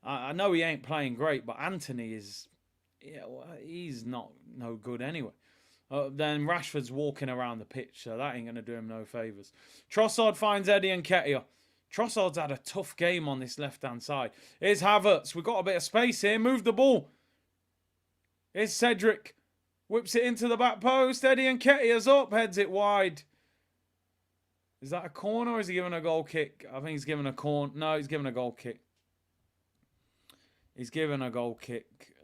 I know he ain't playing great, but Anthony is... Yeah, well, he's no good anyway. Then Rashford's walking around the pitch, so that ain't going to do him no favours. Trossard finds Eddie Nketiah. Trossard's had a tough game on this left-hand side. Here's Havertz. We've got a bit of space here. Move the ball. Here's Cedric. Whips it into the back post. Eddie Nketiah's up. Heads it wide. Is that a corner or is he giving a goal kick? I think he's giving a corner. No, he's giving a goal kick. He's given a goal kick.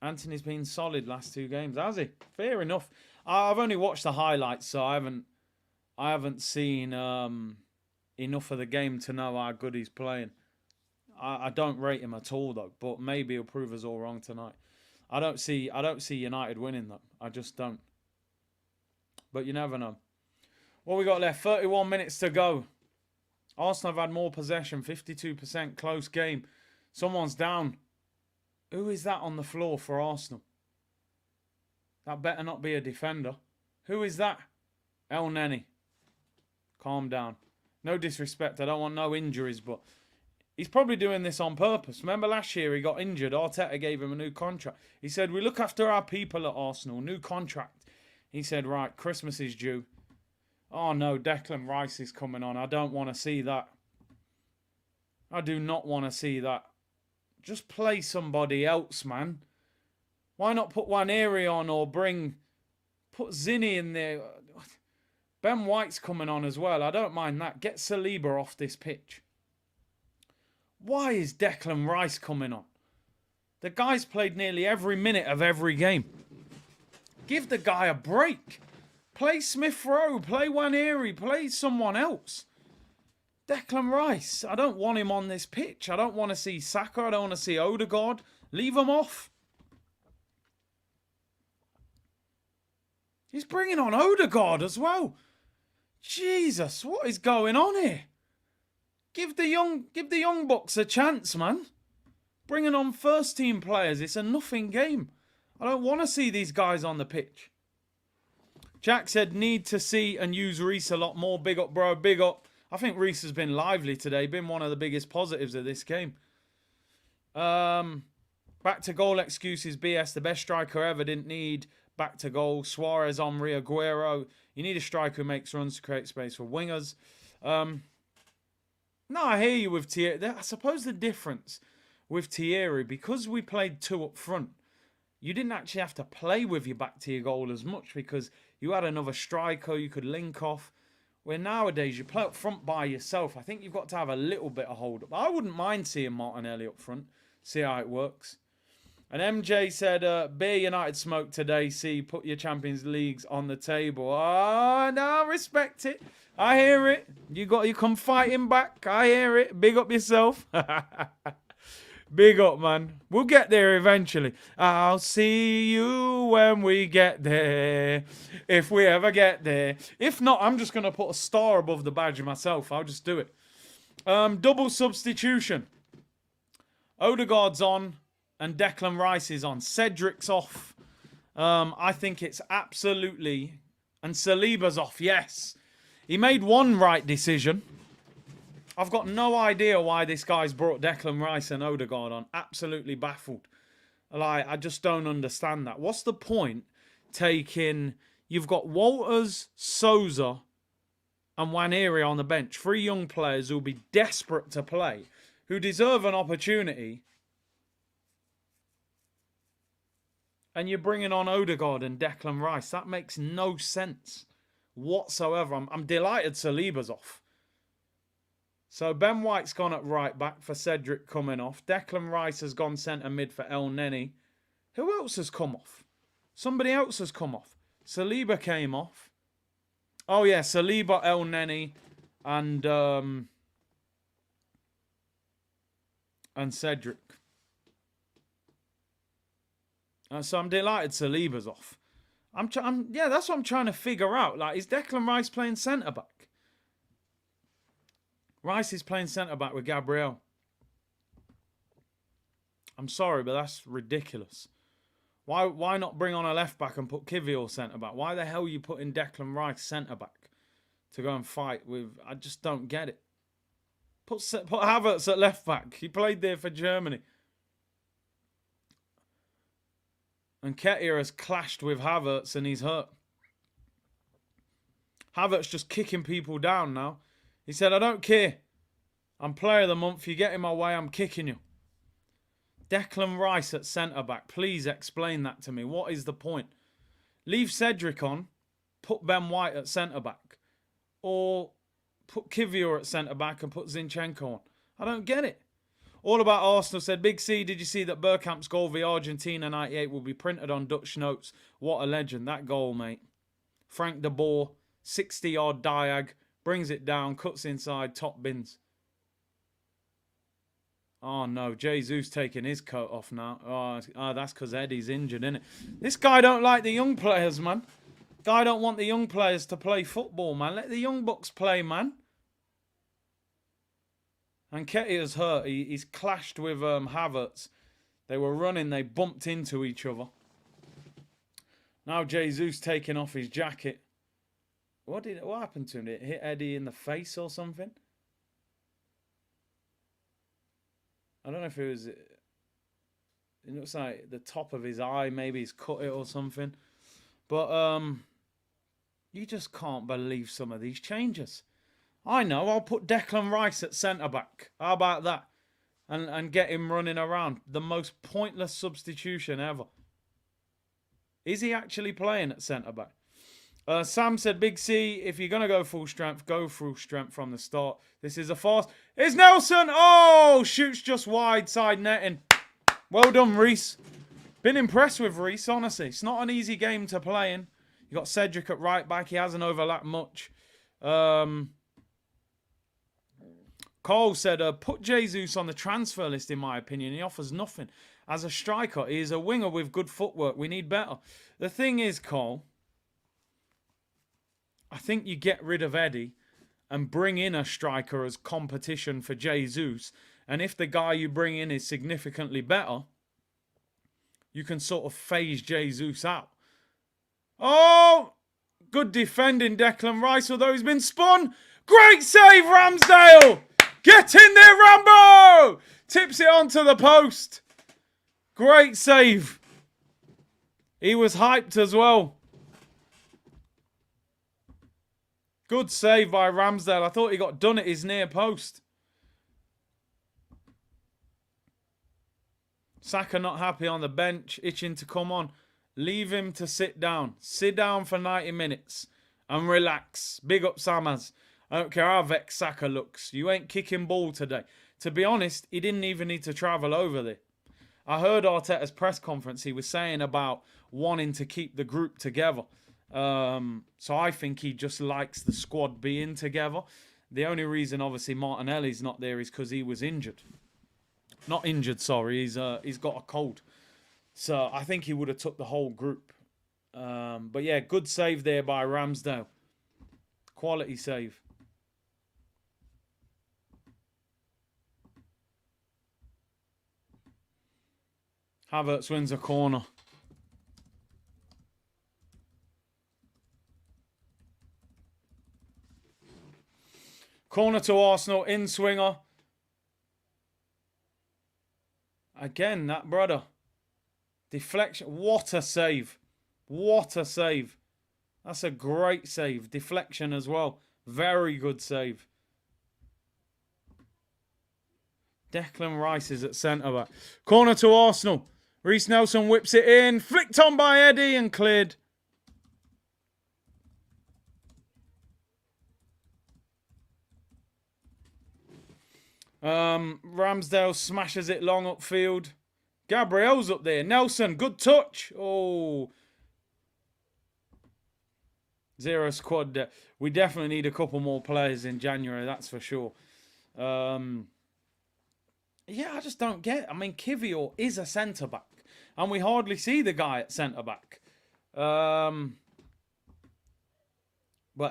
Anthony's been solid last 2 games, has he? Fair enough. I've only watched the highlights, so I haven't seen enough of the game to know how good he's playing. I don't rate him at all though, but maybe he'll prove us all wrong tonight. I don't see United winning though. I just don't. But you never know. What we got left? 31 minutes to go. Arsenal have had more possession, 52%, close game. Someone's down. Who is that on the floor for Arsenal? That better not be a defender. Who is that? El Neni. Calm down. No disrespect. I don't want no injuries, but he's probably doing this on purpose. Remember last year he got injured. Arteta gave him a new contract. He said, we look after our people at Arsenal. New contract. He said, right, Christmas is due. Oh no, Declan Rice is coming on. I don't want to see that. I do not want to see that. Just play somebody else, man. Why not put Waneri on or put Zinni in there? Ben White's coming on as well. I don't mind that. Get Saliba off this pitch. Why is Declan Rice coming on? The guy's played nearly every minute of every game. Give the guy a break. Play Smith Rowe. Play Waneri. Play someone else. Declan Rice, I don't want him on this pitch. I don't want to see Saka. I don't want to see Odegaard. Leave him off. He's bringing on Odegaard as well. Jesus, what is going on here? Give the young bucks a chance, man. Bringing on first team players. It's a nothing game. I don't want to see these guys on the pitch. Jack said, need to see and use Reece a lot more. Big up, bro. Big up. I think Reece has been lively today. Been one of the biggest positives of this game. Back to goal excuses. BS, the best striker ever. Didn't need back to goal. Suarez, Henry, Aguero. You need a striker who makes runs to create space for wingers. No, I hear you with Thierry. I suppose the difference with Thierry, because we played 2 up front, you didn't actually have to play with your back to your goal as much because you had another striker you could link off. Where nowadays you play up front by yourself. I think you've got to have a little bit of hold up. I wouldn't mind seeing Martinelli up front. See how it works. And MJ said, beer United smoke today. See, put your Champions Leagues on the table. Oh, no, respect it. I hear it. You come fighting back. I hear it. Big up yourself. Big up, man. We'll get there eventually. I'll see you when we get there. If we ever get there. If not, I'm just going to put a star above the badge myself. I'll just do it. Double substitution. Odegaard's on and Declan Rice is on. Cedric's off. I think it's absolutely... And Saliba's off, yes. He made one right decision. I've got no idea why this guy's brought Declan Rice and Odegaard on. Absolutely baffled. Like, I just don't understand that. What's the point taking... You've got Walters, Souza and Waneri on the bench. 3 young players who'll be desperate to play. Who deserve an opportunity. And you're bringing on Odegaard and Declan Rice. That makes no sense whatsoever. I'm delighted Saliba's off. So Ben White's gone at right back for Cedric coming off. Declan Rice has gone centre mid for El Neni. Who else has come off? Somebody else has come off. Saliba came off. Oh yeah, Saliba, El Neni, and Cedric. So I'm delighted Saliba's off. Yeah, that's what I'm trying to figure out. Like, is Declan Rice playing centre back? Rice is playing centre back with Gabriel. I'm sorry, but that's ridiculous. Why not bring on a left back and put Kivior centre back? Why the hell are you putting Declan Rice centre back to go and fight with? I just don't get it. Put Havertz at left back. He played there for Germany. And Ketia has clashed with Havertz and he's hurt. Havertz just kicking people down now. He said, I don't care. I'm player of the month. You get in my way, I'm kicking you. Declan Rice at centre-back. Please explain that to me. What is the point? Leave Cedric on. Put Ben White at centre-back. Or put Kivior at centre-back and put Zinchenko on. I don't get it. All About Arsenal said, Big C, did you see that Bergkamp's goal via Argentina 98 will be printed on Dutch notes? What a legend. That goal, mate. Frank de Boer, 60-yard diag, brings it down, cuts inside, top bins. Oh, no. Jesus taking his coat off now. Oh, that's because Eddie's injured, isn't it? This guy don't like the young players, man. Guy don't want the young players to play football, man. Let the young bucks play, man. And Ketia's hurt. He's clashed with Havertz. They were running. They bumped into each other. Now Jesus taking off his jacket. What happened to him? Did it hit Eddie in the face or something? I don't know if it was... It looks like the top of his eye. Maybe he's cut it or something. But you just can't believe some of these changes. I know. I'll put Declan Rice at centre-back. How about that? And get him running around. The most pointless substitution ever. Is he actually playing at centre-back? Sam said, Big C, if you're going to go full strength, go full strength from the start. This is a fast. It's Nelson. Oh, shoots just wide side netting. Well done, Reece. Been impressed with Reece, honestly. It's not an easy game to play in. You got Cedric at right back. He hasn't overlapped much. Cole said, put Jesus on the transfer list, in my opinion. He offers nothing. As a striker, he is a winger with good footwork. We need better. The thing is, Cole, I think you get rid of Eddie and bring in a striker as competition for Jesus. And if the guy you bring in is significantly better, you can sort of phase Jesus out. Oh, good defending, Declan Rice, although he's been spun. Great save, Ramsdale. Get in there, Rambo. Tips it onto the post. Great save. He was hyped as well. Good save by Ramsdale. I thought he got done at his near post. Saka not happy on the bench, itching to come on. Leave him to sit down. Sit down for 90 minutes and relax. Big up Samas. I don't care how vexed Saka looks. You ain't kicking ball today. To be honest, he didn't even need to travel over there. I heard Arteta's press conference. He was saying about wanting to keep the group together. So I think he just likes the squad being together. The only reason, obviously, Martinelli's not there is because he was injured. Not injured, sorry. He's got a cold. So I think he would have took the whole group. But yeah, good save there by Ramsdale. Quality save. Havertz wins a corner. Corner to Arsenal, in swinger. Again, that brother. Deflection. What a save. What a save. That's a great save. Deflection as well. Very good save. Declan Rice is at centre-back. Corner to Arsenal. Reece Nelson whips it in. Flicked on by Eddie and cleared. Ramsdale smashes it long upfield. Gabriel's up there. Nelson, good touch. Oh, Zero squad depth. We definitely need a couple more players in January, that's for sure. Yeah, I just don't get it. I mean, Kivior is a centre back, and we hardly see the guy at centre back. But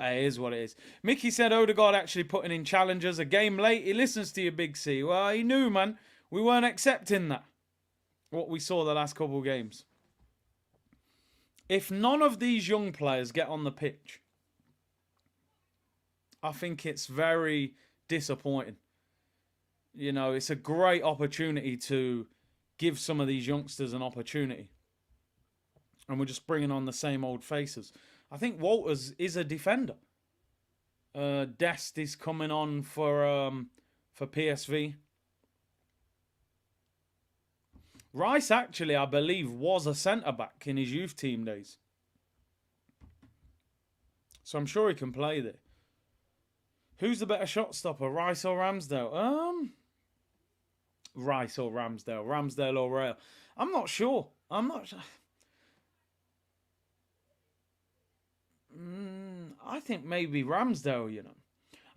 it is what it is. Mickey said Odegaard actually putting in challengers a game late. He listens to you, Big C. Well, he knew, man. We weren't accepting that. What we saw the last couple of games. If none of these young players get on the pitch, I think it's very disappointing. You know, it's a great opportunity to give some of these youngsters an opportunity. And we're just bringing on the same old faces. I think Walters is a defender. Dest is coming on for PSV. Rice actually, I believe, was a centre-back in his youth team days. So I'm sure he can play there. Who's the better shot stopper, Rice or Ramsdale? Rice or Ramsdale. Ramsdale or Rail. I'm not sure. I think maybe Ramsdale, you know.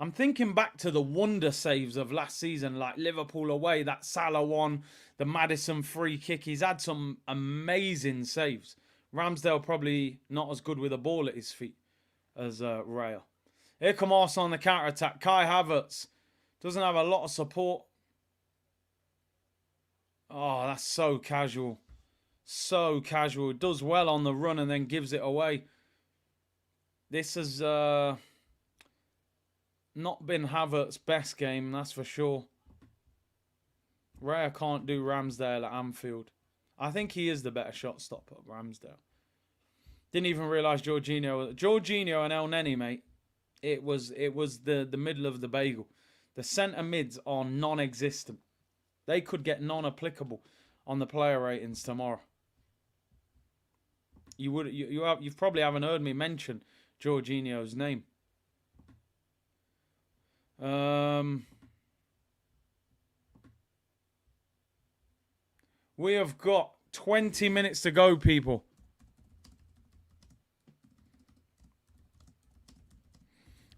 I'm thinking back to the wonder saves of last season, like Liverpool away, that Salah one, the Maddison free kick. He's had some amazing saves. Ramsdale probably not as good with a ball at his feet as Rail. Here come Arsenal on the counter-attack. Kai Havertz doesn't have a lot of support. Oh, that's so casual. So casual. Does well on the run and then gives it away. This has not been Havertz's best game, that's for sure. Raya can't do Ramsdale at Anfield. I think he is the better shot stopper, Ramsdale. Didn't even realise Jorginho and El Neni, mate. It was the middle of the bagel. The centre mids are non-existent. They could get non-applicable on the player ratings tomorrow. You've probably haven't heard me mention Jorginho's name. We have got 20 minutes to go, people.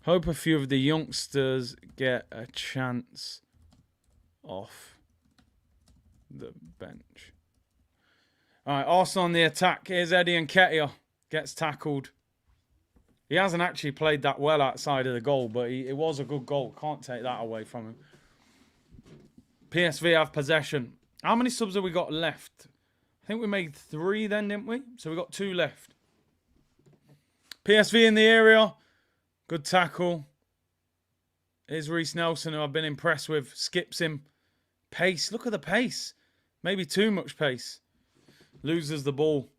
Hope a few of the youngsters get a chance off the bench. All right, Arsenal on the attack. Here's Eddie Nketiah. Gets tackled. He hasn't actually played that well outside of the goal, but it was a good goal. Can't take that away from him. PSV have possession. How many subs have we got left? I think we made 3 then, didn't we? So we got 2 left. PSV in the area. Good tackle. Here's Reece Nelson, who I've been impressed with. Skips him. Pace. Look at the pace. Maybe too much pace. Loses the ball.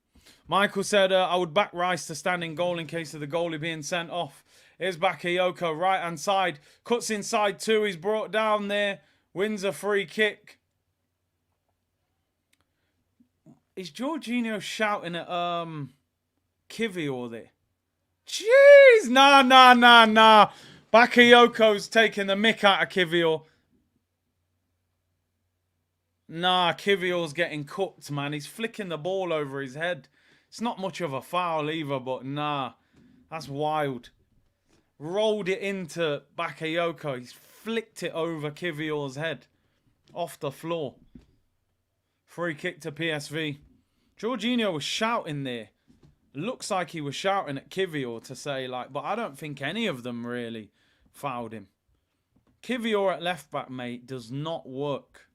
Michael said, I would back Rice to stand in goal in case of the goalie being sent off. Here's Bakayoko, right-hand side. Cuts inside 2. He's brought down there. Wins a free kick. Is Jorginho shouting at Kivior there? Jeez! Nah. Bakayoko's taking the mick out of Kivior. Nah, Kivior's getting cooked, man. He's flicking the ball over his head. It's not much of a foul either, but nah. That's wild. Rolled it into Bakayoko. He's flicked it over Kivior's head. Off the floor. Free kick to PSV. Jorginho was shouting there. Looks like he was shouting at Kivior to say, like, but I don't think any of them really fouled him. Kivior at left back, mate, does not work.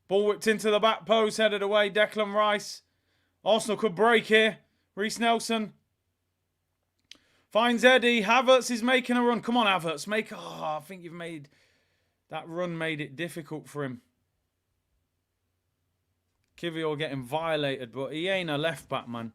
Ball whipped into the back post, headed away. Declan Rice. Arsenal could break here. Reece Nelson finds Eddie. Havertz is making a run. Come on, Havertz. I think you've made... That run made it difficult for him. Kivior getting violated, but he ain't a left back, man.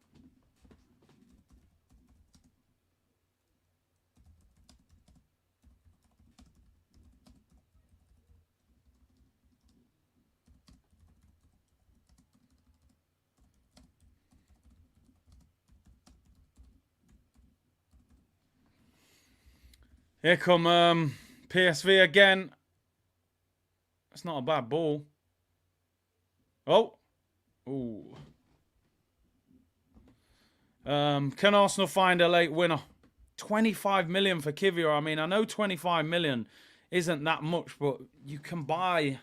Here come PSV again. It's not a bad ball. Oh. Ooh. Can Arsenal find a late winner? 25 million for Kivior. I mean, I know 25 million isn't that much, but you can buy.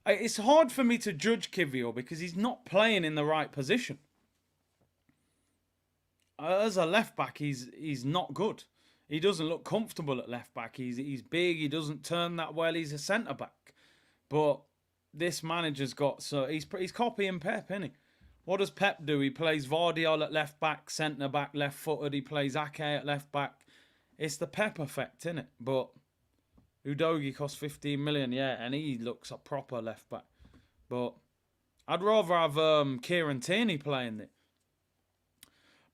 It's hard for me to judge Kivior because he's not playing in the right position. As a left back, he's not good. He doesn't look comfortable at left back. He's big. He doesn't turn that well. He's a centre back, but this manager's got he's copying Pep, isn't he? What does Pep do? He plays Vardiol at left back, centre back, left footed. He plays Ake at left back. It's the Pep effect, isn't it? But Udogie costs 15 million, yeah, and he looks a proper left back. But I'd rather have Kieran Tierney playing it.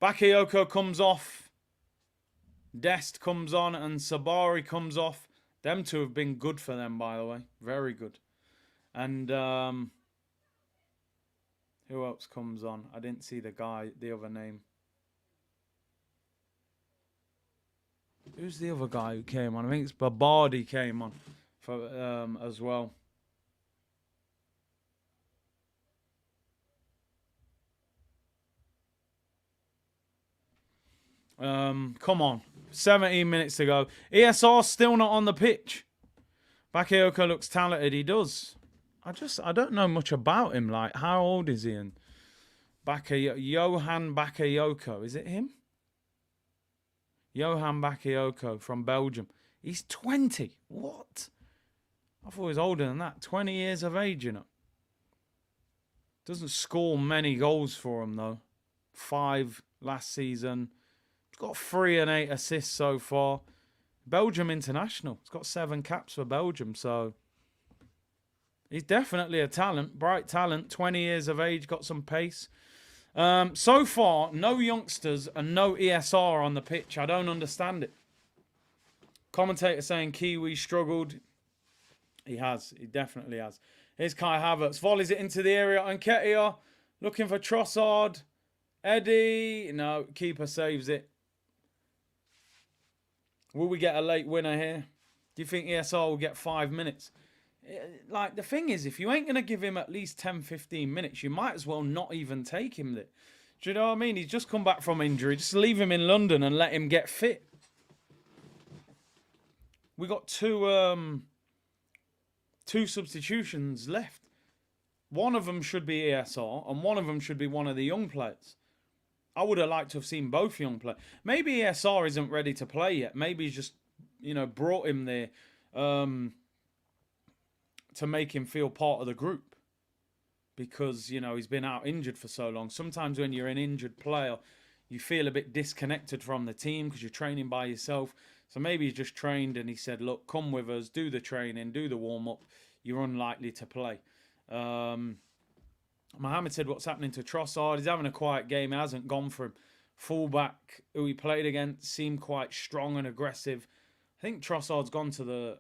Bakayoko comes off. Dest comes on and Sabari comes off. Them two have been good for them, by the way. Very good. And who else comes on? I didn't see the other name. Who's the other guy who came on? I think it's Babardi came on for as well. Come on. 17 minutes to go. ESR still not on the pitch. Bakayoko looks talented. He does. I don't know much about him. Like, how old is he? And Johan Bakayoko. Is it him? Johan Bakayoko from Belgium. He's 20. What? I thought he was older than that. 20 years of age, you know. Doesn't score many goals for him, though. 5 last season. He's got 3 and 8 assists so far. Belgium international. He's got 7 caps for Belgium, so he's definitely a talent. Bright talent. 20 years of age. Got some pace. So far, no youngsters and no ESR on the pitch. I don't understand it. Commentator saying Kiwi struggled. He has. He definitely has. Here's Kai Havertz. Volleys it into the area. Nketiah looking for Trossard. Eddie. No, keeper saves it. Will we get a late winner here? Do you think ESR will get 5 minutes? Like, the thing is, if you ain't going to give him at least 10, 15 minutes, you might as well not even take him there. Do you know what I mean? He's just come back from injury. Just leave him in London and let him get fit. We got two substitutions left. One of them should be ESR, and one of them should be one of the young players. I would have liked to have seen both young players. Maybe ESR isn't ready to play yet. Maybe he's just, brought him there to make him feel part of the group. Because, he's been out injured for so long. Sometimes when you're an injured player, you feel a bit disconnected from the team because you're training by yourself. So maybe he's just trained and he said, look, come with us, do the training, do the warm-up. You're unlikely to play. Mohamed said, what's happening to Trossard? He's having a quiet game. It hasn't gone for him. Fullback, who he played against, seemed quite strong and aggressive. I think Trossard's gone to the...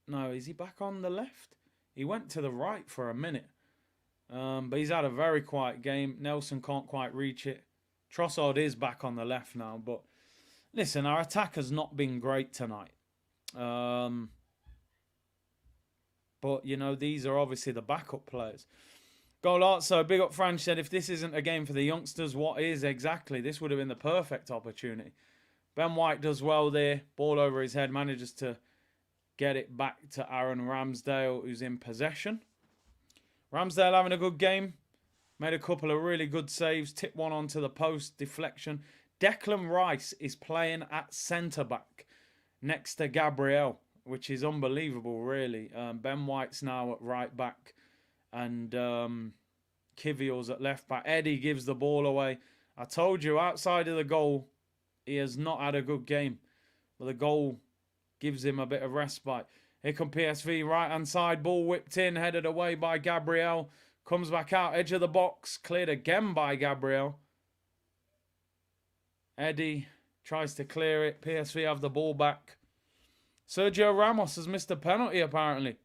No, is he back on the left? He went to the right for a minute. But he's had a very quiet game. Nelson can't quite reach it. Trossard is back on the left now. But listen, our attack has not been great tonight. But, these are obviously the backup players. Golazzo, big up Fran, said, if this isn't a game for the youngsters, what is exactly? This would have been the perfect opportunity. Ben White does well there. Ball over his head. Manages to get it back to Aaron Ramsdale, who's in possession. Ramsdale having a good game. Made a couple of really good saves. Tipped one onto the post. Deflection. Declan Rice is playing at centre-back next to Gabriel, which is unbelievable, really. Ben White's now at right-back. And Kivior's at left-back. Eddie gives the ball away. I told you, outside of the goal, he has not had a good game. But the goal gives him a bit of respite. Here come PSV, right-hand side. Ball whipped in, headed away by Gabriel. Comes back out, edge of the box. Cleared again by Gabriel. Eddie tries to clear it. PSV have the ball back. Sergio Ramos has missed a penalty, apparently.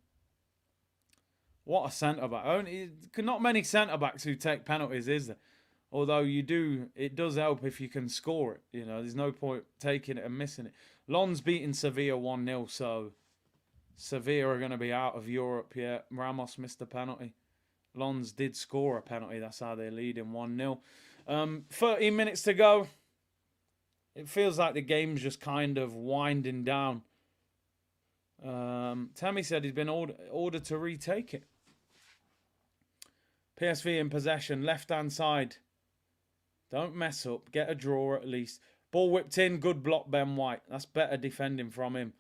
What a centre-back. Not many centre-backs who take penalties, is there? Although it does help if you can score it. There's no point taking it and missing it. Lens beating Sevilla 1-0, so Sevilla are going to be out of Europe. Yeah, Ramos missed a penalty. Lens did score a penalty. That's how they're leading 1-0. 13 minutes to go. It feels like the game's just kind of winding down. Tammy said he's been ordered to retake it. PSV in possession, left-hand side. Don't mess up. Get a draw at least. Ball whipped in. Good block, Ben White. That's better defending from him.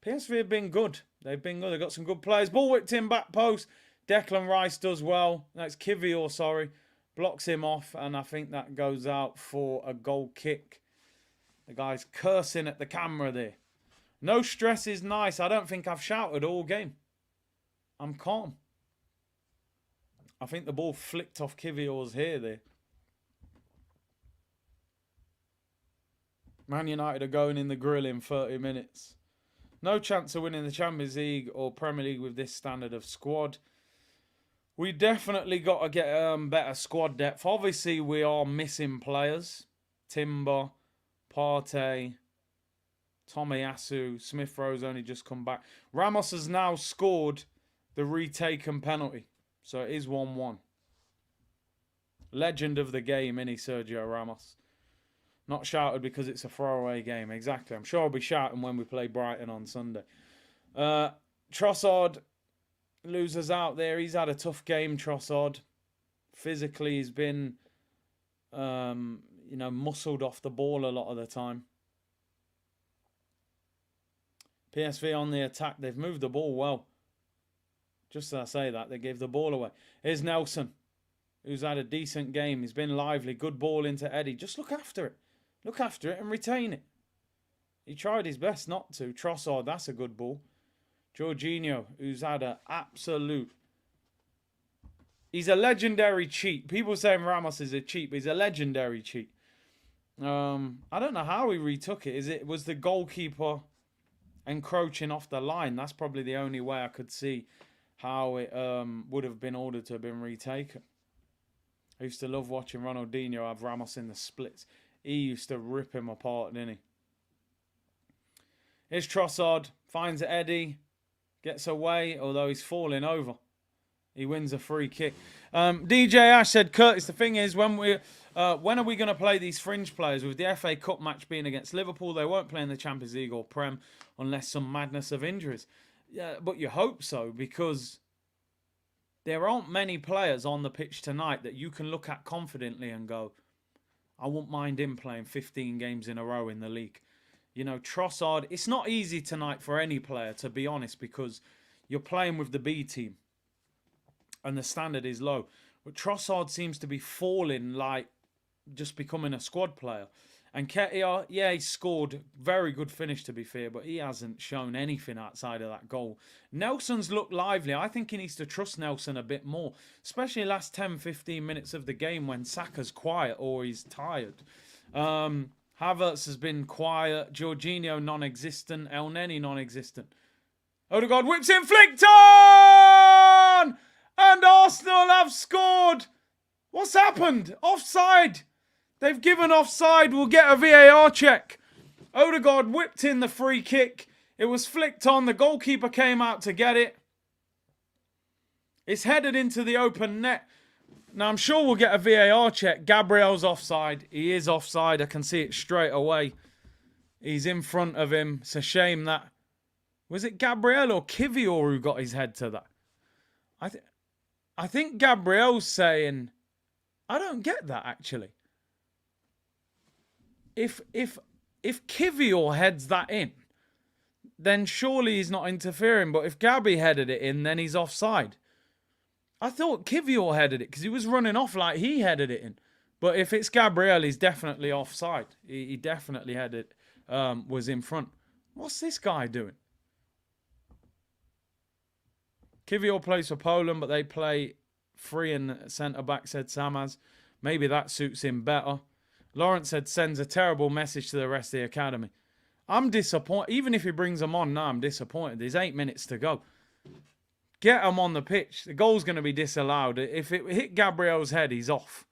PSV have been good. They've been good. They've got some good players. Ball whipped in, back post. Declan Rice does well. That's Kivior, sorry. Blocks him off, and I think that goes out for a goal kick. The guy's cursing at the camera there. No stress is nice. I don't think I've shouted all game. I'm calm. I think the ball flicked off Kivior's hair there. Man United are going in the grill in 30 minutes. No chance of winning the Champions League or Premier League with this standard of squad. We definitely got to get better squad depth. Obviously, we are missing players. Timber, Partey, Tomiyasu, Smith Rowe's only just come back. Ramos has now scored the retaken penalty. So it is 1-1. Legend of the game, innit, Sergio Ramos. Not shouted because it's a throwaway game. Exactly. I'm sure I'll be shouting when we play Brighton on Sunday. Trossard loses out there. He's had a tough game, Trossard. Physically, he's been, muscled off the ball a lot of the time. PSV on the attack. They've moved the ball well. Just as I say that, they gave the ball away. Here's Nelson, who's had a decent game. He's been lively. Good ball into Eddie. Just look after it. Look after it and retain it. He tried his best not to. Trossard, that's a good ball. Jorginho, who's had an absolute... He's a legendary cheat. People saying Ramos is a cheat, but he's a legendary cheat. I don't know how he retook it. Was the goalkeeper encroaching off the line? That's probably the only way I could see how it would have been ordered to have been retaken. I used to love watching Ronaldinho have Ramos in the splits. He used to rip him apart, didn't he? Here's Trossard. Finds Eddie. Gets away, although he's falling over. He wins a free kick. DJ Ash said, Curtis, the thing is, when are we going to play these fringe players? With the FA Cup match being against Liverpool, they won't play in the Champions League or Prem unless some madness of injuries. Yeah, but you hope so, because there aren't many players on the pitch tonight that you can look at confidently and go, I wouldn't mind him playing 15 games in a row in the league. You know, Trossard, it's not easy tonight for any player, to be honest, because you're playing with the B team and the standard is low. But Trossard seems to be falling, like just becoming a squad player. And Ketia, yeah, he scored. Very good finish, to be fair, but he hasn't shown anything outside of that goal. Nelson's looked lively. I think he needs to trust Nelson a bit more, especially last 10, 15 minutes of the game when Saka's quiet or he's tired. Havertz has been quiet. Jorginho non-existent. El Neni non-existent. Odegaard whips in, flicked on! And Arsenal have scored! What's happened? Offside! They've given offside. We'll get a VAR check. Odegaard whipped in the free kick. It was flicked on. The goalkeeper came out to get it. It's headed into the open net. Now, I'm sure we'll get a VAR check. Gabriel's offside. He is offside. I can see it straight away. He's in front of him. It's a shame that... Was it Gabriel or Kivior who got his head to that? I think Gabriel's saying... I don't get that, actually. If Kivior heads that in, then surely he's not interfering. But if Gabby headed it in, then he's offside. I thought Kivior headed it because he was running off like he headed it in. But if it's Gabriel, he's definitely offside. He definitely headed, was in front. What's this guy doing? Kivior plays for Poland, but they play free in centre-back, said Samaz. Maybe that suits him better. Lawrence said, sends a terrible message to the rest of the academy. I'm disappointed. Even if he brings them on now, I'm disappointed. There's 8 minutes to go. Get him on the pitch. The goal's going to be disallowed. If it hit Gabriel's head, he's off.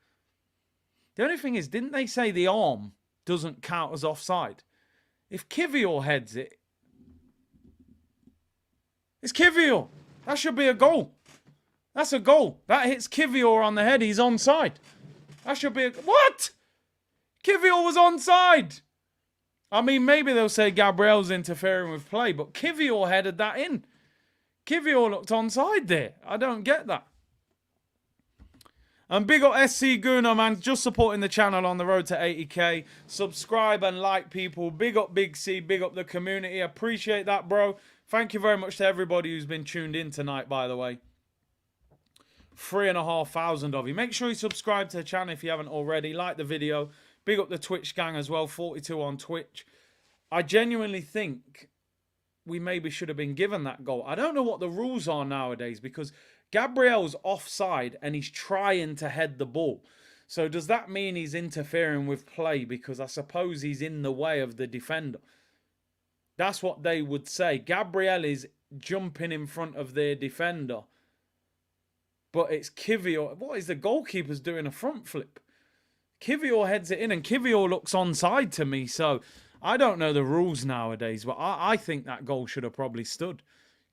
The only thing is, didn't they say the arm doesn't count as offside? If Kivior heads it, it's Kivior. That should be a goal. That's a goal. That hits Kivior on the head. He's onside. That should be a... What? Kivior was onside. I mean, maybe they'll say Gabriel's interfering with play, but Kivior headed that in. Kivior looked onside there. I don't get that. And big up SC Guna, man. Just supporting the channel on the road to 80k. Subscribe and like, people. Big up Big C. Big up the community. Appreciate that, bro. Thank you very much to everybody who's been tuned in tonight, by the way. 3,500 of you. Make sure you subscribe to the channel if you haven't already. Like the video. Big up the Twitch gang as well. 42 on Twitch. I genuinely think we maybe should have been given that goal. I don't know what the rules are nowadays because Gabriel's offside and he's trying to head the ball. So does that mean he's interfering with play? Because I suppose he's in the way of the defender. That's what they would say. Gabriel is jumping in front of their defender. But it's Kivior. What is the goalkeeper's doing? A front flip. Kivior heads it in and Kivior looks onside to me. So I don't know the rules nowadays. But I think that goal should have probably stood.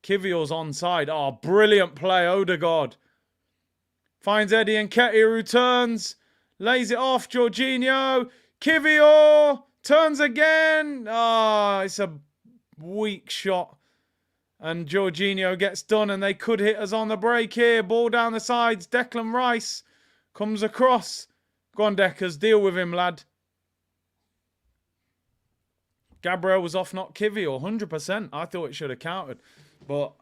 Kivior's onside. Oh, brilliant play, Odegaard. Finds Eddie Nketiah, who turns. Lays it off, Jorginho. Kivior turns again. Oh, it's a weak shot. And Jorginho gets done, and they could hit us on the break here. Ball down the sides. Declan Rice comes across. Go on, Deckers. Deal with him, lad. Gabriel was off, not Kivior. 100%. I thought it should have counted. But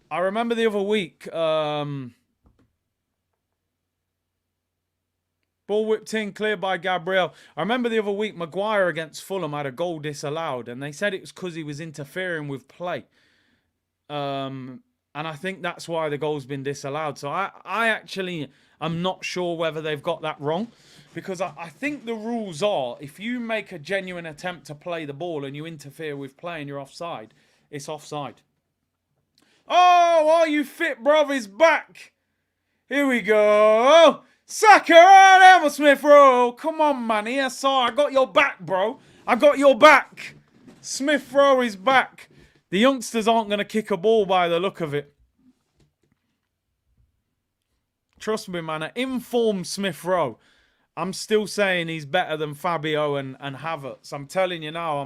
I remember the other week, ball whipped in, cleared by Gabriel. I remember the other week, Maguire against Fulham had a goal disallowed, and they said it was because he was interfering with play. And I think that's why the goal's been disallowed. So I actually am not sure whether they've got that wrong, because I think the rules are, if you make a genuine attempt to play the ball and you interfere with play and you're offside, it's offside. Oh, are you fit, bruv? He's back. Here we go. Saka and Emma Smith Rowe. Come on, man. ESR, I got your back, bro. I got your back. Smith Rowe is back. The youngsters aren't going to kick a ball by the look of it. Trust me, man. An informed Smith Rowe. I'm still saying he's better than Fabio and Havertz. I'm telling you now.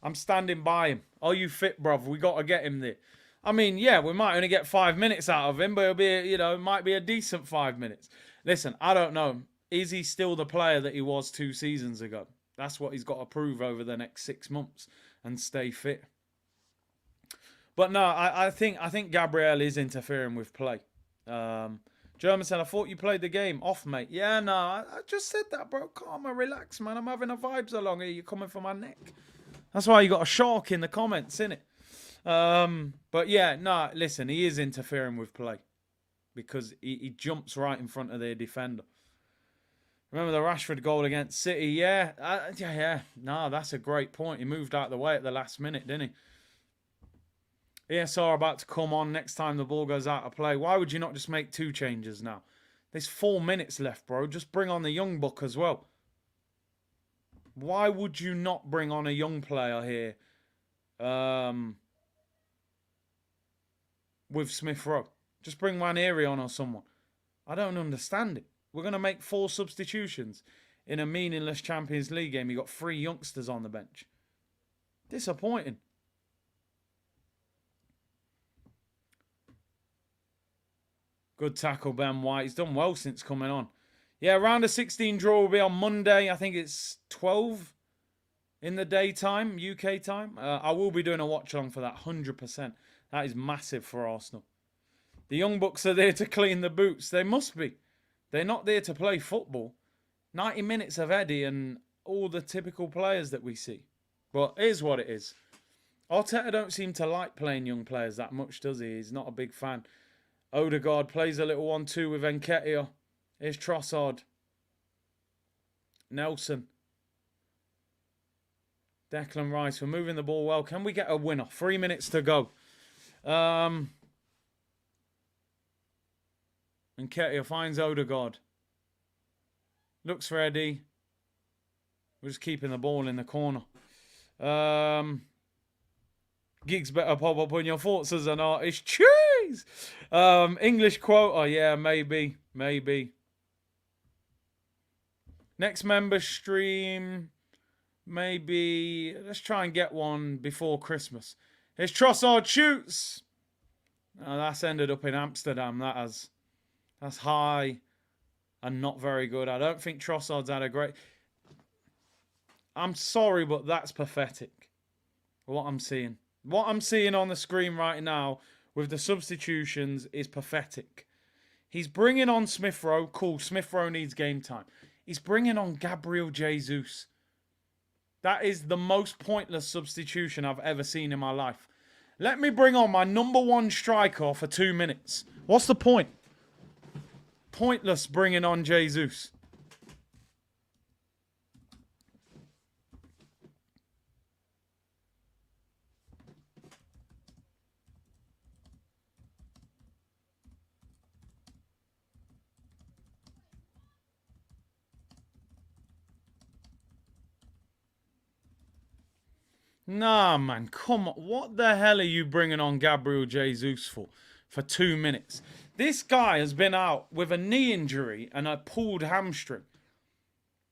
I'm standing by him. Are you fit, bruv? We got to get him there. I mean, yeah, we might only get 5 minutes out of him, but it'll be, it might be a decent 5 minutes. Listen, I don't know. Is he still the player that he was 2 seasons ago? That's what he's got to prove over the next 6 months and stay fit. But no, I think Gabriel is interfering with play. German said, I thought you played the game. Off, mate. Yeah, no, I just said that, bro. Calm and relax, man. I'm having a vibes along here. You're coming for my neck. That's why you got a shark in the comments, innit? But yeah, no, listen, he is interfering with play because he jumps right in front of their defender. Remember the Rashford goal against City? Yeah. No, that's a great point. He moved out of the way at the last minute, didn't he? ESR about to come on next time the ball goes out of play. Why would you not just make 2 changes now? There's 4 minutes left, bro. Just bring on the young buck as well. Why would you not bring on a young player here? With Smith Rowe. Just bring Waneri on or someone. I don't understand it. We're going to make 4 substitutions in a meaningless Champions League game. You got 3 youngsters on the bench. Disappointing. Good tackle, Ben White. He's done well since coming on. Yeah, round of 16 draw will be on Monday. I think it's 12 in the daytime, UK time. I will be doing a watch-along for that, 100%. That is massive for Arsenal. The Young Bucks are there to clean the boots. They must be. They're not there to play football. 90 minutes of Eddie and all the typical players that we see. But it is what it is. Arteta don't seem to like playing young players that much, does he? He's not a big fan. Odegaard plays a little 1-2 with Nketiah. Here's Trossard. Nelson. Declan Rice. We're moving the ball well. Can we get a winner? 3 minutes to go. Nketiah finds Odegaard. Looks ready. We're just keeping the ball in the corner. Gigs better pop up on your thoughts as an artist. Cheese! English quote. Oh, yeah, maybe. Next member stream, maybe let's try and get one before Christmas. Here's Trossard shoots. Oh, that's ended up in Amsterdam. That's high and not very good. I don't think Trossard's had a great. I'm sorry, but that's pathetic. What I'm seeing. What I'm seeing on the screen right now with the substitutions is pathetic. He's bringing on Smith Rowe. Cool, Smith Rowe needs game time. He's bringing on Gabriel Jesus. That is the most pointless substitution I've ever seen in my life. Let me bring on my number one striker for 2 minutes. What's the point? Pointless bringing on Jesus. Nah, man, come on. What the hell are you bringing on Gabriel Jesus for 2 minutes? This guy has been out with a knee injury and a pulled hamstring.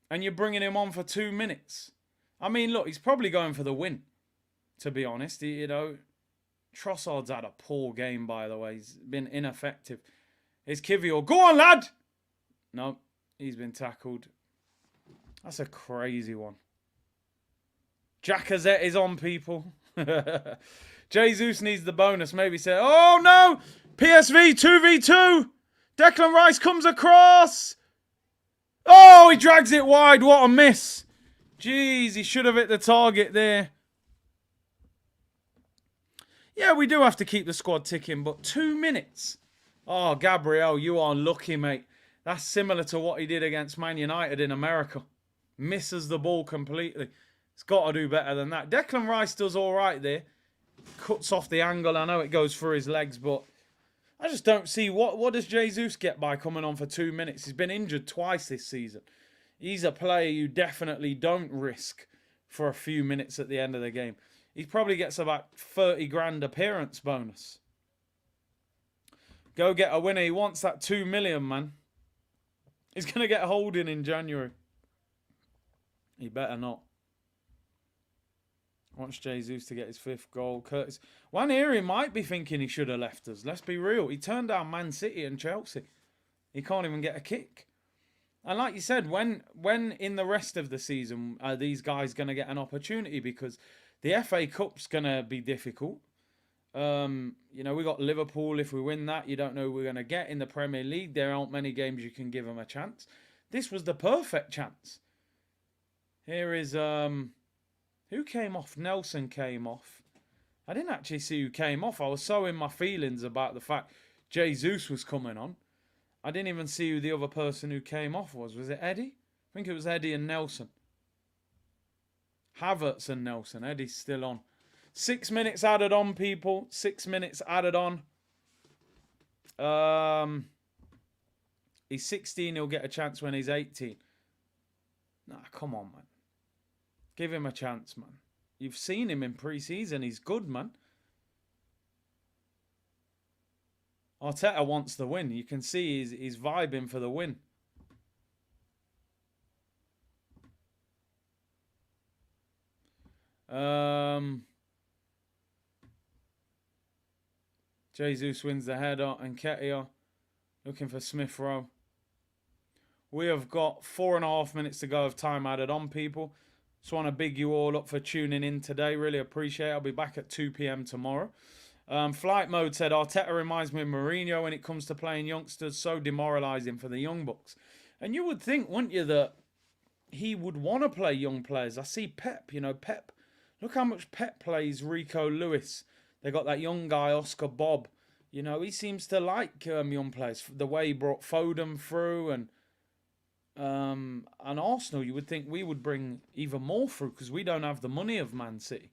And you're bringing him on for 2 minutes. I mean, look, he's probably going for the win, to be honest. You know, Trossard's had a poor game, by the way. He's been ineffective. It's Kivior. Go on, lad! No, he's been tackled. That's a crazy one. Jacazette is on, people. Jesus needs the bonus. Maybe say, oh no! PSV 2v2! Declan Rice comes across! Oh, he drags it wide. What a miss. Jeez, he should have hit the target there. Yeah, we do have to keep the squad ticking, but 2 minutes. Oh, Gabriel, you are lucky, mate. That's similar to what he did against Man United in America. Misses the ball completely. He's got to do better than that. Declan Rice does all right there. Cuts off the angle. I know it goes through his legs, but I just don't see what does Jesus get by coming on for 2 minutes. He's been injured twice this season. He's a player you definitely don't risk for a few minutes at the end of the game. He probably gets about 30 grand appearance bonus. Go get a winner. He wants that 2 million, man. He's going to get holding in January. He better not. Wants Jesus to get his 5th goal. Curtis Nwaneri might be thinking he should have left us. Let's be real. He turned down Man City and Chelsea. He can't even get a kick. And like you said, when in the rest of the season are these guys going to get an opportunity? Because the FA Cup's going to be difficult. You know, we got Liverpool. If we win that, you don't know who we're going to get. In the Premier League, there aren't many games you can give them a chance. This was the perfect chance. Here is... who came off? Nelson came off. I didn't actually see who came off. I was so in my feelings about the fact Jesus was coming on. I didn't even see who the other person who came off was. Was it Eddie? I think it was Eddie and Nelson. Havertz and Nelson. Eddie's still on. 6 minutes added on, people. 6 minutes added on. He's 16. He'll get a chance when he's 18. Nah, come on, man. Give him a chance, man. You've seen him in pre-season. He's good, man. Arteta wants the win. You can see he's vibing for the win. Jesus wins the header and Ketia looking for Smith Rowe. We have got 4.5 minutes to go of time added on, people. Just want to big you all up for tuning in today. Really appreciate it. I'll be back at 2 p.m. tomorrow. Flight Mode said, Arteta reminds me of Mourinho when it comes to playing youngsters. So demoralising for the young bucks. And you would think, wouldn't you, that he would want to play young players. I see Pep, you know, Pep. Look how much Pep plays Rico Lewis. They got that young guy, Oscar Bob. You know, he seems to like young players. The way he brought Foden through and Arsenal, you would think we would bring even more through because we don't have the money of Man City.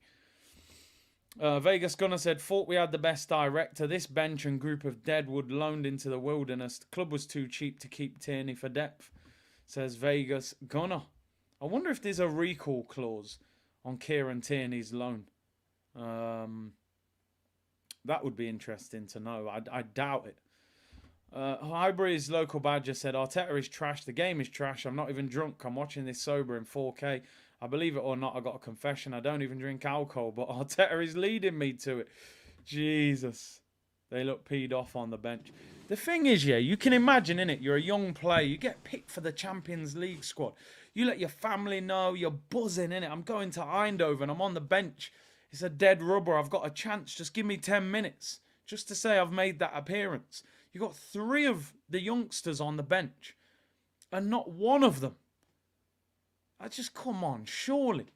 Vegas Gunner said, thought we had the best director. This bench and group of deadwood loaned into the wilderness. The club was too cheap to keep Tierney for depth, says Vegas Gunner. I wonder if there's a recall clause on Kieran Tierney's loan. That would be interesting to know. I doubt it. Highbury's local badger said, Arteta is trash. The game is trash. I'm not even drunk. I'm watching this sober in 4K. I believe it or not, I got a confession. I don't even drink alcohol, but Arteta is leading me to it. Jesus. They look peed off on the bench. The thing is, yeah, you can imagine, innit? You're a young player. You get picked for the Champions League squad. You let your family know. You're buzzing, innit? I'm going to Eindhoven. I'm on the bench. It's a dead rubber. I've got a chance. Just give me 10 minutes. Just to say I've made that appearance. You got 3 of the youngsters on the bench. And not one of them. I just, come on, surely.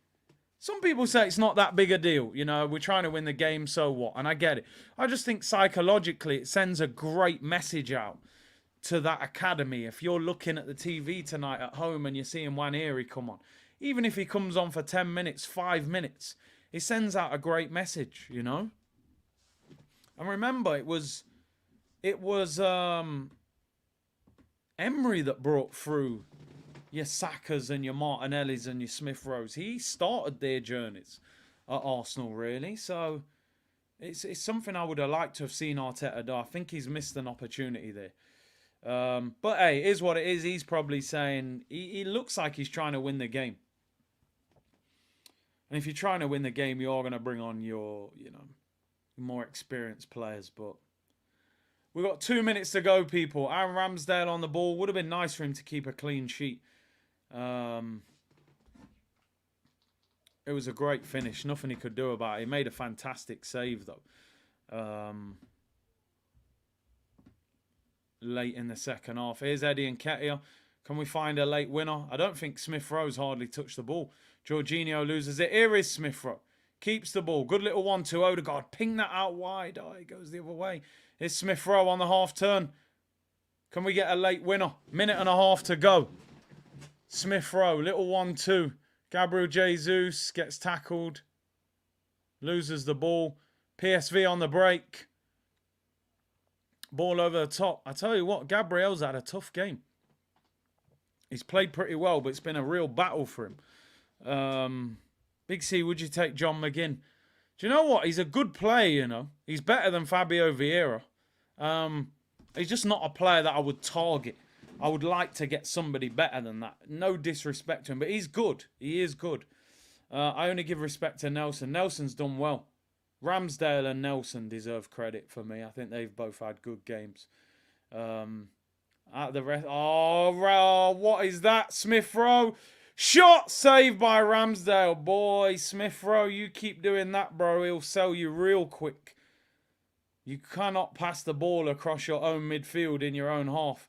Some people say it's not that big a deal. You know, we're trying to win the game, so what? And I get it. I just think psychologically it sends a great message out to that academy. If you're looking at the TV tonight at home and you're seeing Waneri come on, even if he comes on for 10 minutes, 5 minutes, it sends out a great message, you know? And remember, it was Emery that brought through your Sakas and your Martinellis and your Smith Rowes. He started their journeys at Arsenal, really. So it's something I would have liked to have seen Arteta do. I think he's missed an opportunity there. But hey, it is what it is. He's probably saying he looks like he's trying to win the game. And if you're trying to win the game, you are going to bring on your, more experienced players. But we've got 2 minutes to go, people. Aaron Ramsdale on the ball. Would have been nice for him to keep a clean sheet. It was a great finish. Nothing he could do about it. He made a fantastic save, though. Late in the second half. Here's Eddie Nketiah. Can we find a late winner? I don't think Smith Rowe's hardly touched the ball. Jorginho loses it. Here is Smith Rowe. Keeps the ball. Good little 1-2. Odegaard. Ping that out wide. Oh, he goes the other way. Here's Smith Rowe on the half turn. Can we get a late winner? Minute and a half to go. Smith Rowe. Little 1-2. Gabriel Jesus gets tackled. Loses the ball. PSV on the break. Ball over the top. I tell you what, Gabriel's had a tough game. He's played pretty well, but it's been a real battle for him. Big C, would you take John McGinn? Do you know what? He's a good player, you know. He's better than Fabio Vieira. He's just not a player that I would target. I would like to get somebody better than that. No disrespect to him, but he's good. He is good. I only give respect to Nelson. Nelson's done well. Ramsdale and Nelson deserve credit for me. I think they've both had good games. Out of the rest, what is that? Smith Rowe. Shot saved by Ramsdale. Boy, Smith Rowe, you keep doing that, bro. He'll sell you real quick. You cannot pass the ball across your own midfield in your own half.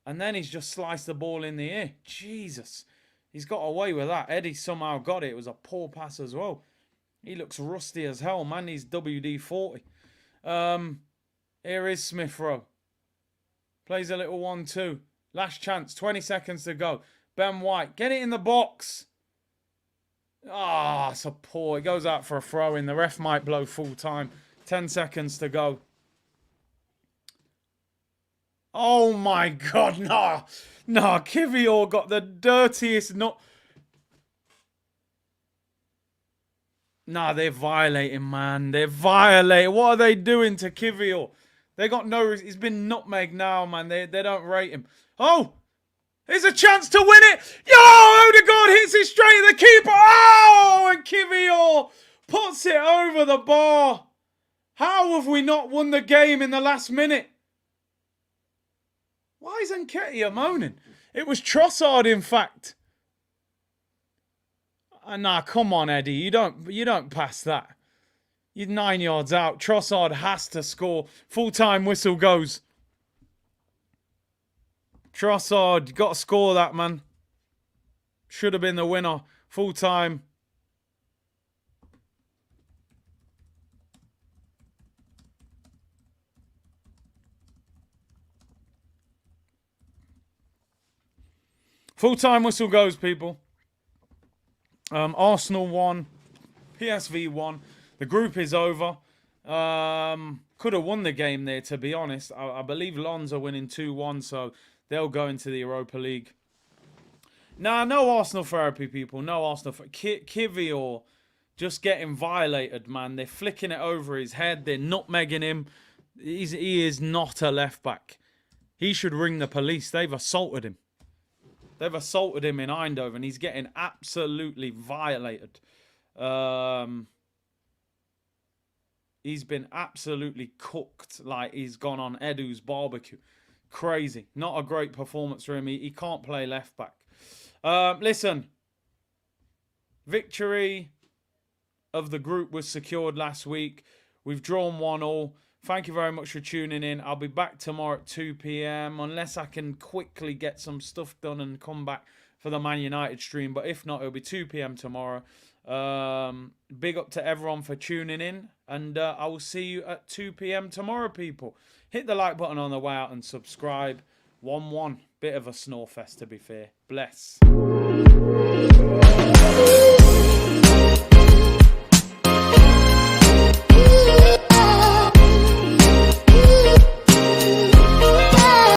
And then he's just sliced the ball in the air. Jesus. He's got away with that. Eddie somehow got it. It was a poor pass as well. He looks rusty as hell, man. He's WD-40. Here is Smith Rowe. Plays a little 1-2. Last chance. 20 seconds to go. Ben White. Get it in the box. It's a poor. It goes out for a throw-in. The ref might blow full time. 10 seconds to go. Oh, my God. No, Kivior got the dirtiest... Nah, they're violating, man. They're violating. What are they doing to Kivior? They got no... He's been nutmegged now, man. They don't rate him. Oh! Here's a chance to win it! Yo! Odegaard hits it straight at the keeper! Oh! And Kivior puts it over the bar. How have we not won the game in the last minute? Why is Nketiah moaning? It was Trossard, in fact. Nah, come on, Eddie. You don't pass that. You're 9 yards out. Trossard has to score. Full-time whistle goes. Trossard, you got to score that, man. Should have been the winner. Full-time. Full-time whistle goes, people. Arsenal won. PSV won. The group is over. Could have won the game there, to be honest. I believe Lens are winning 2-1, so they'll go into the Europa League. Nah, no Arsenal therapy, people. No Arsenal therapy. Kivior just getting violated, man. They're flicking it over his head. They're nutmegging him. He is not a left-back. He should ring the police. They've assaulted him. They've assaulted him in Eindhoven. He's getting absolutely violated. He's been absolutely cooked. Like he's gone on Edu's barbecue. Crazy. Not a great performance for him. He can't play left back. Listen. Victory of the group was secured last week. We've drawn 1-1. Thank you very much for tuning in. I'll be back tomorrow at 2 p.m. unless I can quickly get some stuff done and come back for the Man United stream. But if not, it'll be 2 p.m. tomorrow. Big up to everyone for tuning in. And I will see you at 2 p.m. tomorrow, people. Hit the like button on the way out and subscribe. 1-1. Bit of a snore fest, to be fair. Bless.